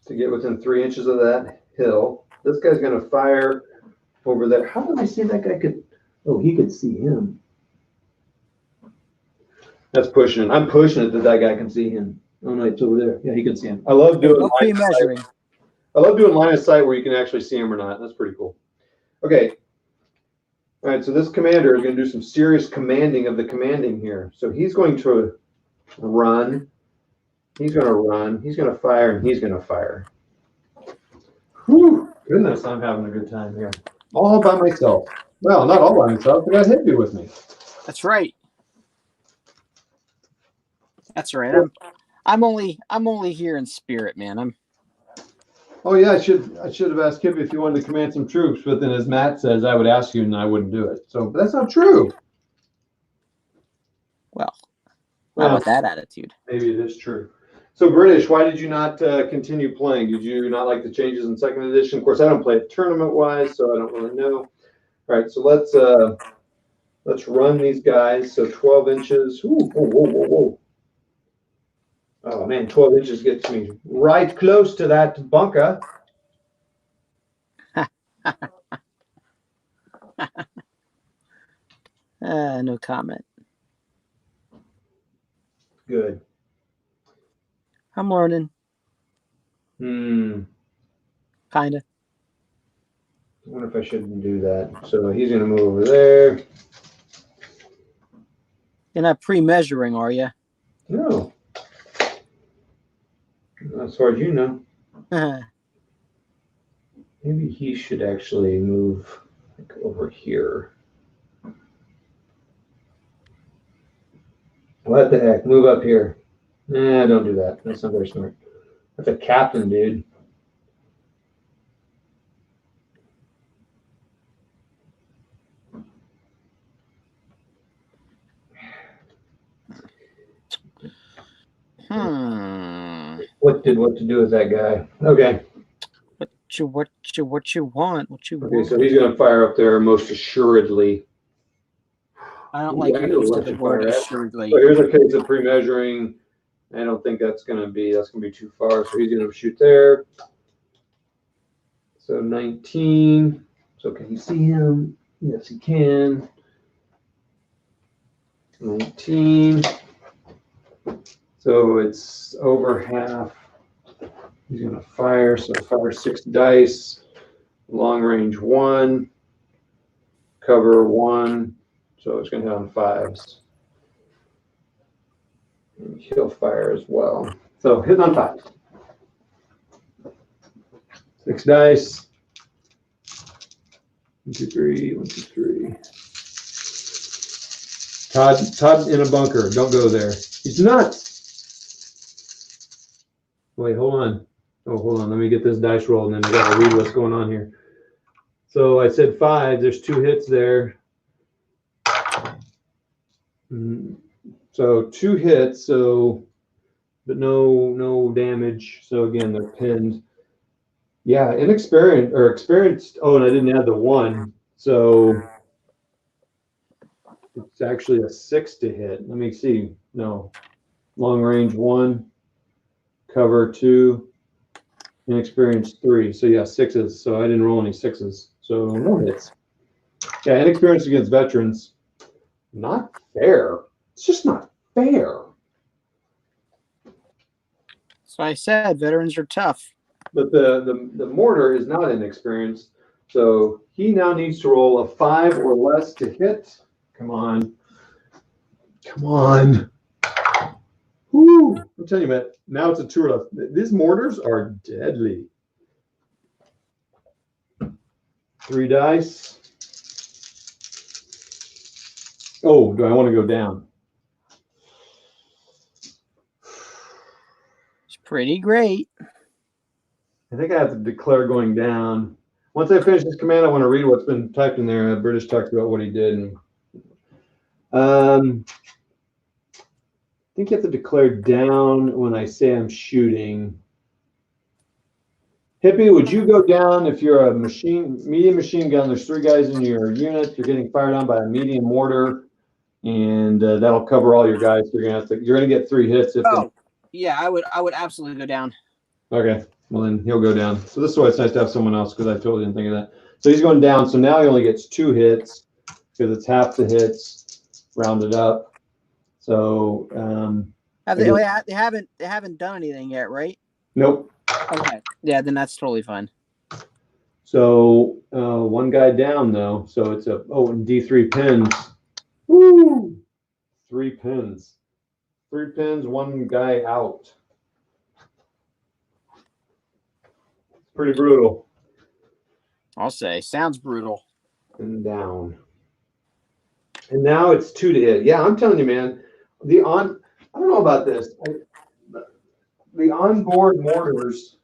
to get within 3 inches of that hill. This guy's going to fire over there. How did I see that guy could? Oh, he could see him. That's pushing it. I'm pushing it that guy can see him. Oh no, it's over there. Yeah, he can see him. I love doing measuring. I love doing line of sight where you can actually see him or not. That's pretty cool. Okay. All right, so this commander is going to do some serious commanding of the commanding here. So he's going to run. He's going to run. He's going to fire, and he's going to fire. Whew, goodness, I'm having a good time here. All by myself. Well, not all by myself. I got Hippie with me. That's right. That's right. I'm only here in spirit, man. Oh yeah, I should have asked Hippie if he wanted to command some troops, but then as Matt says, I would ask you and I wouldn't do it. So but that's not true. Well, not with that attitude. Maybe it is true. So British, why did you not continue playing? Did you not like the changes in second edition? Of course, I don't play it tournament-wise, so I don't really know. All right, so let's run these guys. So 12 inches. Ooh, whoa, whoa, whoa, whoa. Oh man, 12 inches gets me right close to that bunker. No comment. Good. I'm learning. I Kinda. wonder if I shouldn't do that. So he's going to move over there. You're not pre-measuring, are you? No. As far as you know. Maybe he should actually move like over here. What the heck? Move up here. Nah, don't do that. That's not very smart. That's a captain, dude. What to do with that guy? Okay. What you want? Okay, so he's going to fire up there most assuredly. I don't Ooh, like I your know use what of the to word fire at. assuredly. So here's a case of pre-measuring. I don't think that's gonna be too far. So he's gonna shoot there. So 19. So can you see him? Yes, he can. 19. So it's over half. He's gonna fire. So fire 6 dice. Long range 1. Cover 1. So it's gonna hit on 5s. And he'll fire as well. So hit on 5. 6 dice. 1, 2, 3. 1, 2, 3. Todd in a bunker. Don't go there. He's nuts. Wait, hold on. Oh, hold on. Let me get this dice roll, and then I gotta read what's going on here. So I said 5. There's 2 hits there. So 2 hits. So, but no damage. So again, they're pinned. Yeah, experienced. Oh, and I didn't add the 1. So it's actually a 6 to hit. Let me see. No, long range 1, cover 2, inexperienced 3. So yeah, 6s. So I didn't roll any 6s. So no hits. Yeah, inexperienced against veterans. Not fair. It's just not fair. So I said veterans are tough. But the mortar is not inexperienced. So he now needs to roll a 5 or less to hit. Come on. Come on. Woo! I'll tell you, man, now it's a 2 or less. These mortars are deadly. 3 dice. Oh, do I want to go down? It's pretty great. I think I have to declare going down. Once I finish this command, I want to read what's been typed in there. British talked about what he did. I think you have to declare down when I say I'm shooting. Hippie, would you go down if you're a medium machine gun? There's 3 guys in your unit. You're getting fired on by a medium mortar, and that'll cover all your guys. You're gonna get 3 hits. Yeah, I would absolutely go down. Okay, well then he'll go down. So this is why it's nice to have someone else, because I totally didn't think of that. So he's going down. So now he only gets 2 hits because it's half the hits rounded up. So They haven't done anything yet, right? nope. Okay. Yeah, then that's totally fine. So 1 guy down though. So it's and D3 pins. Woo! 3 pins. 3 pins, 1 guy out. Pretty brutal. I'll say. Sounds brutal. And down. And now it's 2 to hit. Yeah, I'm telling you, man. I don't know about this. The onboard mortars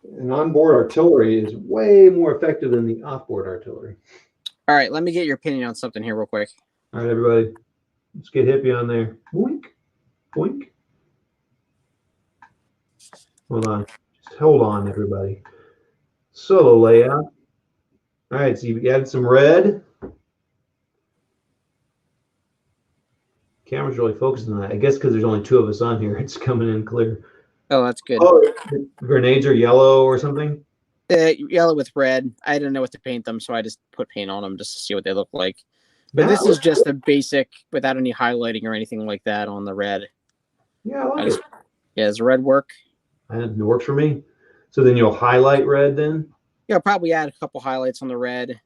and onboard artillery is way more effective than the offboard artillery. All right, let me get your opinion on something here real quick. All right, everybody. Let's get Hippie on there. Boink. Boink. Hold on. Just hold on, everybody. Solo layout. All right, so you added some red. Camera's really focusing on that. I guess because there's only 2 of us on here, it's coming in clear. Oh, that's good. Oh, grenades are yellow or something? Yellow with red. I didn't know what to paint them, so I just put paint on them just to see what they look like. But Yeah, this is just a basic without any highlighting or anything like that on the red. Yeah, I like it. Yeah, does red work? It works for me. So then you'll highlight red then? Yeah, I'll probably add a couple highlights on the red,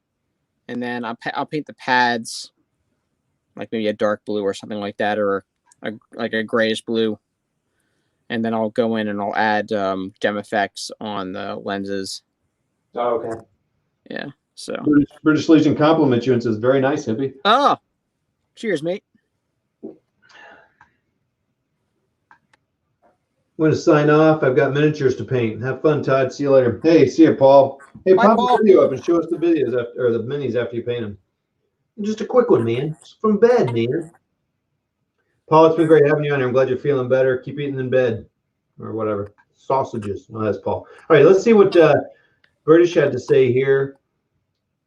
and then I'll paint the pads like maybe a dark blue or something like that, or like a grayish blue. And then I'll go in and I'll add gem effects on the lenses. Oh, okay. Yeah. So British Legion compliments you and says, very nice, hippie. oh, cheers, mate. I'm going to sign off. I've got miniatures to paint. Have fun, Todd. See you later. Hey, see you, Paul. Hey, Bye, pop Paul. the video up and show us the videos or the minis after you paint them. Just a quick one, man. Just from bed, man. Paul, it's been great having you on here. I'm glad you're feeling better. Keep eating in bed or whatever. Sausages. Oh, that's Paul. All right, let's see what British had to say here.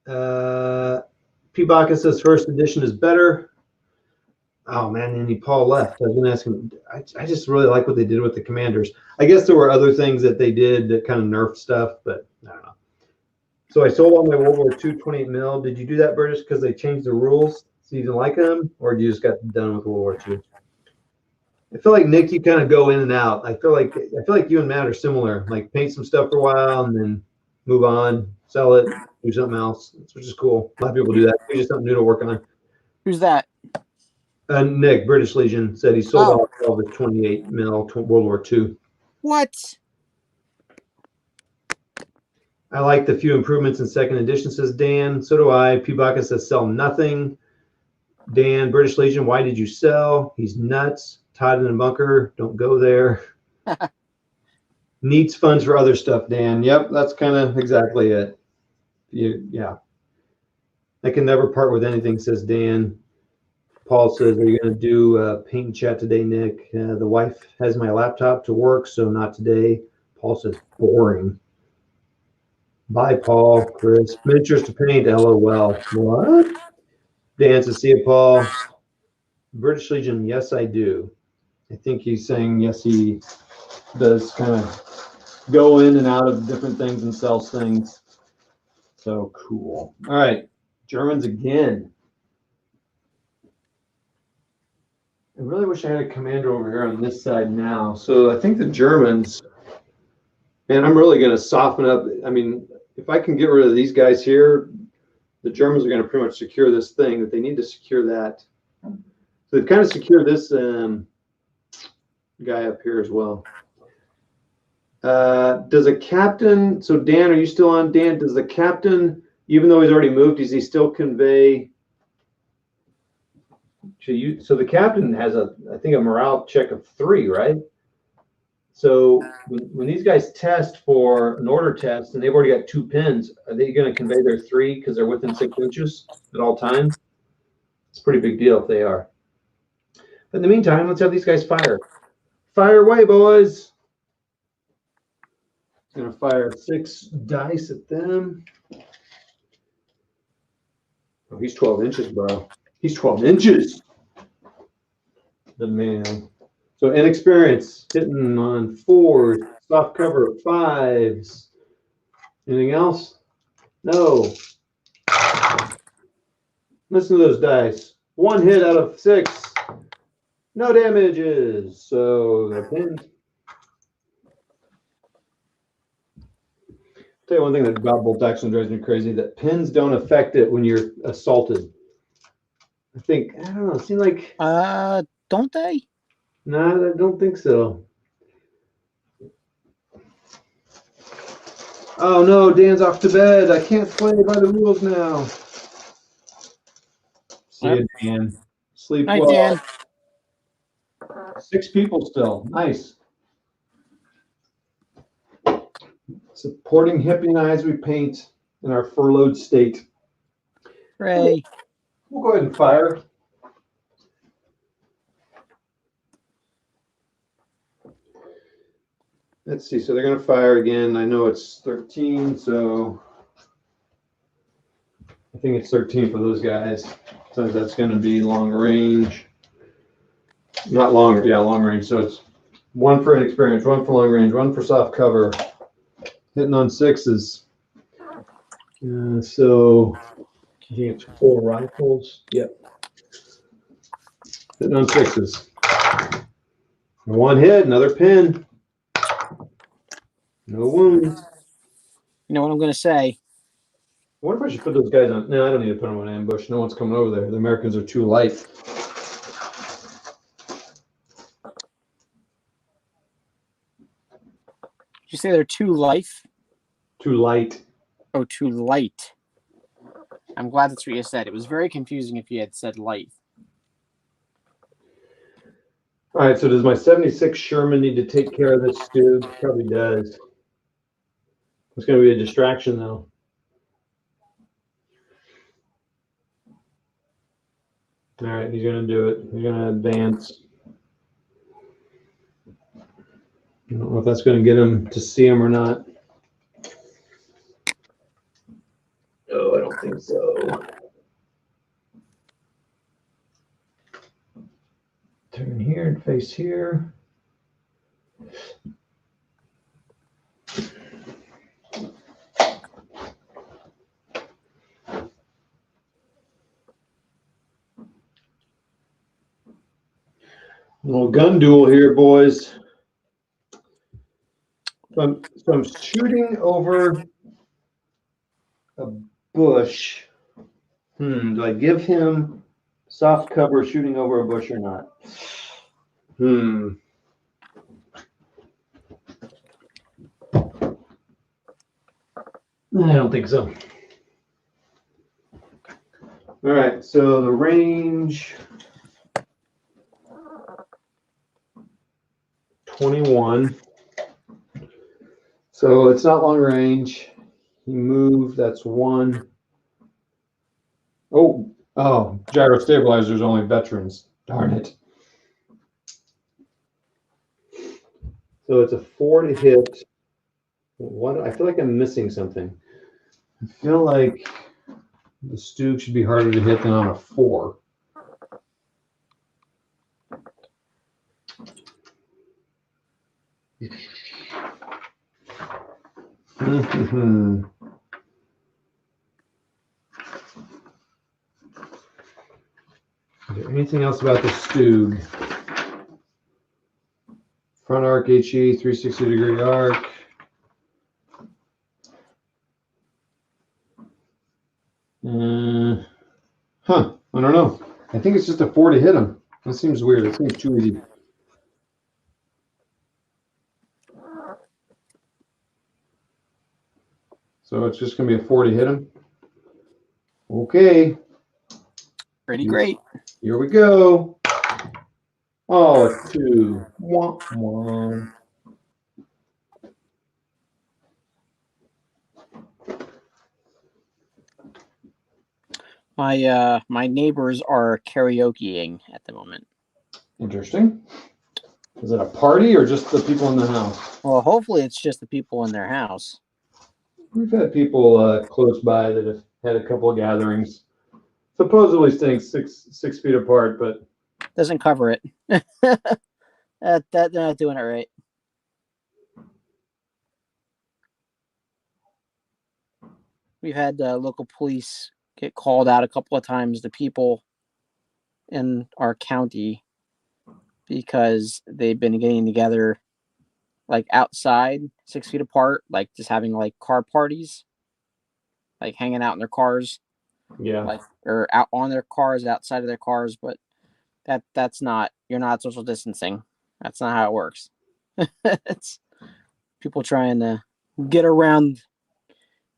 P. Baca says first edition is better. Oh man, and Paul left. I was gonna ask him. I just really like what they did with the commanders. I guess there were other things that they did that kind of nerfed stuff, but I don't know. So I sold all my World War II 28 mil. Did you do that, British, because they changed the rules so you didn't like them, or you just got done with World War II? I feel like Nick, you kind of go in and out. I feel like you and Matt are similar. Like paint some stuff for a while and then move on, sell it, do something else, which is cool. A lot of people do that. It's just something new to work on. Who's that? Nick, British Legion, said he sold all the 28 mil World War II. What? I like the few improvements in second edition, says Dan. So do I. Pubaka says sell nothing. Dan, British Legion, why did you sell? He's nuts. Todd in the bunker, don't go there. Needs funds for other stuff, Dan. Yep, that's kind of exactly it. Yeah. I can never part with anything, says Dan. Paul says, are you going to do paint and chat today, Nick? The wife has my laptop to work, so not today. Paul says, boring. Bye, Paul. Chris, miniatures to paint, LOL. What? Dan says, see you, Paul. British Legion, yes, I do. I think he's saying, yes, he does kind of go in and out of different things and sells things. So cool. All right, Germans again. I really wish I had a commander over here on this side now. So I think the Germans, man, I'm really going to soften up. I mean, if I can get rid of these guys here, the Germans are going to pretty much secure this thing, but they need to secure that. So they've kind of secured this guy up here as well. Does a captain, so Dan, are you still on, Dan? Does the captain, even though he's already moved, does he still convey to you? So the captain has I think a morale check of 3, right? So when these guys test for an order test and they've already got 2 pins, are they going to convey their 3 because they're within 6 inches at all times? It's a pretty big deal if they are. But in the meantime, let's have these guys fire. Fire away, boys. Gonna fire 6 dice at them. Oh, he's 12 inches, bro. He's 12 inches. The man. So inexperience, hitting on 4s, soft cover 5s. Anything else? No. Listen to those dice. 1 hit out of 6. No damages. So they're pinned. Tell you one thing that God Bolt actually drives me crazy, that pins don't affect it when you're assaulted. I don't know, it seems like Don't they? no, I don't think so. Oh no, Dan's off to bed. I can't play by the rules now. See you, Dan. Sleep Night, well. Dan. 6 people still. Nice. Supporting hippie and I as we paint in our furloughed state. Ray. We'll go ahead and fire. let's see. So they're going to fire again. I know it's 13, so I think it's 13 for those guys. So that's going to be long range. Not long, yeah, long range. So it's one for inexperienced, one for long range, one for soft cover. Hitting on sixes. So I think it's 4 rifles. Yep. Hitting on sixes. One hit, another pin. No wounds. You know what I'm going to say? I wonder if I should put those guys on. No, I don't need to put them on ambush. No one's coming over there. The Americans are too light. Did you say they're too life? Too light. Oh, too light. I'm glad that's what you said. It was very confusing if you had said light. All right, so does my 76 Sherman need to take care of this Stug? Probably does. It's going to be a distraction, though. All right, he's going to do it. He's going to advance. I don't know if that's going to get him to see him or not. Oh, I don't think so. Turn here and face here. Little gun duel here, boys. So I'm shooting over a bush. Do I give him soft cover shooting over a bush or not? I don't think so. All right, so the range 21. So it's not long range. He moved, that's 1. Oh, gyro stabilizers only veterans. Darn it. So it's a 4 to hit. What? I feel like I'm missing something. I feel like the Stug should be harder to hit than on a 4. Is there anything else about the Stug? Front arc HE, 360-degree arc. I don't know. I think it's just a 4 to hit him. That seems weird. It seems too easy. So it's just going to be a 4 to hit him. Okay. Pretty great. Here we go. Oh, it's 2. Wah, wah. My neighbors are karaokeing at the moment. Interesting. Is it a party or just the people in the house? Well, hopefully it's just the people in their house. We've had people close by that have had a couple of gatherings, supposedly staying six feet apart, but Doesn't cover it. That they're not doing it right. We've had local police get called out a couple of times to people in our county because they've been getting together like outside 6 feet apart, like just having like car parties, like hanging out in their cars, yeah. like or out on their cars, outside of their cars. But that's not, you're not social distancing. That's not how it works. It's people trying to get around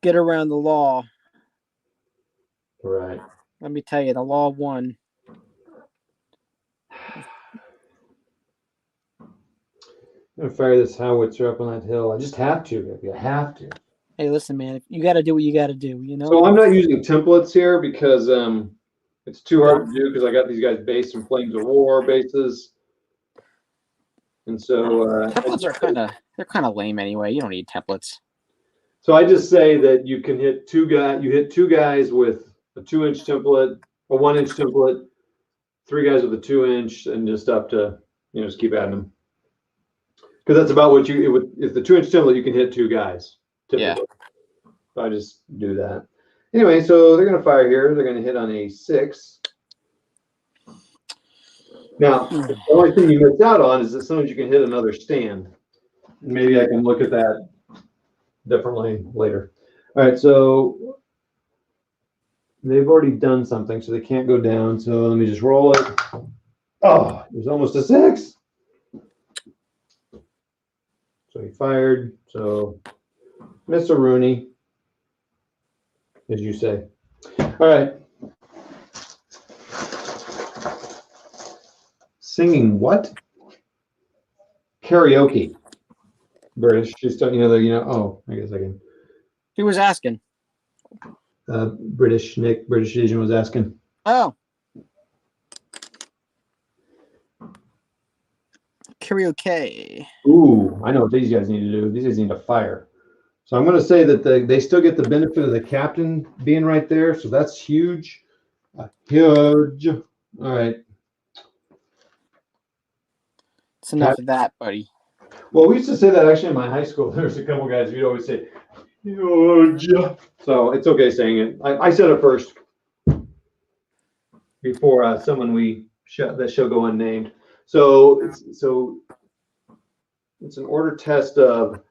the law. Right. Let me tell you, the law won. I'm gonna fire this howitzer up on that hill. I just have to, baby. I have to. Hey, listen, man, you got to do what you got to do. You know. So I'm not using templates here because it's too hard to do because I got these guys based in Flames of War bases. And so Templates are kind of lame anyway. You don't need templates. so I just say that you can hit two guys. You hit two guys with a 2-inch template, a 1-inch template, 3 guys with a 2-inch, and just up to just keep adding them. Because that's about what you. If the 2-inch template, you can hit 2 guys. Typically. Yeah. So I just do that. Anyway, so they're going to fire here. They're going to hit on a 6. Now, the only thing you missed out on is that sometimes you can hit another stand. Maybe I can look at that differently later. All right, so they've already done something, so they can't go down. So let me just roll it. Oh, it was almost a 6. So he fired. So Mr. Rooney, as you say. All right. Singing what? Karaoke. British. Just oh, I guess I can. He was asking. British Asian was asking. Oh. Karaoke. Ooh, I know what these guys need to do. These guys need to fire. So I'm going to say that they still get the benefit of the captain being right there. So that's huge. Huge. All right. It's enough of that, buddy. Well, we used to say that actually in my high school. There's a couple guys we'd always say, huge. So it's okay saying it. I said it first before someone that shall go unnamed. So it's an order test of.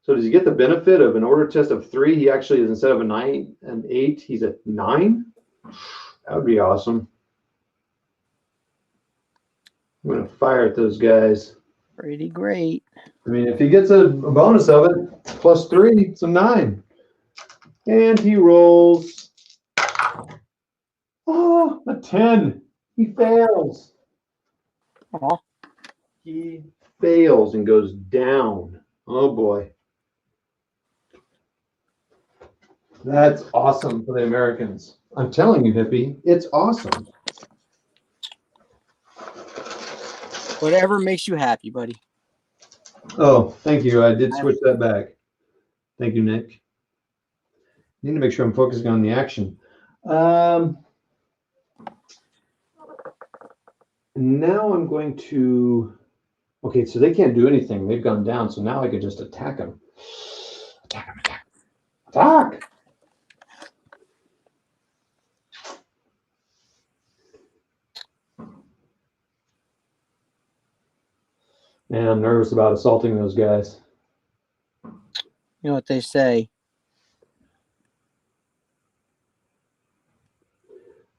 So does he get the benefit of an order test of 3? He actually is, instead of an 8, he's a 9. That would be awesome. I'm gonna fire at those guys. Pretty great. I mean, if he gets a bonus of it, plus 3, it's a 9. And he rolls. Oh, a 10. He fails. Aw. He fails and goes down. Oh boy. That's awesome for the Americans. I'm telling you, Hippie, it's awesome. Whatever makes you happy, buddy. Oh, thank you. I did switch that back. Thank you, Nick. Need to make sure I'm focusing on the action. Now I'm going to. Okay, so they can't do anything. They've gone down. So now I could just attack them. Attack them. Attack. Attack. Man, I'm nervous about assaulting those guys. You know what they say.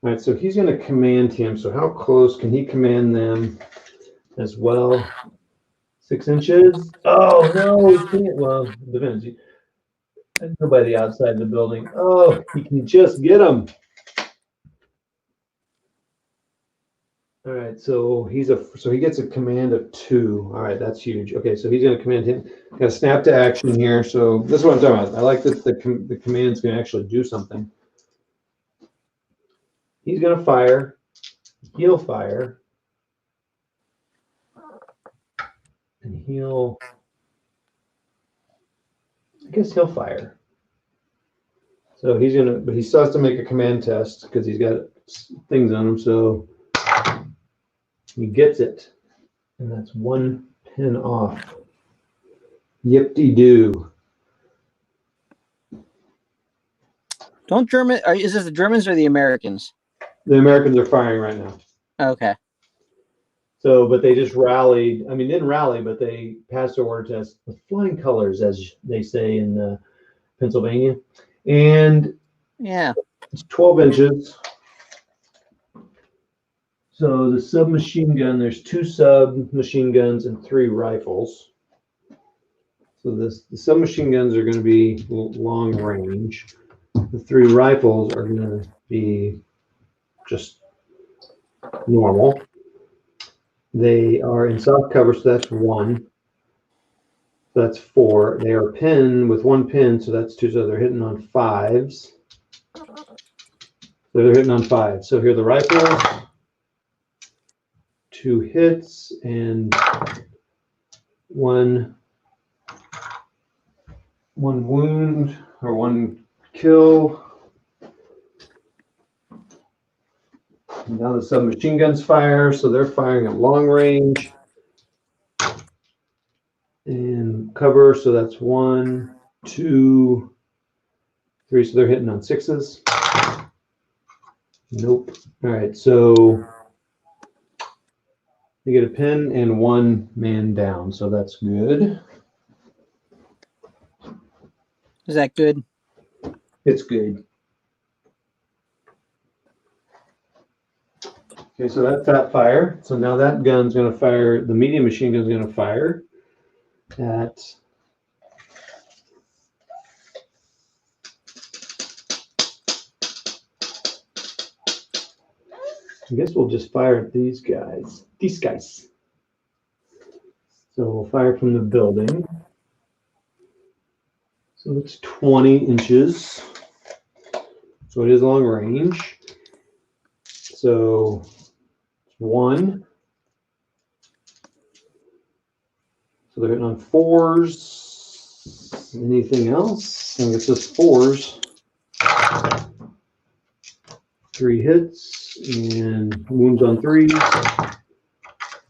All right, so he's going to command him. So how close can he command them as well? 6 inches? Oh, no, he can't. Well, depends. Nobody outside the building. Oh, he can just get him. All right, so he gets a command of 2. All right, that's huge. Okay, so he's going to command him. Got to snap to action here. So this is what I'm talking about. I like that the command's going to actually do something. He's going to fire. He'll fire. And I guess he'll fire. So but he still has to make a command test because he's got things on him. So he gets it. And that's 1 pin off. Yip-de-doo. Is this the Germans or the Americans? The Americans are firing right now. Okay. So, but they just rallied. I mean, didn't rally, but they passed their order test with flying colors, as they say in Pennsylvania. And yeah, it's 12 inches. So the submachine gun, there's 2 submachine guns and 3 rifles. So the submachine guns are going to be long range. The 3 rifles are going to be just normal. They are in soft cover, so that's 1. So that's 4. They are pinned with 1 pin, so that's 2. So they're hitting on 5s. So they're hitting on 5. So here are the rifles. 2 hits, and one wound or one kill. And now the submachine guns fire, so they're firing at long range. And cover, so that's 1, 2, 3. So they're hitting on 6s. Nope. All right, so they get a pin and 1 man down, so that's good. Is that good? It's good. Okay, so that's that fire. So now that gun's going to fire, the medium machine gun's going to fire at I guess we'll just fire at these guys. These guys. So we'll fire from the building. So it's 20 inches. So it is long range. So 1. So they're hitting on 4s. Anything else? I think it's just 4s. 3 hits and wounds on 3s.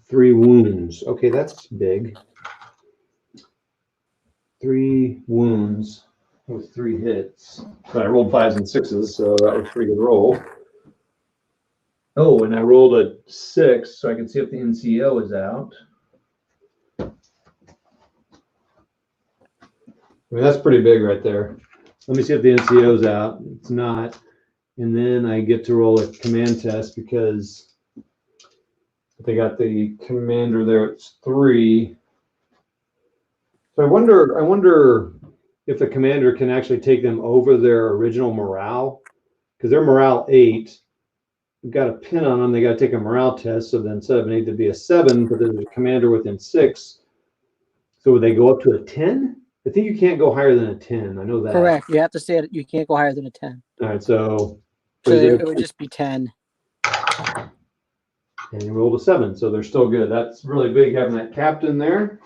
3 wounds. Okay, that's big. 3 wounds with 3 hits. But I rolled 5s and 6s, so that was a pretty good roll. Oh, and I rolled a 6, so I can see if the NCO is out. I mean, that's pretty big right there. Let me see if the NCO is out. It's not. And then I get to roll a command test because they got the commander there. It's 3. So I wonder if the commander can actually take them over their original morale, because they're morale 8. We've got a pin on them. They got to take a morale test. So then instead of an 8 to be a 7, but there's a commander within 6. So would they go up to a 10? I think you can't go higher than a 10. I know that. Correct. You have to say it. You can't go higher than a 10. All right, so it would just be 10. And you rolled a 7, so they're still good. That's really big having that captain there.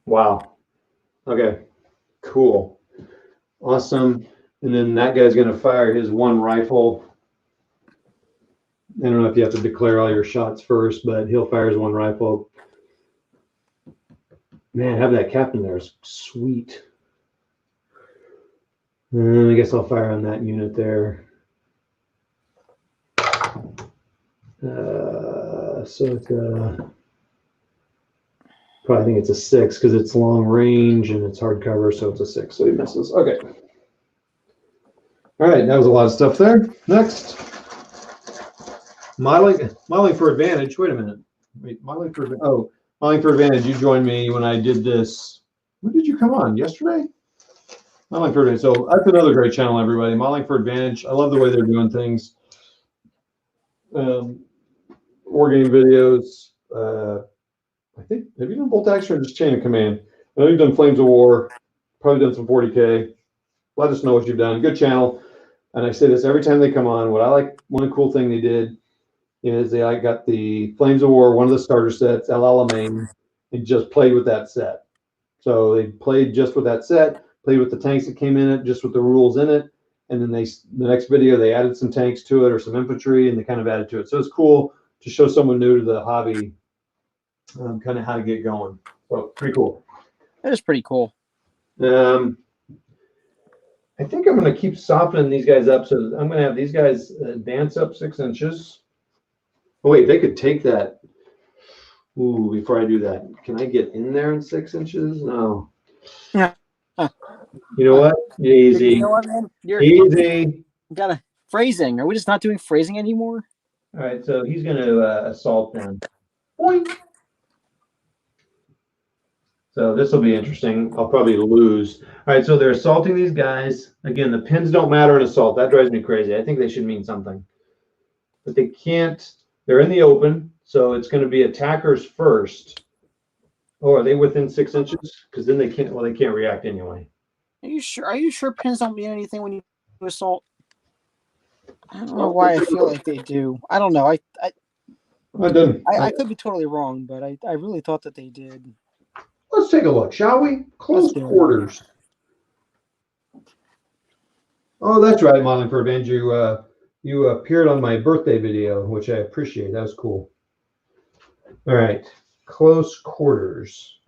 Wow. Okay, cool. Awesome. And then that guy's going to fire his 1 rifle. I don't know if you have to declare all your shots first, but he'll fire his 1 rifle. Man, having that captain there is sweet. And I guess I'll fire on that unit there. So it's probably think it's a 6 because it's long range and it's hardcover, so it's a 6. So he misses. Okay. All right, that was a lot of stuff there. Next, modeling for advantage. Wait a minute. Wait, modeling for advantage. You joined me when I did this. When did you come on? Yesterday? Modeling for Advantage. So that's another great channel, everybody. Modeling for Advantage. I love the way they're doing things. War game videos. I think, have you done bolt action or just chain of command? I know you've done Flames of War. Probably done some 40K. Let us know what you've done. Good channel. And I say this every time they come on. What I like, one cool thing they did is I got the Flames of War, one of the starter sets, El Alamein, and just played with that set. So they played just with that set. Played with the tanks that came in it, just with the rules in it, and then the next video they added some tanks to it or some infantry, and they kind of added to it. So it's cool to show someone new to the hobby, kind of how to get going. So pretty cool. That is pretty cool. I think I'm going to keep softening these guys up, so I'm going to have these guys dance up 6 inches. Oh wait, they could take that. Ooh, before I do that, can I get in there in 6 inches? No. Yeah. You know what? Easy. You know what, man? Easy. You got a phrasing. Are we just not doing phrasing anymore? All right, so he's going to assault them. Boink. So this will be interesting. I'll probably lose. All right, so they're assaulting these guys. Again, the pins don't matter in assault. That drives me crazy. I think they should mean something. But they can't. They're in the open, so it's going to be attackers first. Oh, are they within 6 inches? Because then they can't. Well, they can't react anyway. Are you sure? Are you sure pins don't mean anything when you assault? I don't know why I feel like they do. I don't know. Well, it doesn't. I could be totally wrong, but I really thought that they did. Let's take a look, shall we? Close do it. quarters. Oh, that's right, Modeling for Revenge. You appeared on my birthday video, which I appreciate. That was cool. All right, close quarters.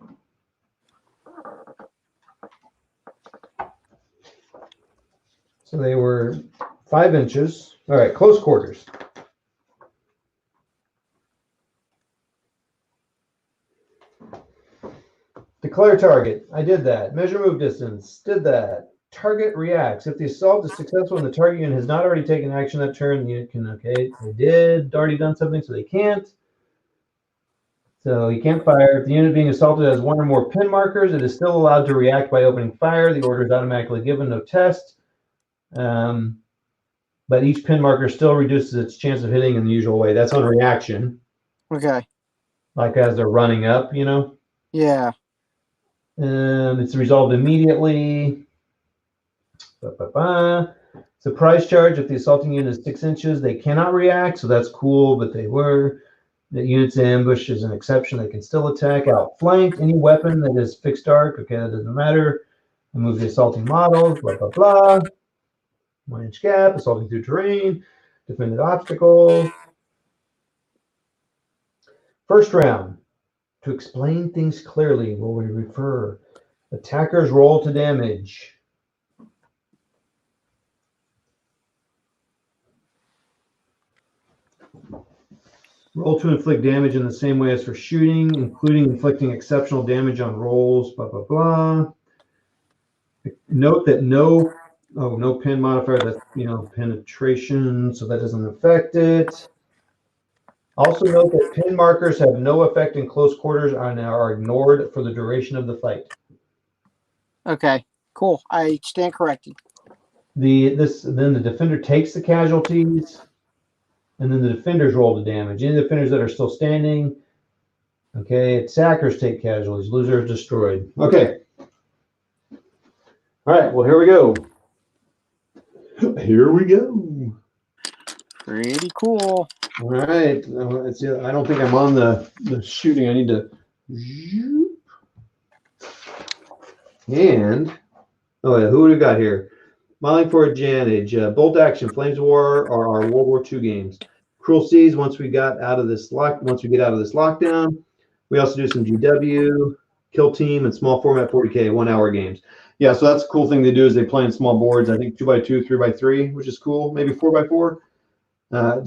So they were 5 inches. All right, close quarters. Declare target. I did that. Measure move distance. Did that. Target reacts. If the assault is successful and the target unit has not already taken action that turn, the unit can, okay, they did. Already done something, so they can't. So you can't fire. If the unit being assaulted has 1 or more pin markers, it is still allowed to react by opening fire. The order is automatically given, no test. But each pin marker still reduces its chance of hitting in the usual way. That's on reaction. Okay. Like as they're running up, you know? Yeah. It's resolved immediately. Surprise charge. If the assaulting unit is 6 inches, they cannot react, so that's cool, but they were. The unit's ambush is an exception. They can still attack. Outflanked. Any weapon that is fixed arc, okay, that doesn't matter. Remove the assaulting models, blah, blah, blah. 1 inch gap, assaulting through terrain, defended obstacles. First round. To explain things clearly, will we refer attackers roll to damage? Roll to inflict damage in the same way as for shooting, including inflicting exceptional damage on rolls, blah, blah, blah. Note that no pin modifier, that's, penetration, so that doesn't affect it. Also note that pin markers have no effect in close quarters and are ignored for the duration of the fight. Okay. Cool. I stand corrected. Then the defender takes the casualties, and then the defenders roll the damage. Any defenders that are still standing, okay, attackers take casualties. Loser is destroyed. Okay. All right. Well, here we go. Here we go. Pretty cool. All right. I don't think I'm on the shooting. I need to. And oh yeah, who do we got here? Modeling for Advantage, Bolt Action, Flames of War are our World War II games. Cruel Seas. Once we get out of this lockdown, we also do some GW, Kill Team, and small format 40K 1 hour games. Yeah, so that's a cool thing they do is they play in small boards. I think 2x2, 3x3, which is cool. Maybe 4x4.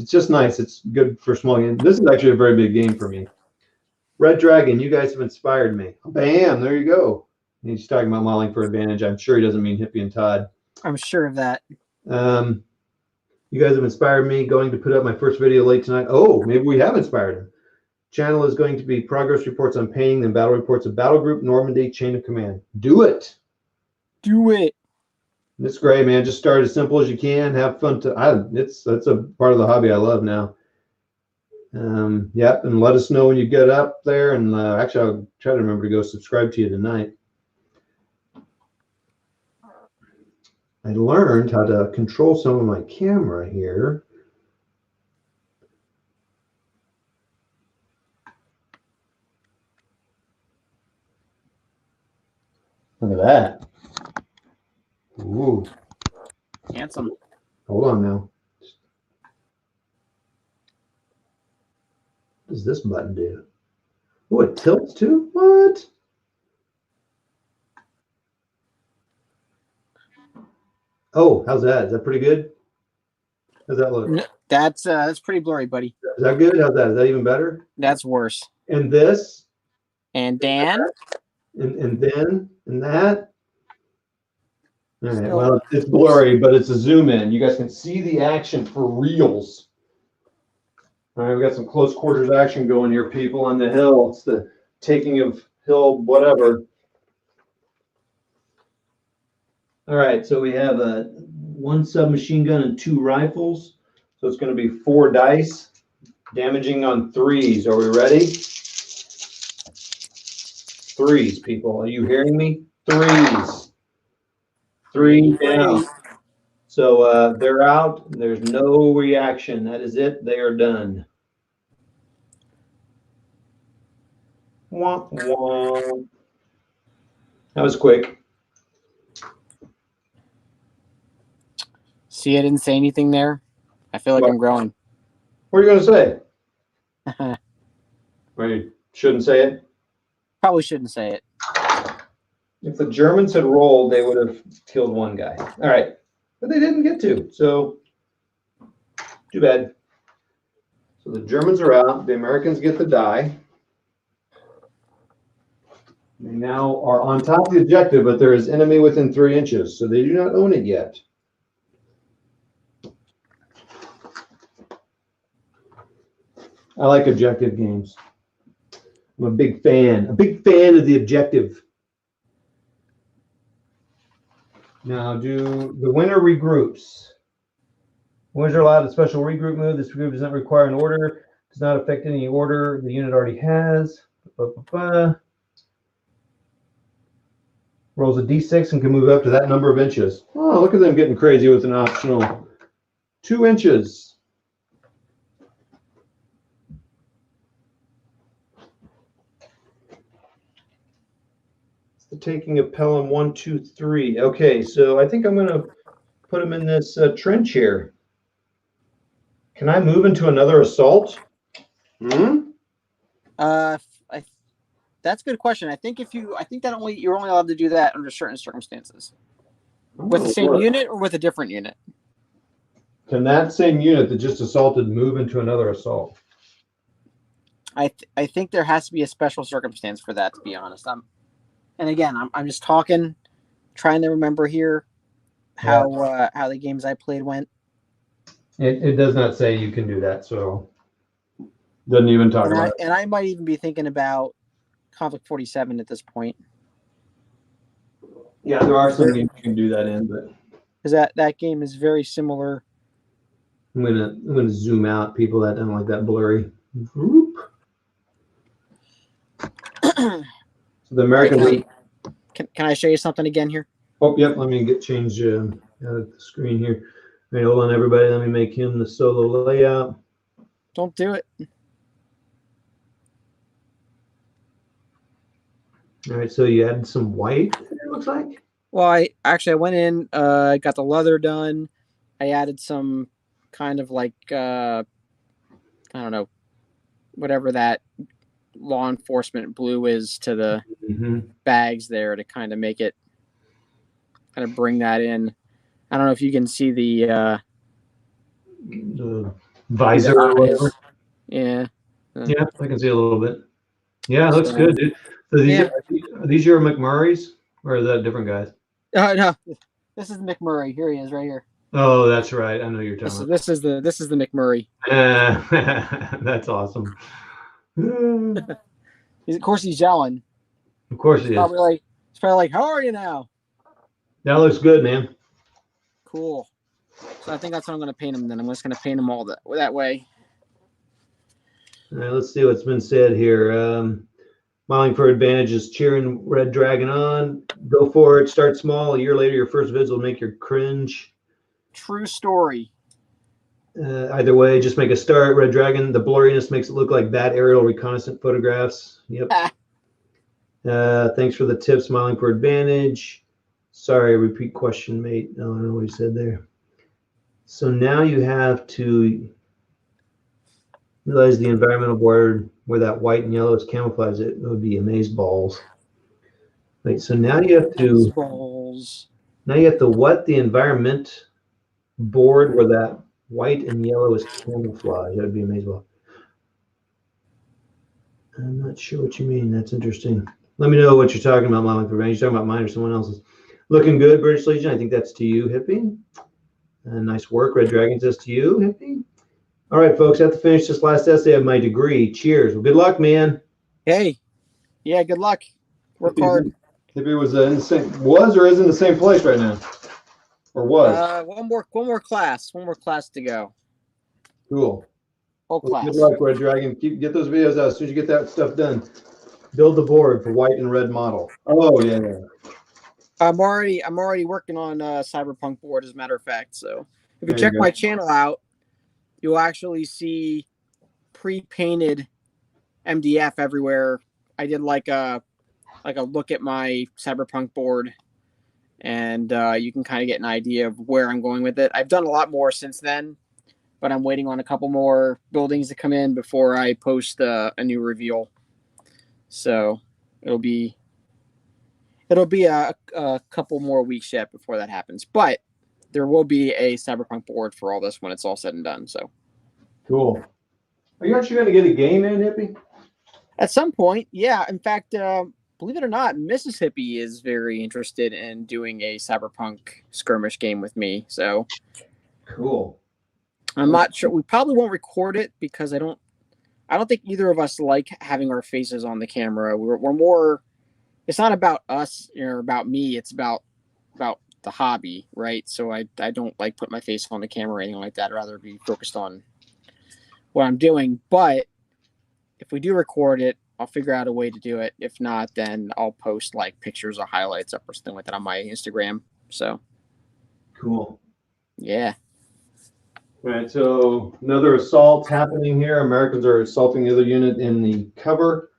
It's just nice. It's good for small games. This is actually a very big game for me. Red Dragon, you guys have inspired me. Bam, there you go. He's talking about Modeling for Advantage. I'm sure he doesn't mean Hippie and Todd. I'm sure of that. You guys have inspired me. Going to put up my first video late tonight. Oh, maybe we have inspired him. Channel is going to be progress reports on painting, then battle reports of Battle Group, Normandy, Chain of Command. Do it. Do it. It's great, man. Just start as simple as you can. Have fun. That's a part of the hobby I love now. Yep, and let us know when you get up there. And actually, I'll try to remember to go subscribe to you tonight. I learned how to control some of my camera here. Look at that. Ooh. Handsome. Hold on now. What does this button do? Oh, it tilts too? What? Oh, how's that? Is that pretty good? How's that look? That's pretty blurry, buddy. Is that good? How's that? Is that even better? That's worse. And this? And Dan? And then? And that? All right, well, it's blurry, but it's a zoom in. You guys can see the action for reals. All right, we got some close quarters action going here, people, on the hill. It's the taking of hill, whatever. All right, so we have 1 submachine gun and 2 rifles. So it's going to be 4 dice, damaging on 3s. Are we ready? 3s, people. Are you hearing me? 3s. 3 down. So they're out. There's no reaction. That is it. They are done. Womp womp. That was quick. See, I didn't say anything there. I feel like What? I'm growing. What are you going to say? Or you shouldn't say it? Probably shouldn't say it. If the Germans had rolled, they would have killed one guy. All right. But they didn't get to. So, too bad. So the Germans are out. The Americans get the die. They now are on top of the objective, but there is enemy within 3 inches. So they do not own it yet. I like objective games. I'm a big fan of the objective. Now, do the winner regroups? Winners are allowed a special regroup move. This regroup does not require an order, does not affect any order the unit already has. Rolls a d6 and can move up to that number of inches. Oh, look at them getting crazy with an optional 2 inches. The taking of Pelham 1, 2, 3. Okay, so I think I'm going to put him in this trench here. Can I move into another assault? That's a good question. I think you're only allowed to do that under certain circumstances. With the same unit or with a different unit? Can that same unit that just assaulted move into another assault? I think there has to be a special circumstance for that, to be honest. I'm just talking, trying to remember here how the games I played went. It does not say you can do that, so doesn't even talk about it. And I might even be thinking about Conflict 47 at this point. Yeah, there are some games you can do that in, but because that game is very similar. I'm gonna zoom out people that don't like that blurry. So the American. Can I show you something again here? Oh, yep. Let me change out of the screen here. All right, hold on, everybody. Let me make him the solo layout. Don't do it. All right, so you added some white, it looks like? Well, I went in, got the leather done. I added some kind of like, I don't know, whatever that law enforcement blue is to the bags there to kind of make it, kind of bring that in. I don't know if you can see the visor or whatever. Yeah. Yeah, I can see a little bit. Yeah, it looks good, dude. So are these your McMurrays, or is that different guys? No, this is McMurray. Here he is, right here. Oh, that's right. I know you're talking about. This is the McMurray. That's awesome. Of course, he's yelling. Of course he is. It's probably like, how are you now? That looks good, man. Cool. So I think that's what I'm going to paint him. Then I'm just going to paint him all that way. All right, let's see what's been said here. Smiling for advantage is cheering Red Dragon on. Go for it. Start small. A year later, your first vids will make your cringe. True story. Either way, just make a start. Red Dragon, the blurriness makes it look like bad aerial reconnaissance photographs. Yep. Thanks for the tip. Smiling for advantage. Sorry, repeat question, mate. No, I don't know what he said there. So now you have to realize the environmental board where that white and yellow is camouflaged. It would be amazeballs. Right. So now you have to. Balls. Now you have to what the environment board where that white and yellow is camouflage. That would be amazeball. I'm not sure what you mean. That's interesting. Let me know what you're talking about, Mama. You're talking about mine or someone else's. Looking good, British Legion. I think that's to you, Hippie. Nice work. Red Dragon says to you, Hippie. All right, folks. I have to finish this last essay of my degree. Cheers. Well, good luck, man. Hey. Yeah, good luck. Work hard. Hippie was in the same, or is in the same place right now, or was. One more class. One more class to go. Cool. Whole class. Good luck, Red Dragon. Get those videos out as soon as you get that stuff done. Build the board for white and red model. Oh yeah. I'm already working on a Cyberpunk board, as a matter of fact. So if you There you check go. my channel out, you'll actually see pre-painted MDF everywhere. I did like a look at my Cyberpunk board, and you can kind of get an idea of where I'm going with it. I've done a lot more since then, but I'm waiting on a couple more buildings to come in before I post a new reveal. So it'll be a couple more weeks yet before that happens, but there will be a Cyberpunk board for all this when it's all said and done. So Cool. Are you actually going to get a game in, Hippie? at some point, yeah. In fact, believe it or not, Mississippi is very interested in doing a Cyberpunk skirmish game with me. So Cool. I'm not sure. We probably won't record it because I don't think either of us like having our faces on the camera. We're more. It's not about us or about me. It's about the hobby, right? So I don't like put my face on the camera or anything like that. I'd rather be focused on what I'm doing. But if we do record it, I'll figure out a way to do it. If not, then I'll post like pictures or highlights up or something like that on my Instagram. So Cool. yeah. All right, so another assault happening here. Americans are assaulting the other unit in the cover.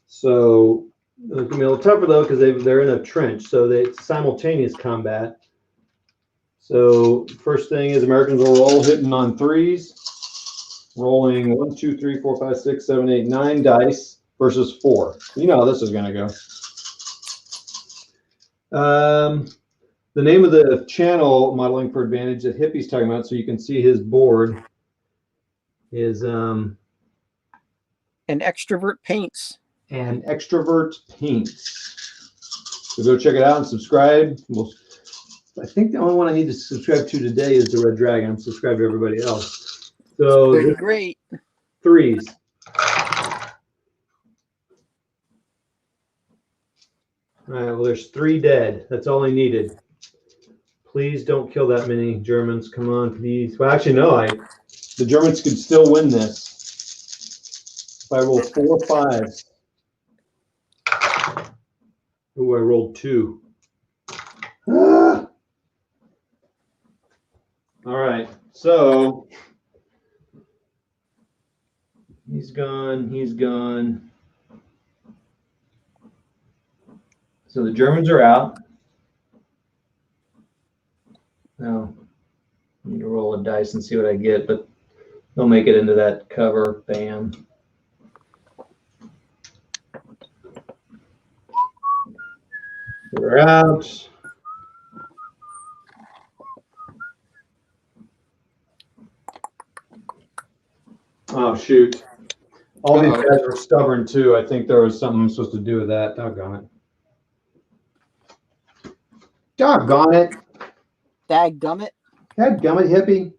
So it's going to be a little tougher, though, because they're in a trench. So it's simultaneous combat. So first thing is Americans will roll hitting on threes. Rolling 1, 2, 3, 4, 5, 6, 7, 8, 9 dice versus 4. You know how this is going to go. The name of the channel, Modeling for Advantage, that Hippie's talking about, so you can see his board, is An Extrovert Paints. And Extrovert Paints. So go check it out and subscribe. I think the only one I need to subscribe to today is the Red Dragon. I'm subscribed to everybody else. So Pretty great. threes. All right, well, there's 3 dead. That's all I needed. Please don't kill that many Germans. Come on, please. Well, actually, no. The Germans could still win this. If I roll 4 5s. Ooh, I rolled 2. Ah! All right, so he's gone. He's gone. So the Germans are out. Now, I need to roll a dice and see what I get, but they'll make it into that cover. Bam. We're out. Oh, shoot. All these guys are stubborn, too. I think there was something I'm supposed to do with that. Doggone it. Doggone it. Dadgummit. Dadgummit, Hippie.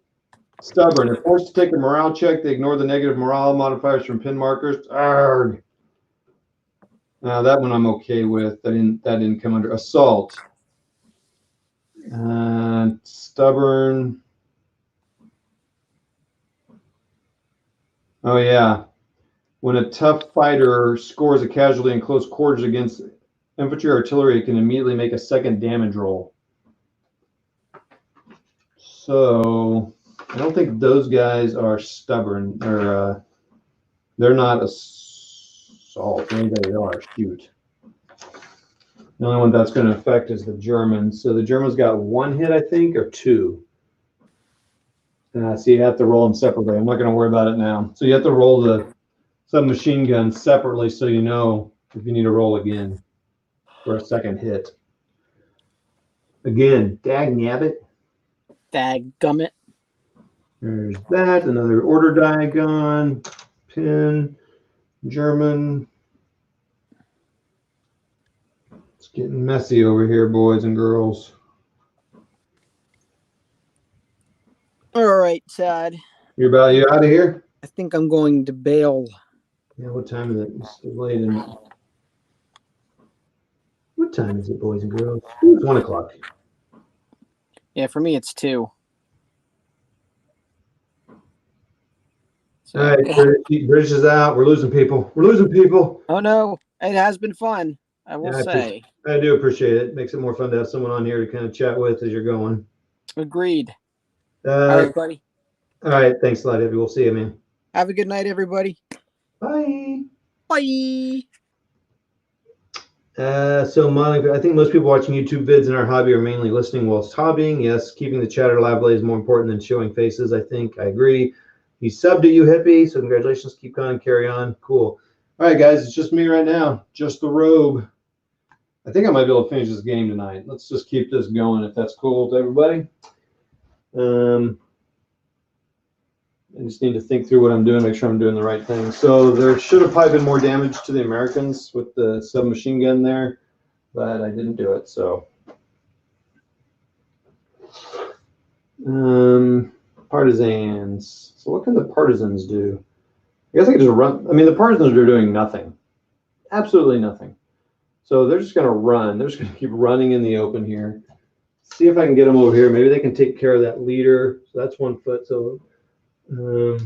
Stubborn. They're forced to take a morale check. They ignore the negative morale modifiers from pin markers. Arrgh. That one I'm okay with. That didn't come under assault. Stubborn. Oh yeah. When a tough fighter scores a casualty in close quarters against infantry or artillery, it can immediately make a second damage roll. So I don't think those guys are stubborn, or they're not assault. Maybe they are. Shoot. The only one that's going to affect is the Germans. So the Germans got 1 hit, I think, or 2. So you have to roll them separately. I'm not going to worry about it now. So you have to roll the submachine gun separately, so you know if you need to roll again for a second hit. Again, dag nabbit. Dadgummit. There's that. Another order die gone. Pin. German. It's getting messy over here, boys and girls. All right, Todd. You out of here? I think I'm going to bail. Yeah, what time is it? It's late in. What time is it, boys and girls? It's 1 o'clock. Yeah, for me it's 2. So, All right, British is out. We're losing people. We're losing people. oh no, it has been fun. I will Yeah, say. I do appreciate it. Makes it more fun to have someone on here to kind of chat with as you're going. Agreed. All Uh, right, buddy. all right. Thanks a lot, Evie. We'll see you, man. Have a good night, everybody. Bye. Bye. So Monica, I think most people watching YouTube vids in our hobby are mainly listening whilst hobbying. Yes, keeping the chatter lively is more important than showing faces. I think I agree. He subbed to you, hippie. So congratulations. Keep going. Carry on. Cool. All right, guys. It's just me right now. Just the robe. I think I might be able to finish this game tonight. Let's just keep this going if that's cool with everybody. I just need to think through what I'm doing, make sure I'm doing the right thing. So there should have probably been more damage to the Americans with the submachine gun there, but I didn't do it. So partisans. So what can the partisans do? I guess I could just run. I mean, the partisans are doing nothing, absolutely nothing. So they're just going to run. They're just going to keep running in the open here. See if I can get them over here. Maybe they can take care of that leader. So that's 1 foot. So they're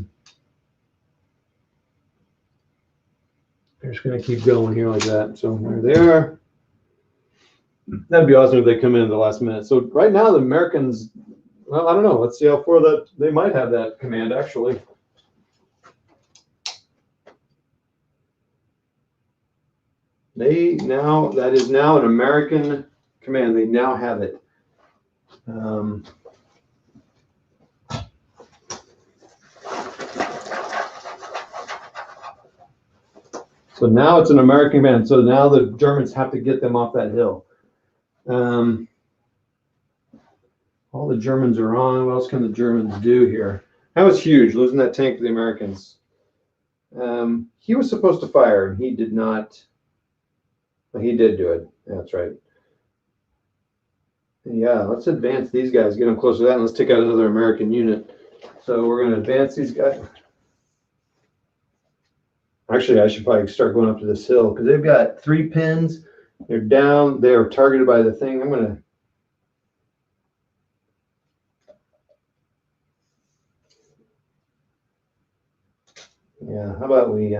just going to keep going here like that. So there they are. That'd be awesome if they come in at the last minute. So right now the Americans, well, I don't know. Let's see how far that they might have that command actually. That is now an American command. They now have it. So now it's an American command. So now the Germans have to get them off that hill. All the Germans are on. What else can the Germans do here? That was huge, losing that tank to the Americans. He was supposed to fire, and he did not. Well, he did do it. That's right. Yeah, let's advance these guys, get them closer to that, and let's take out another American unit. So we're going to advance these guys. Actually, I should probably start going up to this hill because they've got 3 pins. They're down. They're targeted by the thing. I'm going to. Yeah, how about we.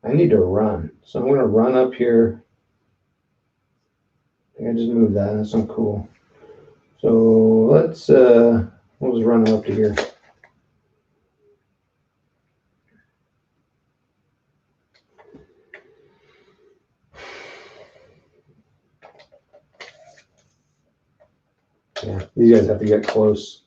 I need to run. So I'm going to run up here. I think I just moved that. That's not cool. So let's we'll just run up to here. Yeah, these guys have to get close.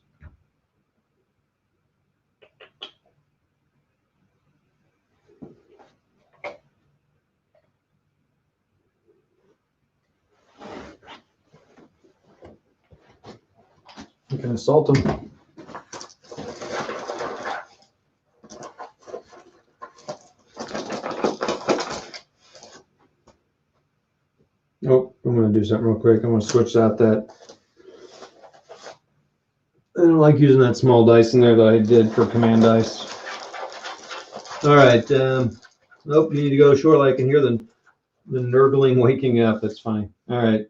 You can assault them. Oh, I'm going to do something real quick. I'm going to switch out that. I don't like using that small dice in there that I did for command dice. All right. Nope, you need to go short. I can hear the nurgling waking up. That's funny. All right.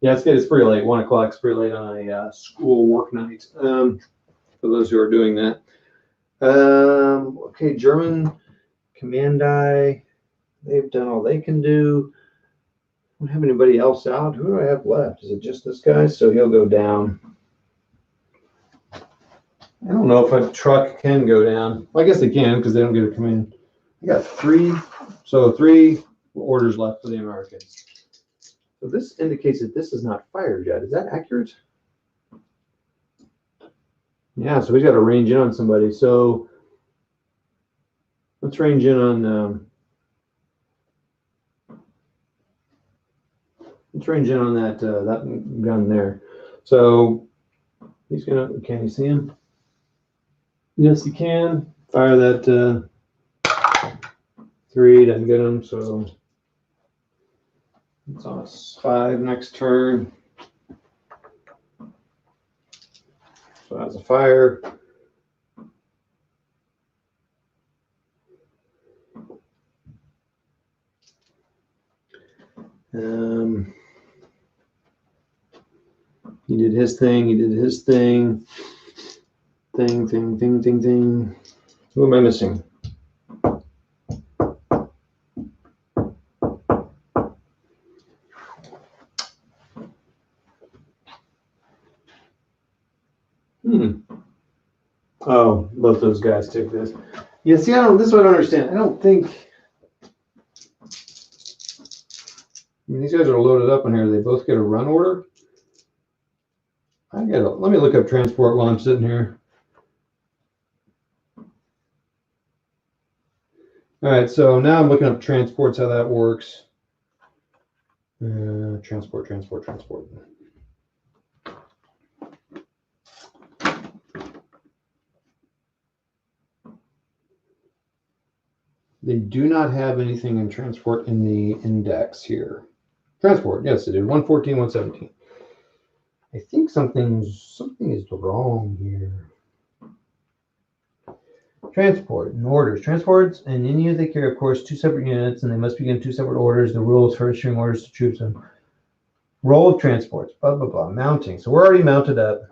Yeah, it's pretty late. 1 o'clock is pretty late on a school work night. For those who are doing that. Okay, German command die. They've done all they can do. I don't have anybody else out. Who do I have left? Is it just this guy? So he'll go down. I don't know if a truck can go down. Well, I guess they can because they don't get a command. I got 3, so 3 orders left for the Americans. So this indicates that this is not fired yet. Is that accurate? Yeah, so we got to range in on somebody. So let's range in on. Let's range in on that that gun there. So he's gonna. Can you see him? Yes, you can. Fire that 3. Doesn't get him. So it's on a 5 next turn. So that's a fire. He did his thing. He did his thing. Thing. Who am I missing? Oh, both those guys took this. Yeah, see, this is what I don't understand. I don't think. I mean, these guys are loaded up in here. They both get a run order. Let me look up transport while I'm sitting here. All right, so now I'm looking up transports, how that works. Transport. They do not have anything in transport in the index here. Transport, yes, they do. 114, 117. I think something is wrong here. Transport and orders. Transports and any they carry, of course, 2 separate units, and they must begin 2 separate orders. The rules for issuing orders to troops and roll of transports. Blah blah blah. Mounting. So we're already mounted up.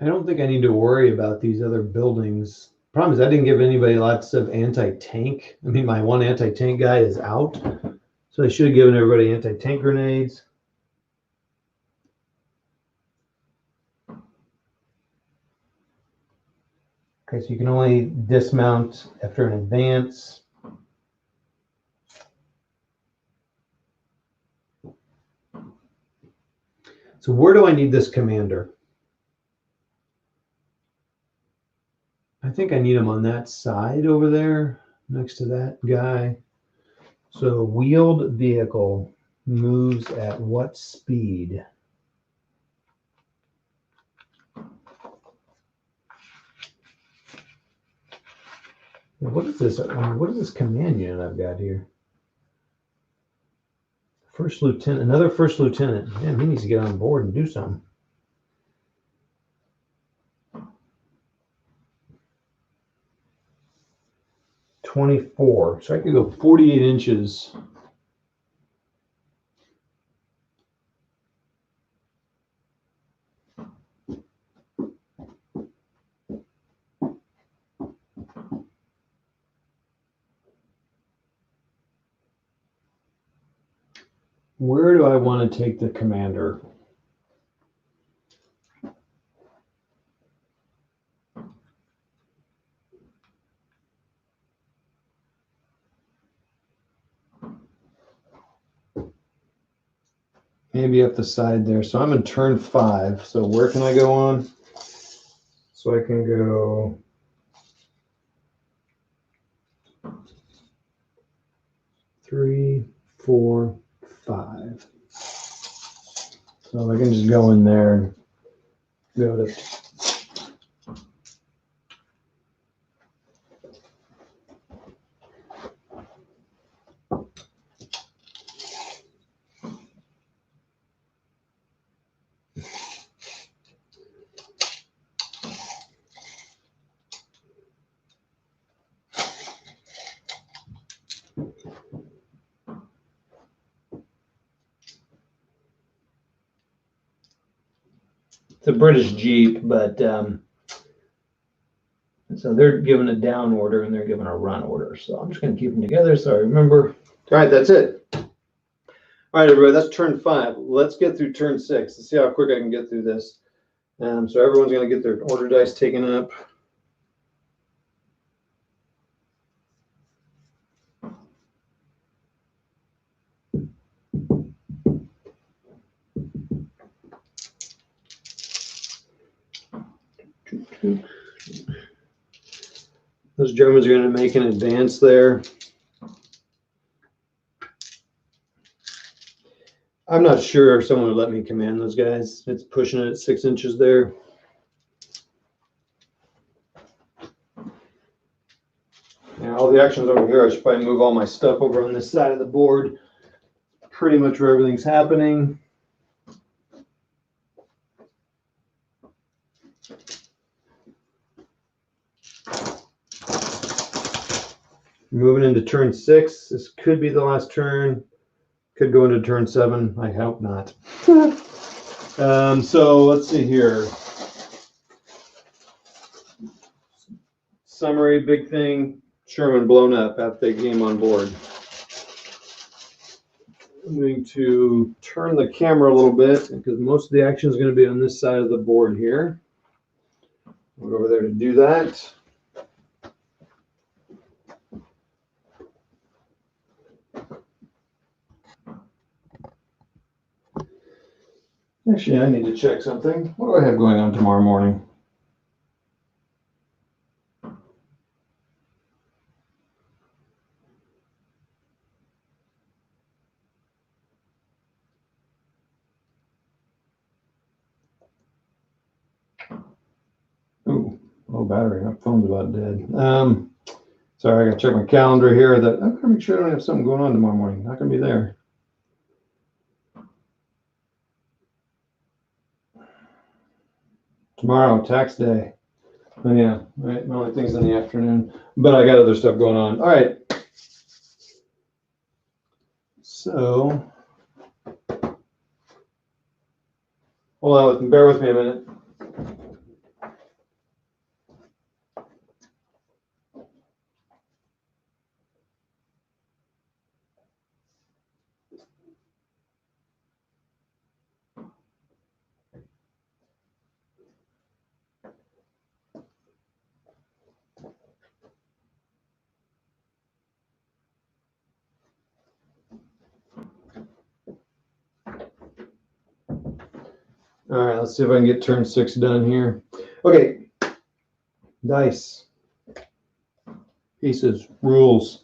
I don't think I need to worry about these other buildings. Problem is I didn't give anybody lots of anti-tank. I mean, my one anti-tank guy is out. So I should have given everybody anti-tank grenades. Okay, so you can only dismount after an advance. So where do I need this commander? I think I need him on that side over there, next to that guy. So wheeled vehicle moves at what speed? What is this? What is this command unit I've got here? First lieutenant, another first lieutenant. Man, he needs to get on board and do something. .24, so I could go 48 inches. Where do I want to take the commander? Maybe up the side there. So I'm in turn 5. So where can I go on? So I can go 3, 4, 5. So I can just go in there and go to. It's a British Jeep, but so they're given a down order and they're given a run order. So I'm just going to keep them together so I remember. All right, that's it. All right, everybody, that's turn 5. Let's get through turn 6. Let's see how quick I can get through this. So everyone's going to get their order dice taken up. Those Germans are going to make an advance there. I'm not sure if someone would let me command those guys. It's pushing it at 6 inches there. Yeah, all the action's over here. I should probably move all my stuff over on this side of the board. pretty much where everything's happening. Moving into turn 6. This could be the last turn. Could go into turn 7. I hope not. So let's see here. Summary, big thing. Sherman blown up after they came on board. I'm going to turn the camera a little bit because most of the action is going to be on this side of the board here. We'll go over there to do that. Actually, I need to check something. What do I have going on tomorrow morning? Ooh, low battery. My phone's about dead. Sorry, I gotta check my calendar here. That I'm gonna make sure I don't have something going on tomorrow morning. Not gonna be there. Tomorrow, tax day. Oh yeah, right. My only thing's in the afternoon, but I got other stuff going on. All right. So, hold on, bear with me a minute. All right, let's see if I can get turn 6 done here. Okay, dice, pieces, rules.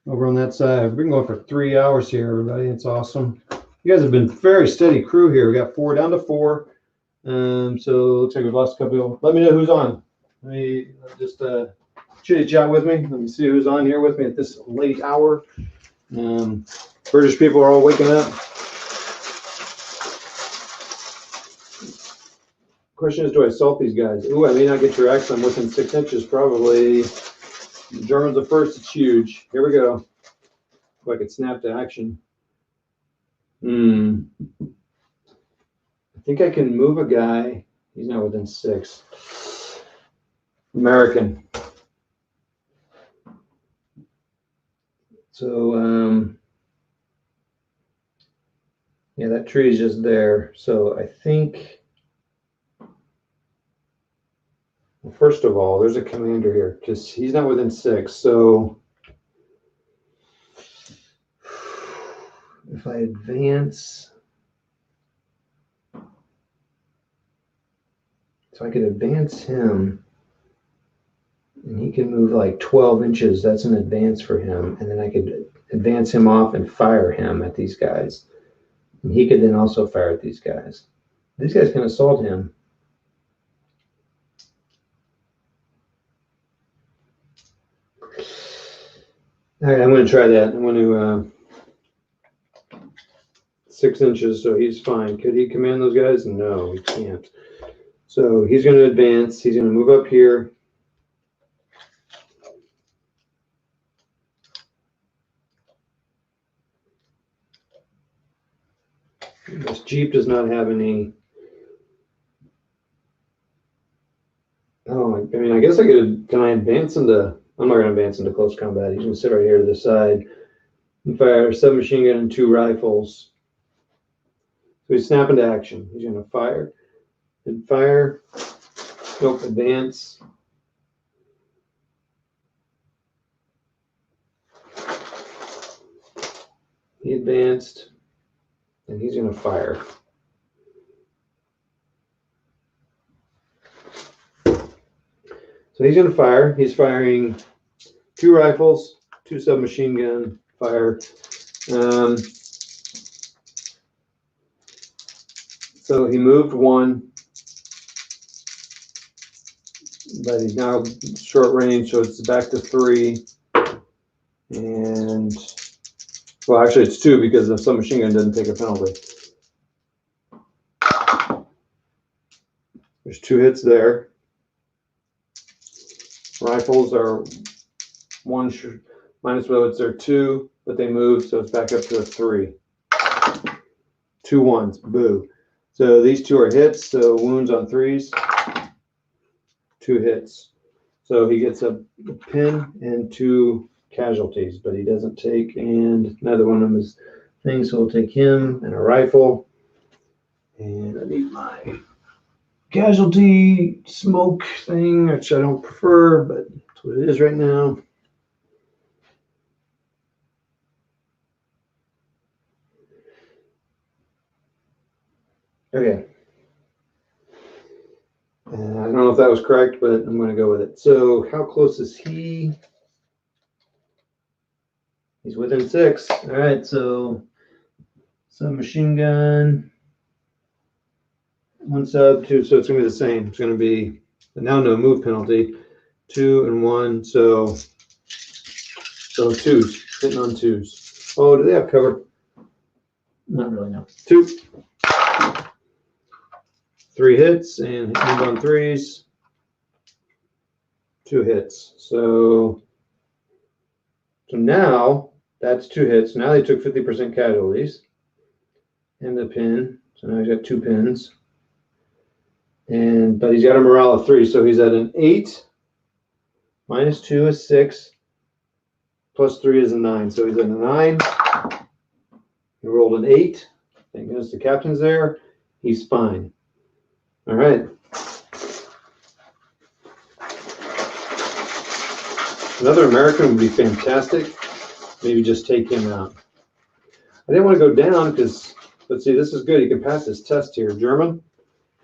Over on that side, we've been going for 3 hours here, everybody. It's awesome. You guys have been very steady crew here. We got 4 down to 4. So looks like we've lost a couple. Let me know who's on. Let me just chitty chat with me. Let me see who's on here with me at this late hour. British people are all waking up. Question is, do I assault these guys? Ooh, I may not get your X. I'm within 6 inches, probably. The Germans are first. It's huge. Here we go. If I could snap to action. I think I can move a guy. He's not within 6. American. So, yeah, that tree is just there. So I think. Well, first of all, there's a commander here because he's not within 6. So if I advance, so I could advance him and he can move like 12 inches. That's an advance for him. And then I could advance him off and fire him at these guys. And he could then also fire at these guys. These guys can assault him. All right, I'm going to try that. I'm going to 6 inches, so he's fine. Could he command those guys? No, he can't. So he's going to advance. He's going to move up here. This Jeep does not have any. Oh, I mean, I guess I could. Can I advance into? I'm not going to advance into close combat. He's going to sit right here to the side and fire 7 machine gun and 2 rifles. So he's snapping to action. He's going to fire and fire. Nope, advance. He advanced, and he's going to fire. So he's going to fire. He's firing 2 rifles, 2 submachine gun fire. So he moved 1, but he's now short range, so it's back to 3. And Well, actually, it's 2 because the submachine gun doesn't take a penalty. There's 2 hits there. Rifles are 1 minus bullets. They're 2, but they move, so it's back up to a 3. 2 ones. Boo. So these 2 are hits. So wounds on 3s. 2 hits. So he gets a pin and 2 casualties, but he doesn't take, and another one of his things, so we'll take him and a rifle. And I need my casualty smoke thing, which I don't prefer, but that's what it is right now. Okay. And I don't know if that was correct, but I'm going to go with it. So how close is he? He's within 6. All right, so submachine gun, 1 sub, 2. So it's going to be the same. It's going to be now no move penalty, 2 and 1. So 2s, hitting on 2s. Oh, do they have cover? Not really, no. 2. 3 hits and move on 3s. 2 hits. So now that's 2 hits. Now they took 50% casualties. And the pin. So now he's got 2 pins. But he's got a morale of 3, so he's at an 8. Minus 2 is 6. Plus 3 is a 9. So he's at a 9. He rolled an 8. Thank goodness the captain's there. He's fine. All right. Another American would be fantastic. Maybe just take him out. I didn't want to go down because, let's see, this is good. He can pass his test here. German,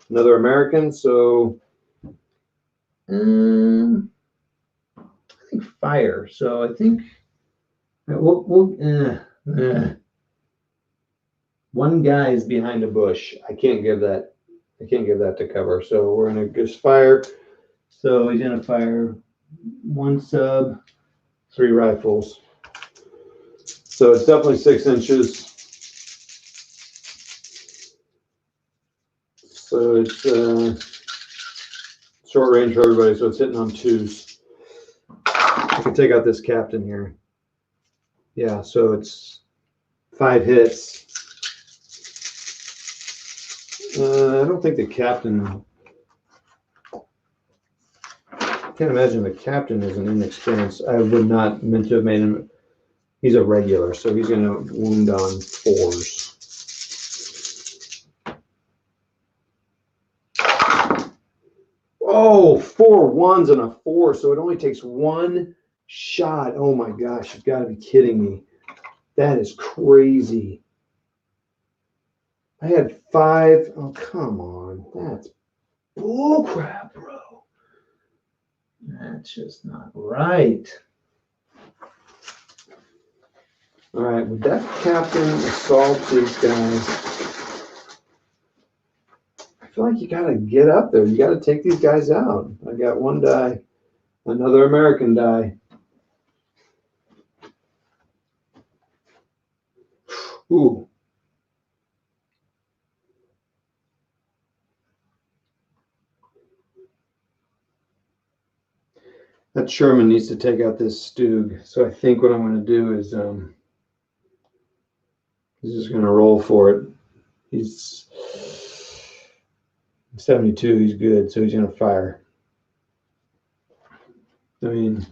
another American. So, I think fire. So I think one guy is behind a bush. I can't give that to cover. So we're gonna just fire. So he's gonna fire 1 sub, 3 rifles. So it's definitely 6 inches. So it's short range for everybody. So it's hitting on 2s. I can take out this captain here. Yeah, so it's 5 hits. I don't think the captain. I can't imagine the captain is an inexperienced. I would not meant to have made him. He's a regular, so he's going to wound on 4s. Oh, 4 1s and a 4, so it only takes 1 shot. Oh my gosh, you've got to be kidding me. That is crazy. I had 5. Oh, come on. That's bullcrap, bro. That's just not right. All right, would that captain assault these guys? I feel like you got to get up there. You got to take these guys out. I got 1 die, another American die. Ooh. That Sherman needs to take out this Stug. So I think what I'm going to do is he's just going to roll for it. He's 72. He's good, so he's going to fire. I mean,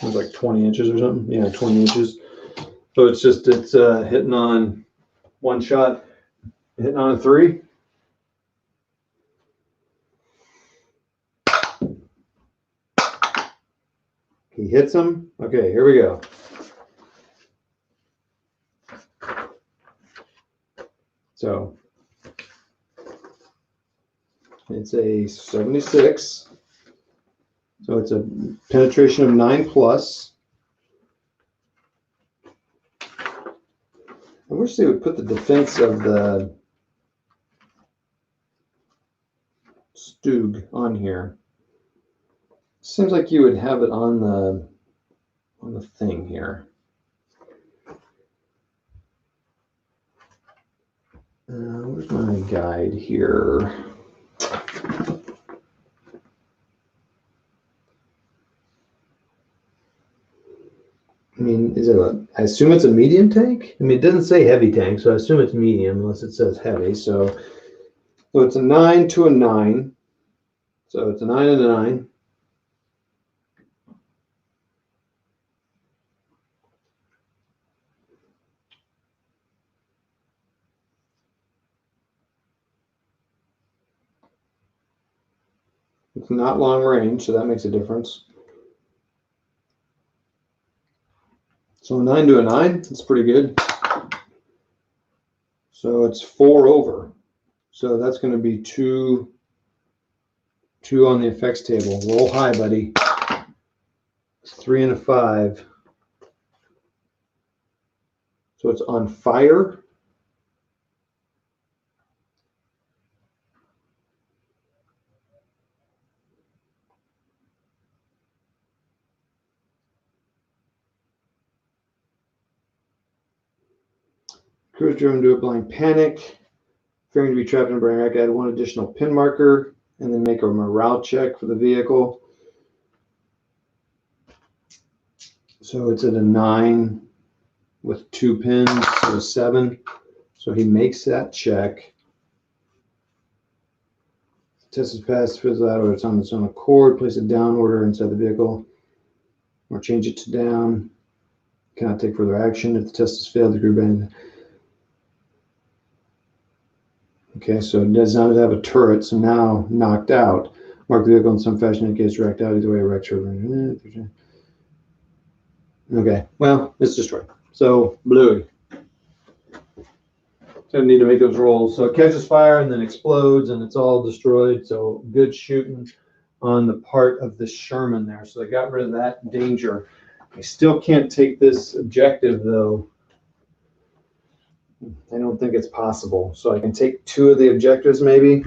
it was like 20 inches or something. Yeah, 20 inches. So it's hitting on 1 shot, hitting on a 3. He hits him. Okay, here we go. So it's a 76. So it's a penetration of 9 plus. I wish they would put the defense of the Stug on here. Seems like you would have it on the thing here. Where's my guide here? I mean, I assume it's a medium tank? I mean, it doesn't say heavy tank, so I assume it's medium unless it says heavy. So it's a 9 to a 9. So it's a 9 and a 9. It's not long range, so that makes a difference. So a 9 to a 9, that's pretty good. So it's 4 over. So that's going to be 2 on the effects table. Roll high, buddy. 3 and a 5. So it's on fire. Cruise driven to a blind panic. Fearing to be trapped in a burning wreck, add 1 additional pin marker and then make a morale check for the vehicle. So it's at a 9 with 2 pins, so a 7. So he makes that check. Test is passed, fizzles out, or it's on its own accord. Place a down order inside the vehicle, or change it to down. Cannot take further action if the test has failed. The group end. Okay, so it does not have a turret, so now knocked out. Mark the vehicle in some fashion in case wrecked out. Either way, wrecks are. Okay, well, it's destroyed. So, Bluey. So I need to make those rolls. So it catches fire and then explodes and it's all destroyed. So good shooting on the part of the Sherman there. So they got rid of that danger. I still can't take this objective though. I don't think it's possible. So I can take 2 of the objectives maybe.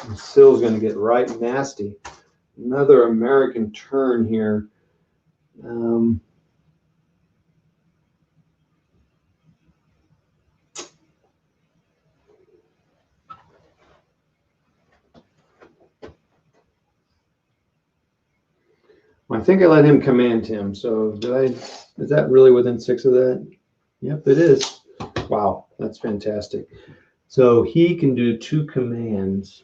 And Sill's going to get right nasty. Another American turn here. I think I let him command him. So is that really within 6 of that? Yep, it is. Wow, that's fantastic. So he can do 2 commands.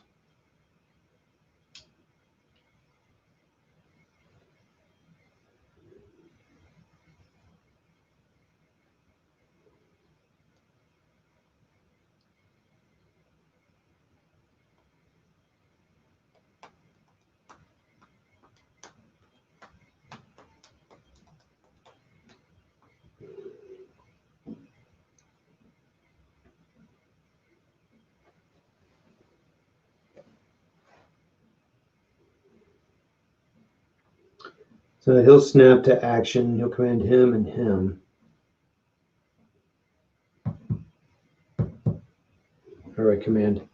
So he'll snap to action. He'll command him and him. All right, command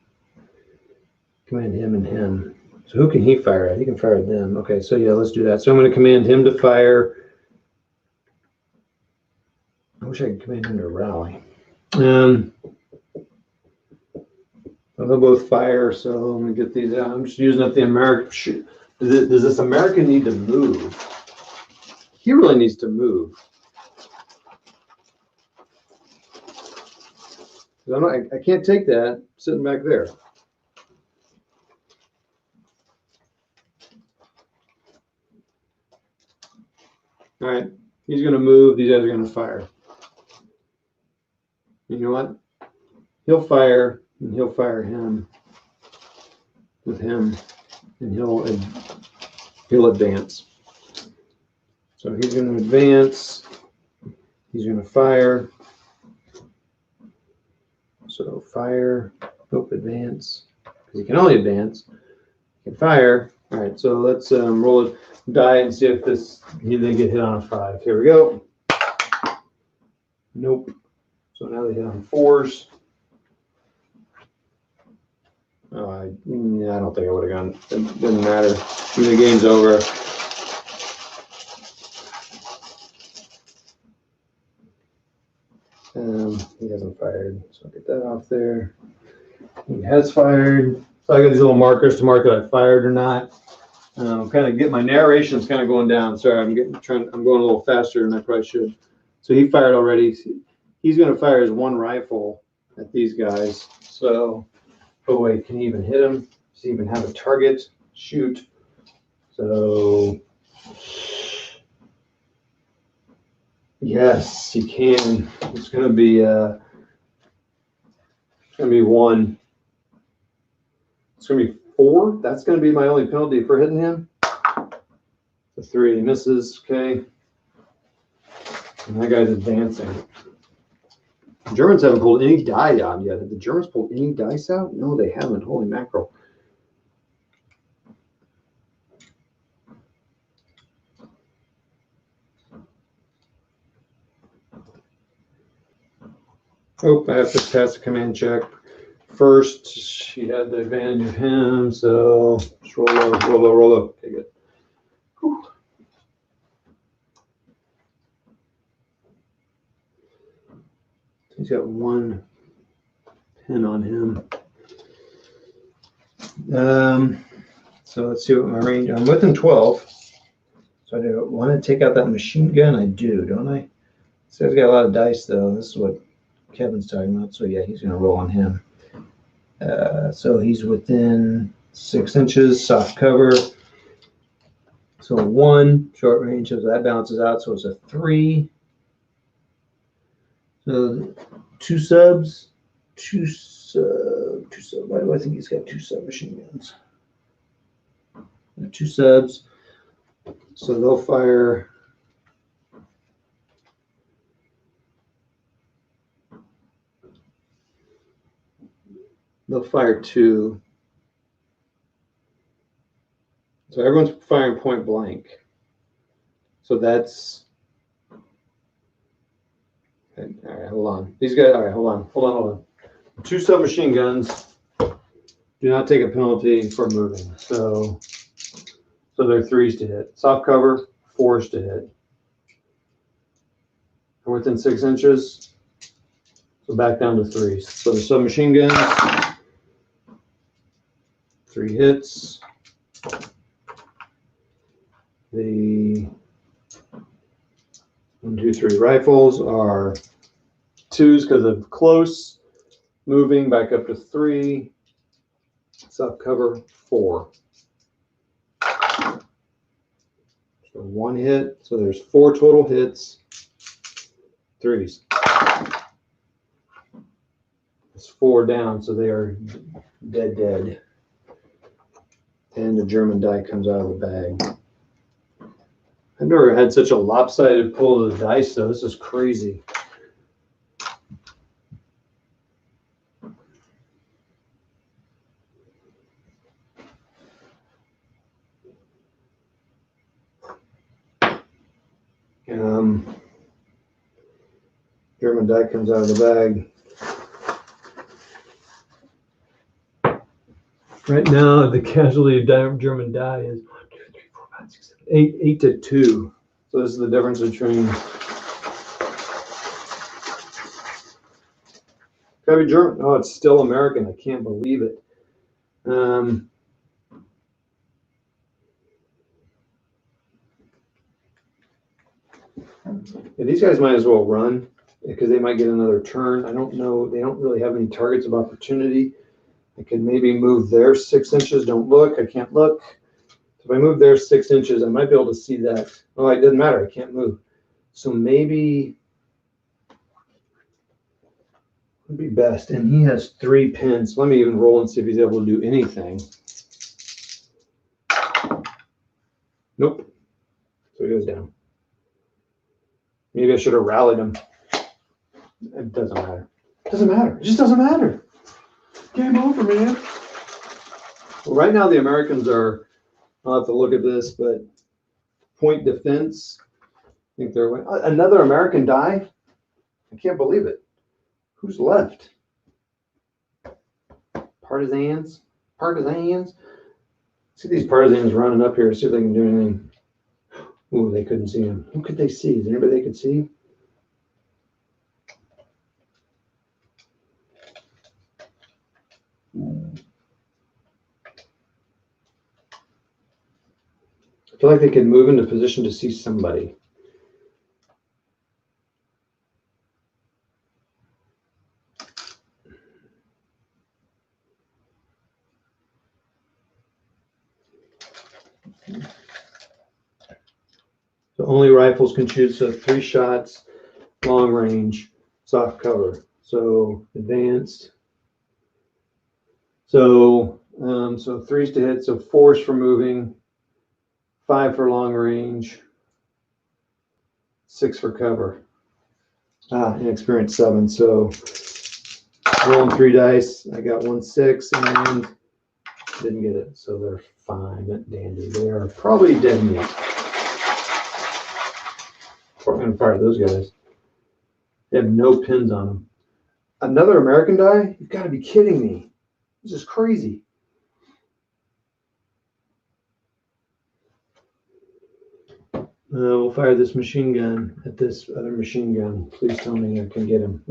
him and him. So who can he fire at? He can fire at them. Okay, so yeah, let's do that. So I'm going to command him to fire. I wish I could command him to rally. They'll both fire, so let me get these out. I'm just using up the American. Does this American need to move? He really needs to move. I can't take that sitting back there. All right, he's going to move. These guys are going to fire. You know what? He'll fire, and he'll fire him with him, and he'll advance. So he's going to advance. He's going to fire. So fire, hope advance, because he can only advance. He can fire. All right, so let's roll a die and see if they get hit on a 5. Here we go. Nope. So now they hit on 4s. Oh, I don't think I would have gone. It didn't matter. The game's over. He hasn't fired, so I'll get that off there. He has fired. So I got these little markers to mark that I fired or not. Kind of get my narration's kind of going down. Sorry, I'm going a little faster than I probably should. So he fired already. He's going to fire his one rifle at these guys. So, oh wait, can he even hit him? Does he even have a target? Shoot. So, yes, he can. It's going to be one. It's going to be 4. That's going to be my only penalty for hitting him. The 3, he misses. Okay. And that guy's advancing. The Germans haven't pulled any die out yet. Have the Germans pulled any dice out? No, they haven't. Holy mackerel. Oh, I have to pass the command check. First, she had the advantage of him, so just roll low, roll low, roll low. Okay, good. Whew. He's got 1 pin on him. So let's see what my range. I'm within 12. So I do want to take out that machine gun. I do, don't I? So I've got a lot of dice though. This is what Kevin's talking about. So yeah, he's going to roll on him. So he's within 6 inches, soft cover. So 1 short range, so that balances out. So it's a 3. So 2 subs, 2 sub. Why do I think he's got 2 submachine guns? 2 subs. So they'll fire. They'll fire 2. So everyone's firing point blank. So that's. All right, hold on. These guys. All right, hold on. 2 submachine guns do not take a penalty for moving. So they're 3s to hit. Soft cover, 4s to hit. We're within 6 inches. So back down to 3s. So the submachine guns, 3 hits. The 1, 2, 3 rifles are 2s because of close. Moving back up to 3. Soft cover, 4. So 1 hit. So there's 4 total hits. 3s. It's 4 down, so they are dead. And the German die comes out of the bag. I've never had such a lopsided pull of the dice, though. This is crazy. German die comes out of the bag. Right now, the casualty of German die is 1, 2, 3, 4, 5, 6, 7, 8 to 2. So this is the difference between. Gotta be German. Oh, it's still American. I can't believe it. Yeah, these guys might as well run because they might get another turn. I don't know. They don't really have any targets of opportunity. I could maybe move there 6 inches. Don't look. I can't look. If I move there 6 inches, I might be able to see that. Oh, it doesn't matter. I can't move. So maybe would be best. And he has 3 pins. Let me even roll and see if he's able to do anything. Nope. So he goes down. Maybe I should have rallied him. It doesn't matter. It doesn't matter. It just doesn't matter. Game over, man. Well, right now the Americans are, I'll have to look at this, but point defense. I think they're another American die. I can't believe it. Who's left? Partisans. See these partisans running up here. See if they can do anything. Ooh, they couldn't see him. Who could they see? Is there anybody they could see? I feel like they could move into position to see somebody. So only rifles can shoot, so 3 shots, long range, soft cover. So advanced. So 3's to hit, so 4's for moving, 5 for long range, 6 for cover. Inexperienced 7. So rolling 3 dice. I got 1 6 and didn't get it. So they're fine and dandy. They are probably dead meat. I'm gonna fire those guys. They have no pins on them. Another American die? You've got to be kidding me. This is crazy. We'll fire this machine gun at this other machine gun. Please tell me I can get him.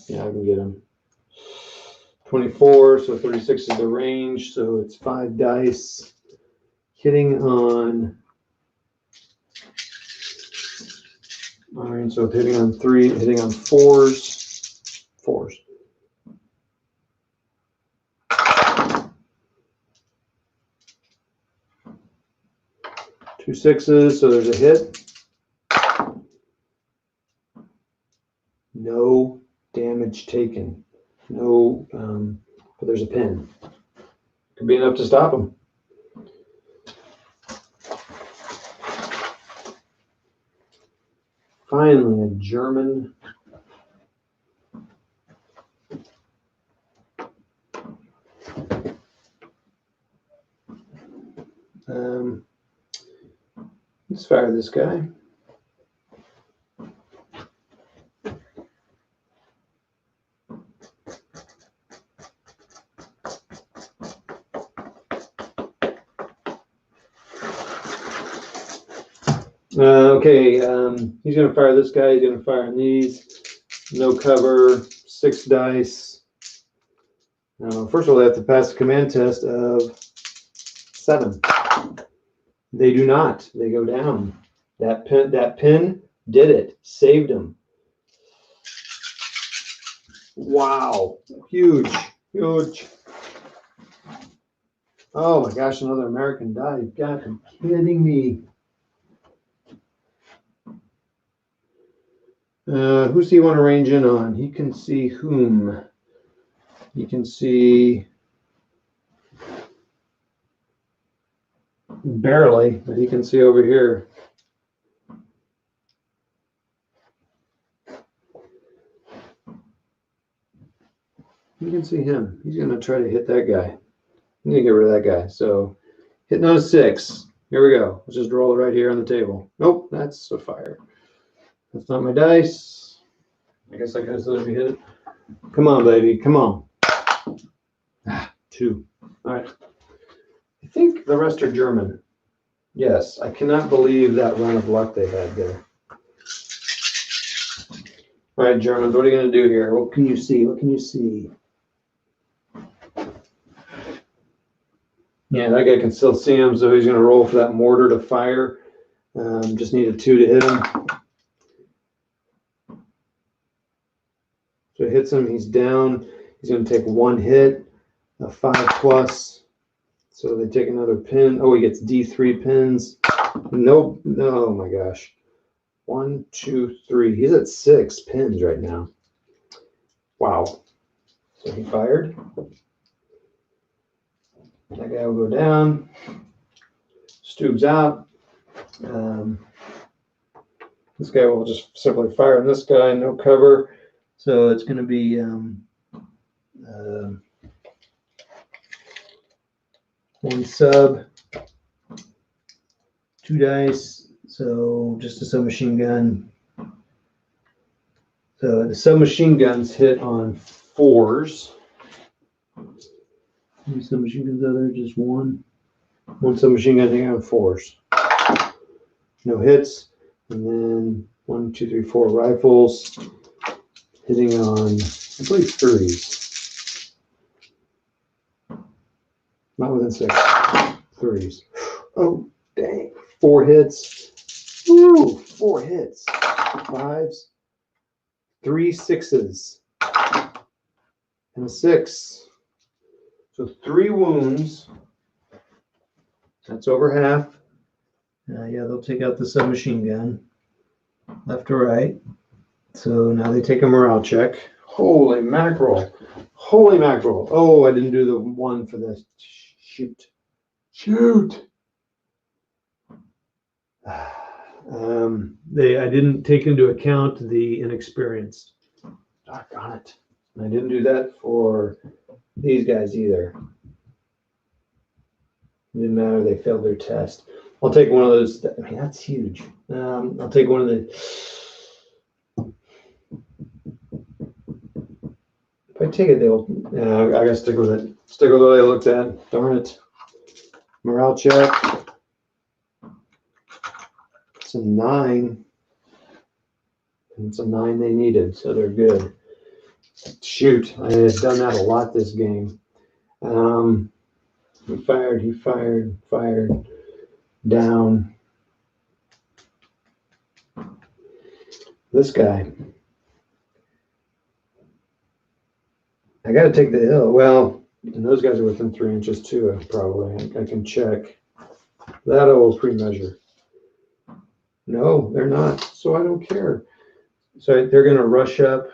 Yeah, I can get him. 24, so 36 is the range, so it's 5 dice. Hitting on, all right, so hitting on 3, hitting on 4s. 2 6s, so there's a hit. No damage taken. No, but there's a pin. Could be enough to stop him. Finally, a German. Let's fire this guy. Okay, he's going to fire this guy. He's going to fire on these. No cover, 6 dice. First of all, they have to pass the command test of 7. They do not. They go down. That pin did it. Saved them. Wow. Huge. Oh my gosh, another American die. You've got to be kidding me. Who's he want to range in on? He can see whom? He can see barely, but he can see over here. You can see him. He's going to try to hit that guy. I'm going to get rid of that guy. So hitting on a 6. Here we go. Let's just roll it right here on the table. Nope, that's a fire. That's not my dice. I guess I could have let me hit it. Come on, baby. Come on. 2. All right. I think the rest are German. Yes, I cannot believe that run of luck they had there. All right, Germans, what are you going to do here? What can you see? What can you see? Yeah, that guy can still see him, so he's going to roll for that mortar to fire. Just need a 2 to hit him. So it hits him, he's down. He's going to take 1 hit, a 5+. So they take another pin. Oh, he gets D3 pins. No, oh my gosh. 1, 2, 3. He's at 6 pins right now. Wow. So he fired. That guy will go down. Stube's out. This guy will just simply fire on this guy, no cover. So it's going to be 1 sub, 2 dice. So just a submachine gun. So the submachine guns hit on 4s. How many submachine guns are there? Just 1. 1 submachine gun hitting on 4s. No hits. And then 1, 2, 3, 4 rifles hitting on, I believe, 3s. Not within 6. 3s. Oh, dang. 4 hits. Woo! 4 hits. 5s. 3 6s. And a 6. So 3 wounds. That's over half. Yeah, they'll take out the submachine gun. Left to right. So now they take a morale check. Holy mackerel. Holy mackerel. Oh, I didn't do the one for this. Shoot. Shoot. I didn't take into account the inexperienced. Doggone it. I didn't do that for these guys either. Didn't matter. They failed their test. I'll take one of those. I mean, that's huge. I'll take one of the. If I take it, they'll. I gotta stick with it. Stick with what I looked at. Darn it. Morale check. It's a 9. And it's a 9 they needed, so they're good. Shoot, I have done that a lot this game. He fired, down. This guy. I got to take the hill. Well, and those guys are within 3 inches too, probably. I can check. That I will pre-measure. No, they're not, so I don't care. So they're going to rush up,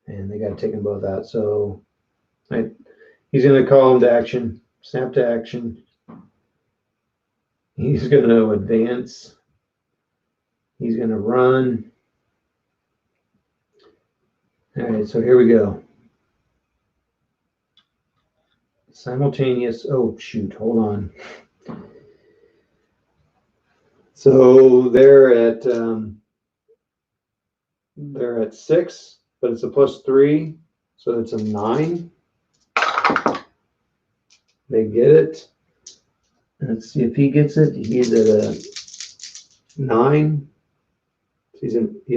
and they got to take them both out. So he's going to call him to action, snap to action. He's going to advance. He's going to run. All right, so here we go. Simultaneous. Oh, shoot, hold on. So they're at 6, but it's a +3, so it's a 9. They get it. Let's see if he gets it. He's at a 9. He's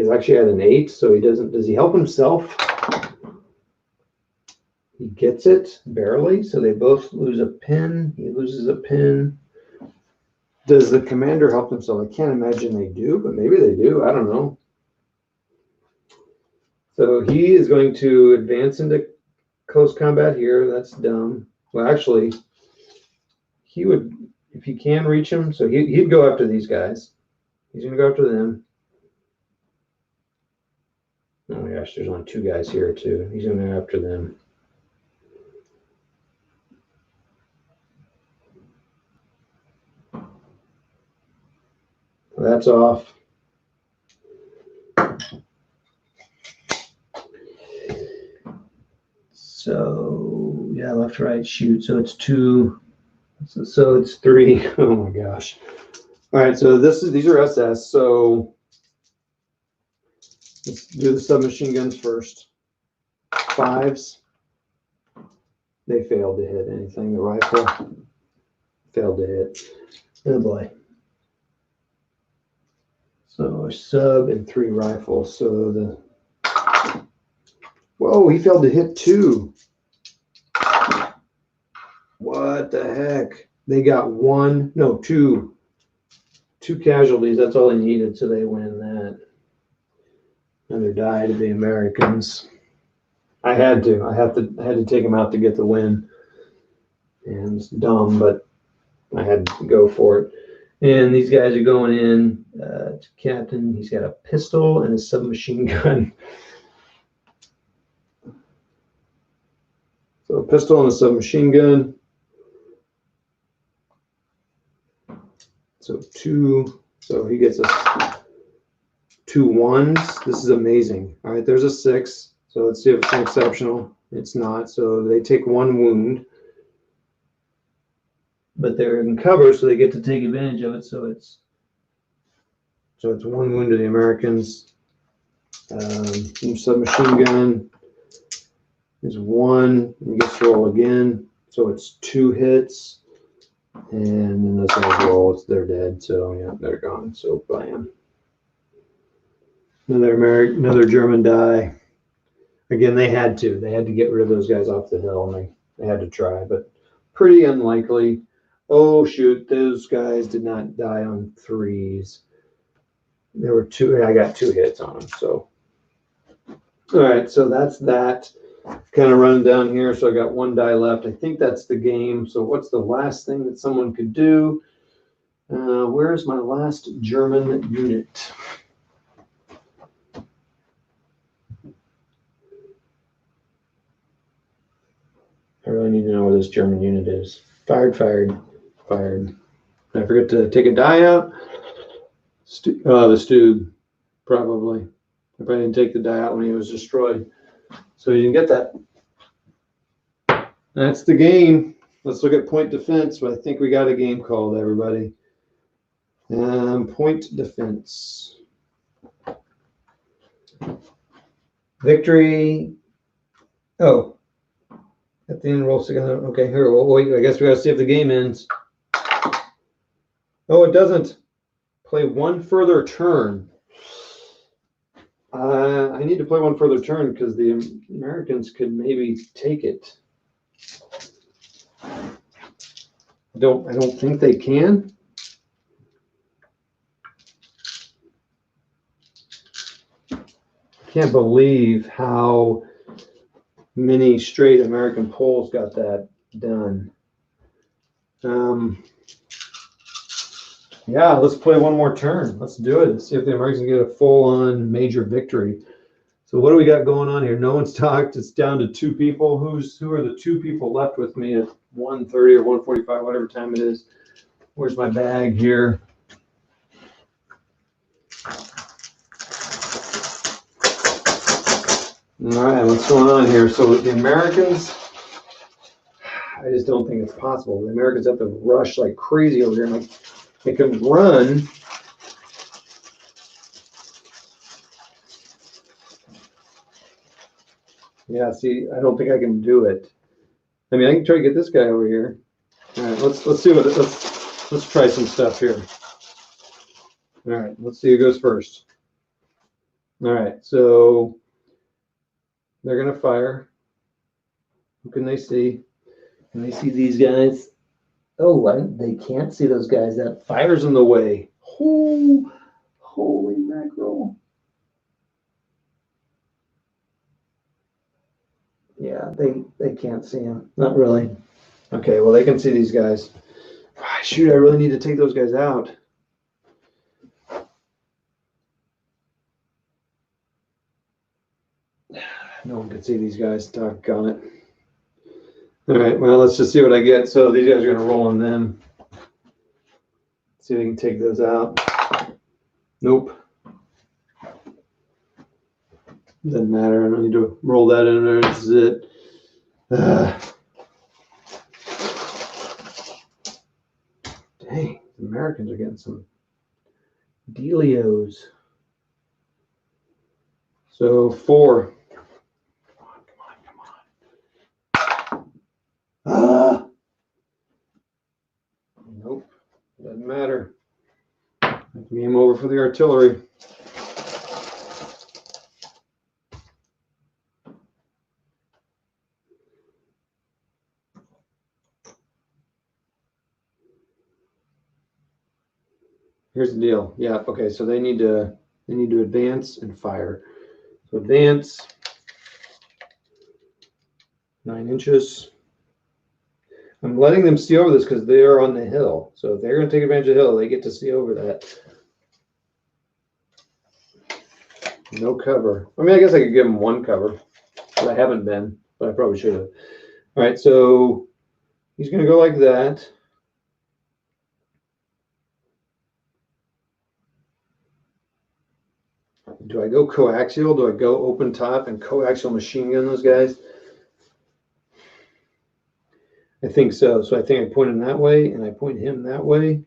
actually at an 8, so he doesn't. Does he help himself? He gets it barely, so they both lose a pin. He loses a pin. Does the commander help himself? I can't imagine they do, but maybe they do. I don't know. So he is going to advance into close combat here. That's dumb. Well, actually, he would, if he can reach him, so he'd go after these guys. He's going to go after them. Oh my gosh, there's only 2 guys here too. He's going to go after them. That's off. So yeah, left, right, shoot. So it's 2. So it's 3. Oh my gosh. All right. So these are SS. So let's do the submachine guns first. 5s. They failed to hit anything. The rifle failed to hit. Oh boy. So a sub and 3 rifles. So whoa, he failed to hit 2. What the heck? They got 2 casualties. That's all they needed, so they win that. Another die to the Americans. I had to take them out to get the win. And it's dumb, but I had to go for it. And these guys are going in. Captain, he's got a pistol and a submachine gun. So a pistol and a submachine gun. So 2. So he gets 2 1s. This is amazing. All right, there's a 6. So let's see if it's an exceptional. It's not. So they take 1 wound. But they're in cover, so they get to take advantage of it. So it's 1 wound to the Americans. Submachine gun is 1. He gets to roll again. So it's 2 hits. And then those guys roll. They're dead. So yeah, they're gone. So bam. Another German die. Again, they had to get rid of those guys off the hill, and I had to try, but pretty unlikely. Oh shoot, those guys did not die on threes. There were two. I got 2 hits on them. So, all right. So that's that. Kind of running down here. So I got 1 die left. I think that's the game. So what's the last thing that someone could do? Where's my last German unit? I really need to know where this German unit is. Fired, fired, fired. Did I forget to take a die out? The Stug, probably. I probably didn't take the die out when he was destroyed. So you didn't get that. That's the game. Let's look at point defense. I think we got a game called, everybody. Point defense. Victory. Oh. At the end, roll together. Okay, here. Well, wait, I guess we got to see if the game ends. Oh, it doesn't. Play 1 further turn. I need to play 1 further turn because the Americans could maybe take it. I don't think they can. Can't believe how many straight American polls got that done. Yeah, let's play 1 more turn. Let's do it and see if the Americans get a full-on major victory. So what do we got going on here? No one's talked. It's down to 2 people. Who are the 2 people left with me at 1:30 or 1:45, whatever time it is? Where's my bag here? All right, what's going on here? So the Americans, I just don't think it's possible. The Americans have to rush like crazy over here. Like they can run. Yeah, see, I don't think I can do it. I mean, I can try to get this guy over here. All right, let's see what let's try some stuff here. All right, let's see who goes first. All right, so they're gonna fire. Who can they see? Can they see these guys? Oh, they can't see those guys. That fire's in the way. Oh, holy mackerel. Yeah, they can't see him. Not really. Okay, well, they can see these guys. Shoot, I really need to take those guys out. No one can see these guys. Doggone it. All right, well, let's just see what I get. So these guys are going to roll on them. See if we can take those out. Nope. Doesn't matter. I don't need to roll that in there. This is it. Dang, the Americans are getting some dealios. So 4. Ah! Nope. Doesn't matter. Game over for the artillery. Here's the deal. Yeah, okay, so they need to advance and fire. So advance 9 inches. I'm letting them see over this because they are on the hill. So if they're going to take advantage of the hill, they get to see over that. No cover. I mean, I guess I could give them 1 cover, but I haven't been, but I probably should have. All right, so he's going to go like that. Do I go coaxial? Do I go open top and coaxial machine gun those guys? I think so. So I think I point him that way, and I point him that way.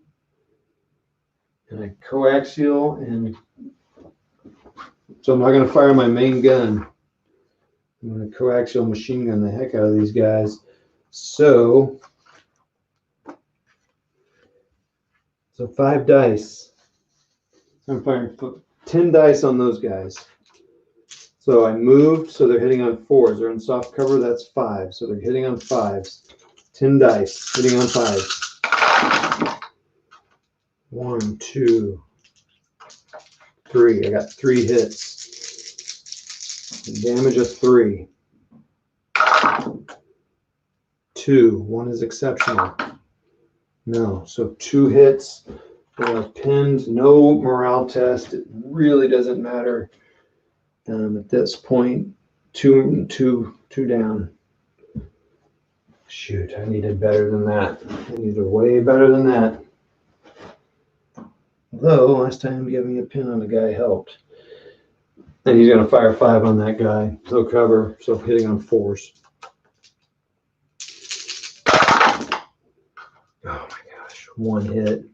And I coaxial, and so I'm not going to fire my main gun. I'm going to coaxial machine gun the heck out of these guys. So 5 dice. I'm firing 10 dice on those guys. So I moved, so they're hitting on 4s. They're in soft cover, that's 5. So they're hitting on 5s. 10 dice, hitting on 5s. 1, 2, 3. I got 3 hits. Damage of 3. 2. 1 is exceptional. No, so 2 hits. Pinned. No morale test. It really doesn't matter. At this point, two down. Shoot, I needed better than that. I needed way better than that. Although last time giving a pin on the guy helped. And he's going to fire 5 on that guy. So cover, so hitting on 4s. Oh my gosh, 1 hit.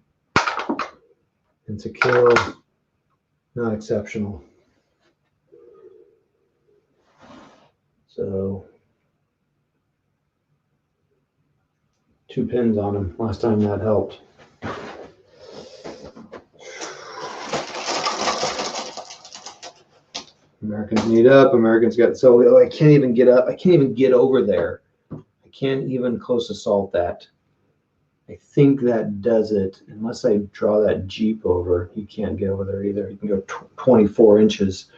It's a kill. Not exceptional. So 2 pins on him. Last time that helped. Americans need up. Americans got so I can't even get up. I can't even get over there. I can't even close assault that. I think that does it. Unless I draw that Jeep over, you can't get over there either. You can go 24 inches.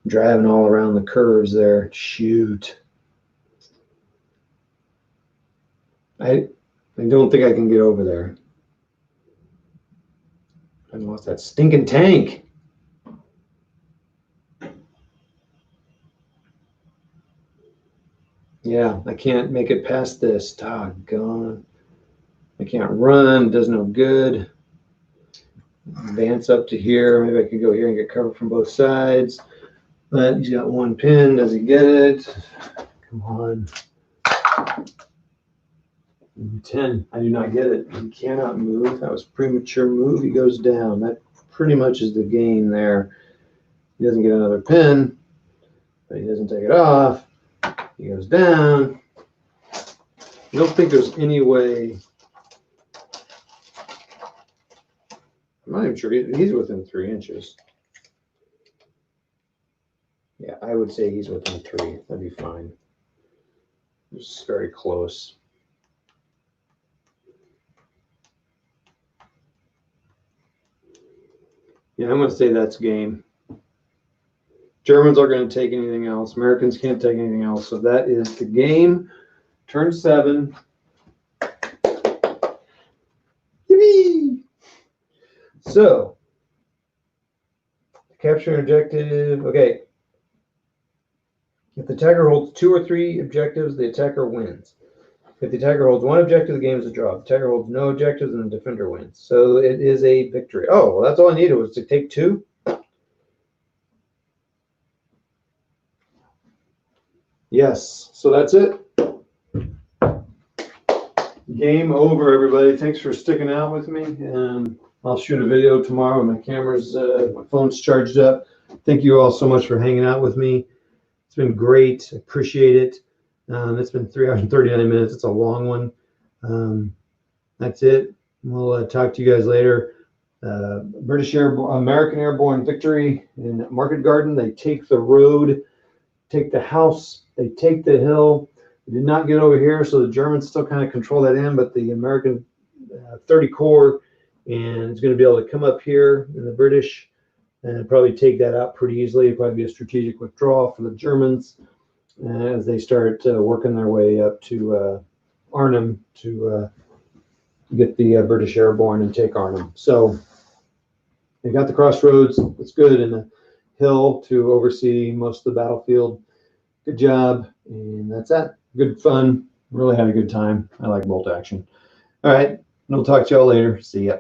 Driving all around the curves there. Shoot. I don't think I can get over there. I lost that stinking tank. Yeah, I can't make it past this. Doggone. I can't run. It does no good. Advance up to here. Maybe I could go here and get cover from both sides. But he's got 1 pin. Does he get it? Come on. 10. I do not get it. He cannot move. That was premature move. He goes down. That pretty much is the game there. He doesn't get another pin, but he doesn't take it off. He goes down. I don't think there's any way. I'm not even sure. He's within 3 inches. Yeah, I would say he's within 3. That'd be fine. It's very close. Yeah, I'm going to say that's game. Germans are going to take anything else. Americans can't take anything else. So that is the game. Turn 7. Yippee! So, capture an objective. Okay. If the attacker holds 2 or 3 objectives, the attacker wins. If the attacker holds 1 objective, the game is a draw. If the attacker holds no objectives, then the defender wins. So it is a victory. Oh, well, that's all I needed was to take 2. Yes, so that's it. Game over, everybody. Thanks for sticking out with me. I'll shoot a video tomorrow. My camera's, my phone's charged up. Thank you all so much for hanging out with me. It's been great. Appreciate it. It's been 3 hours and 39 minutes. It's a long one. That's it. We'll talk to you guys later. American Airborne victory in Market Garden. They take the road, take the house, they take the hill. They did not get over here, so the Germans still kind of control that end, but the American 30 Corps and is going to be able to come up here, and the British and probably take that out pretty easily. It'd probably be a strategic withdrawal for the Germans as they start working their way up to Arnhem to get the British Airborne and take Arnhem. So they got the crossroads. It's good, and the hill to oversee most of the battlefield. Good job, and that's that. Good fun. Really had a good time. I like bolt action. All right, we'll talk to y'all later. See ya.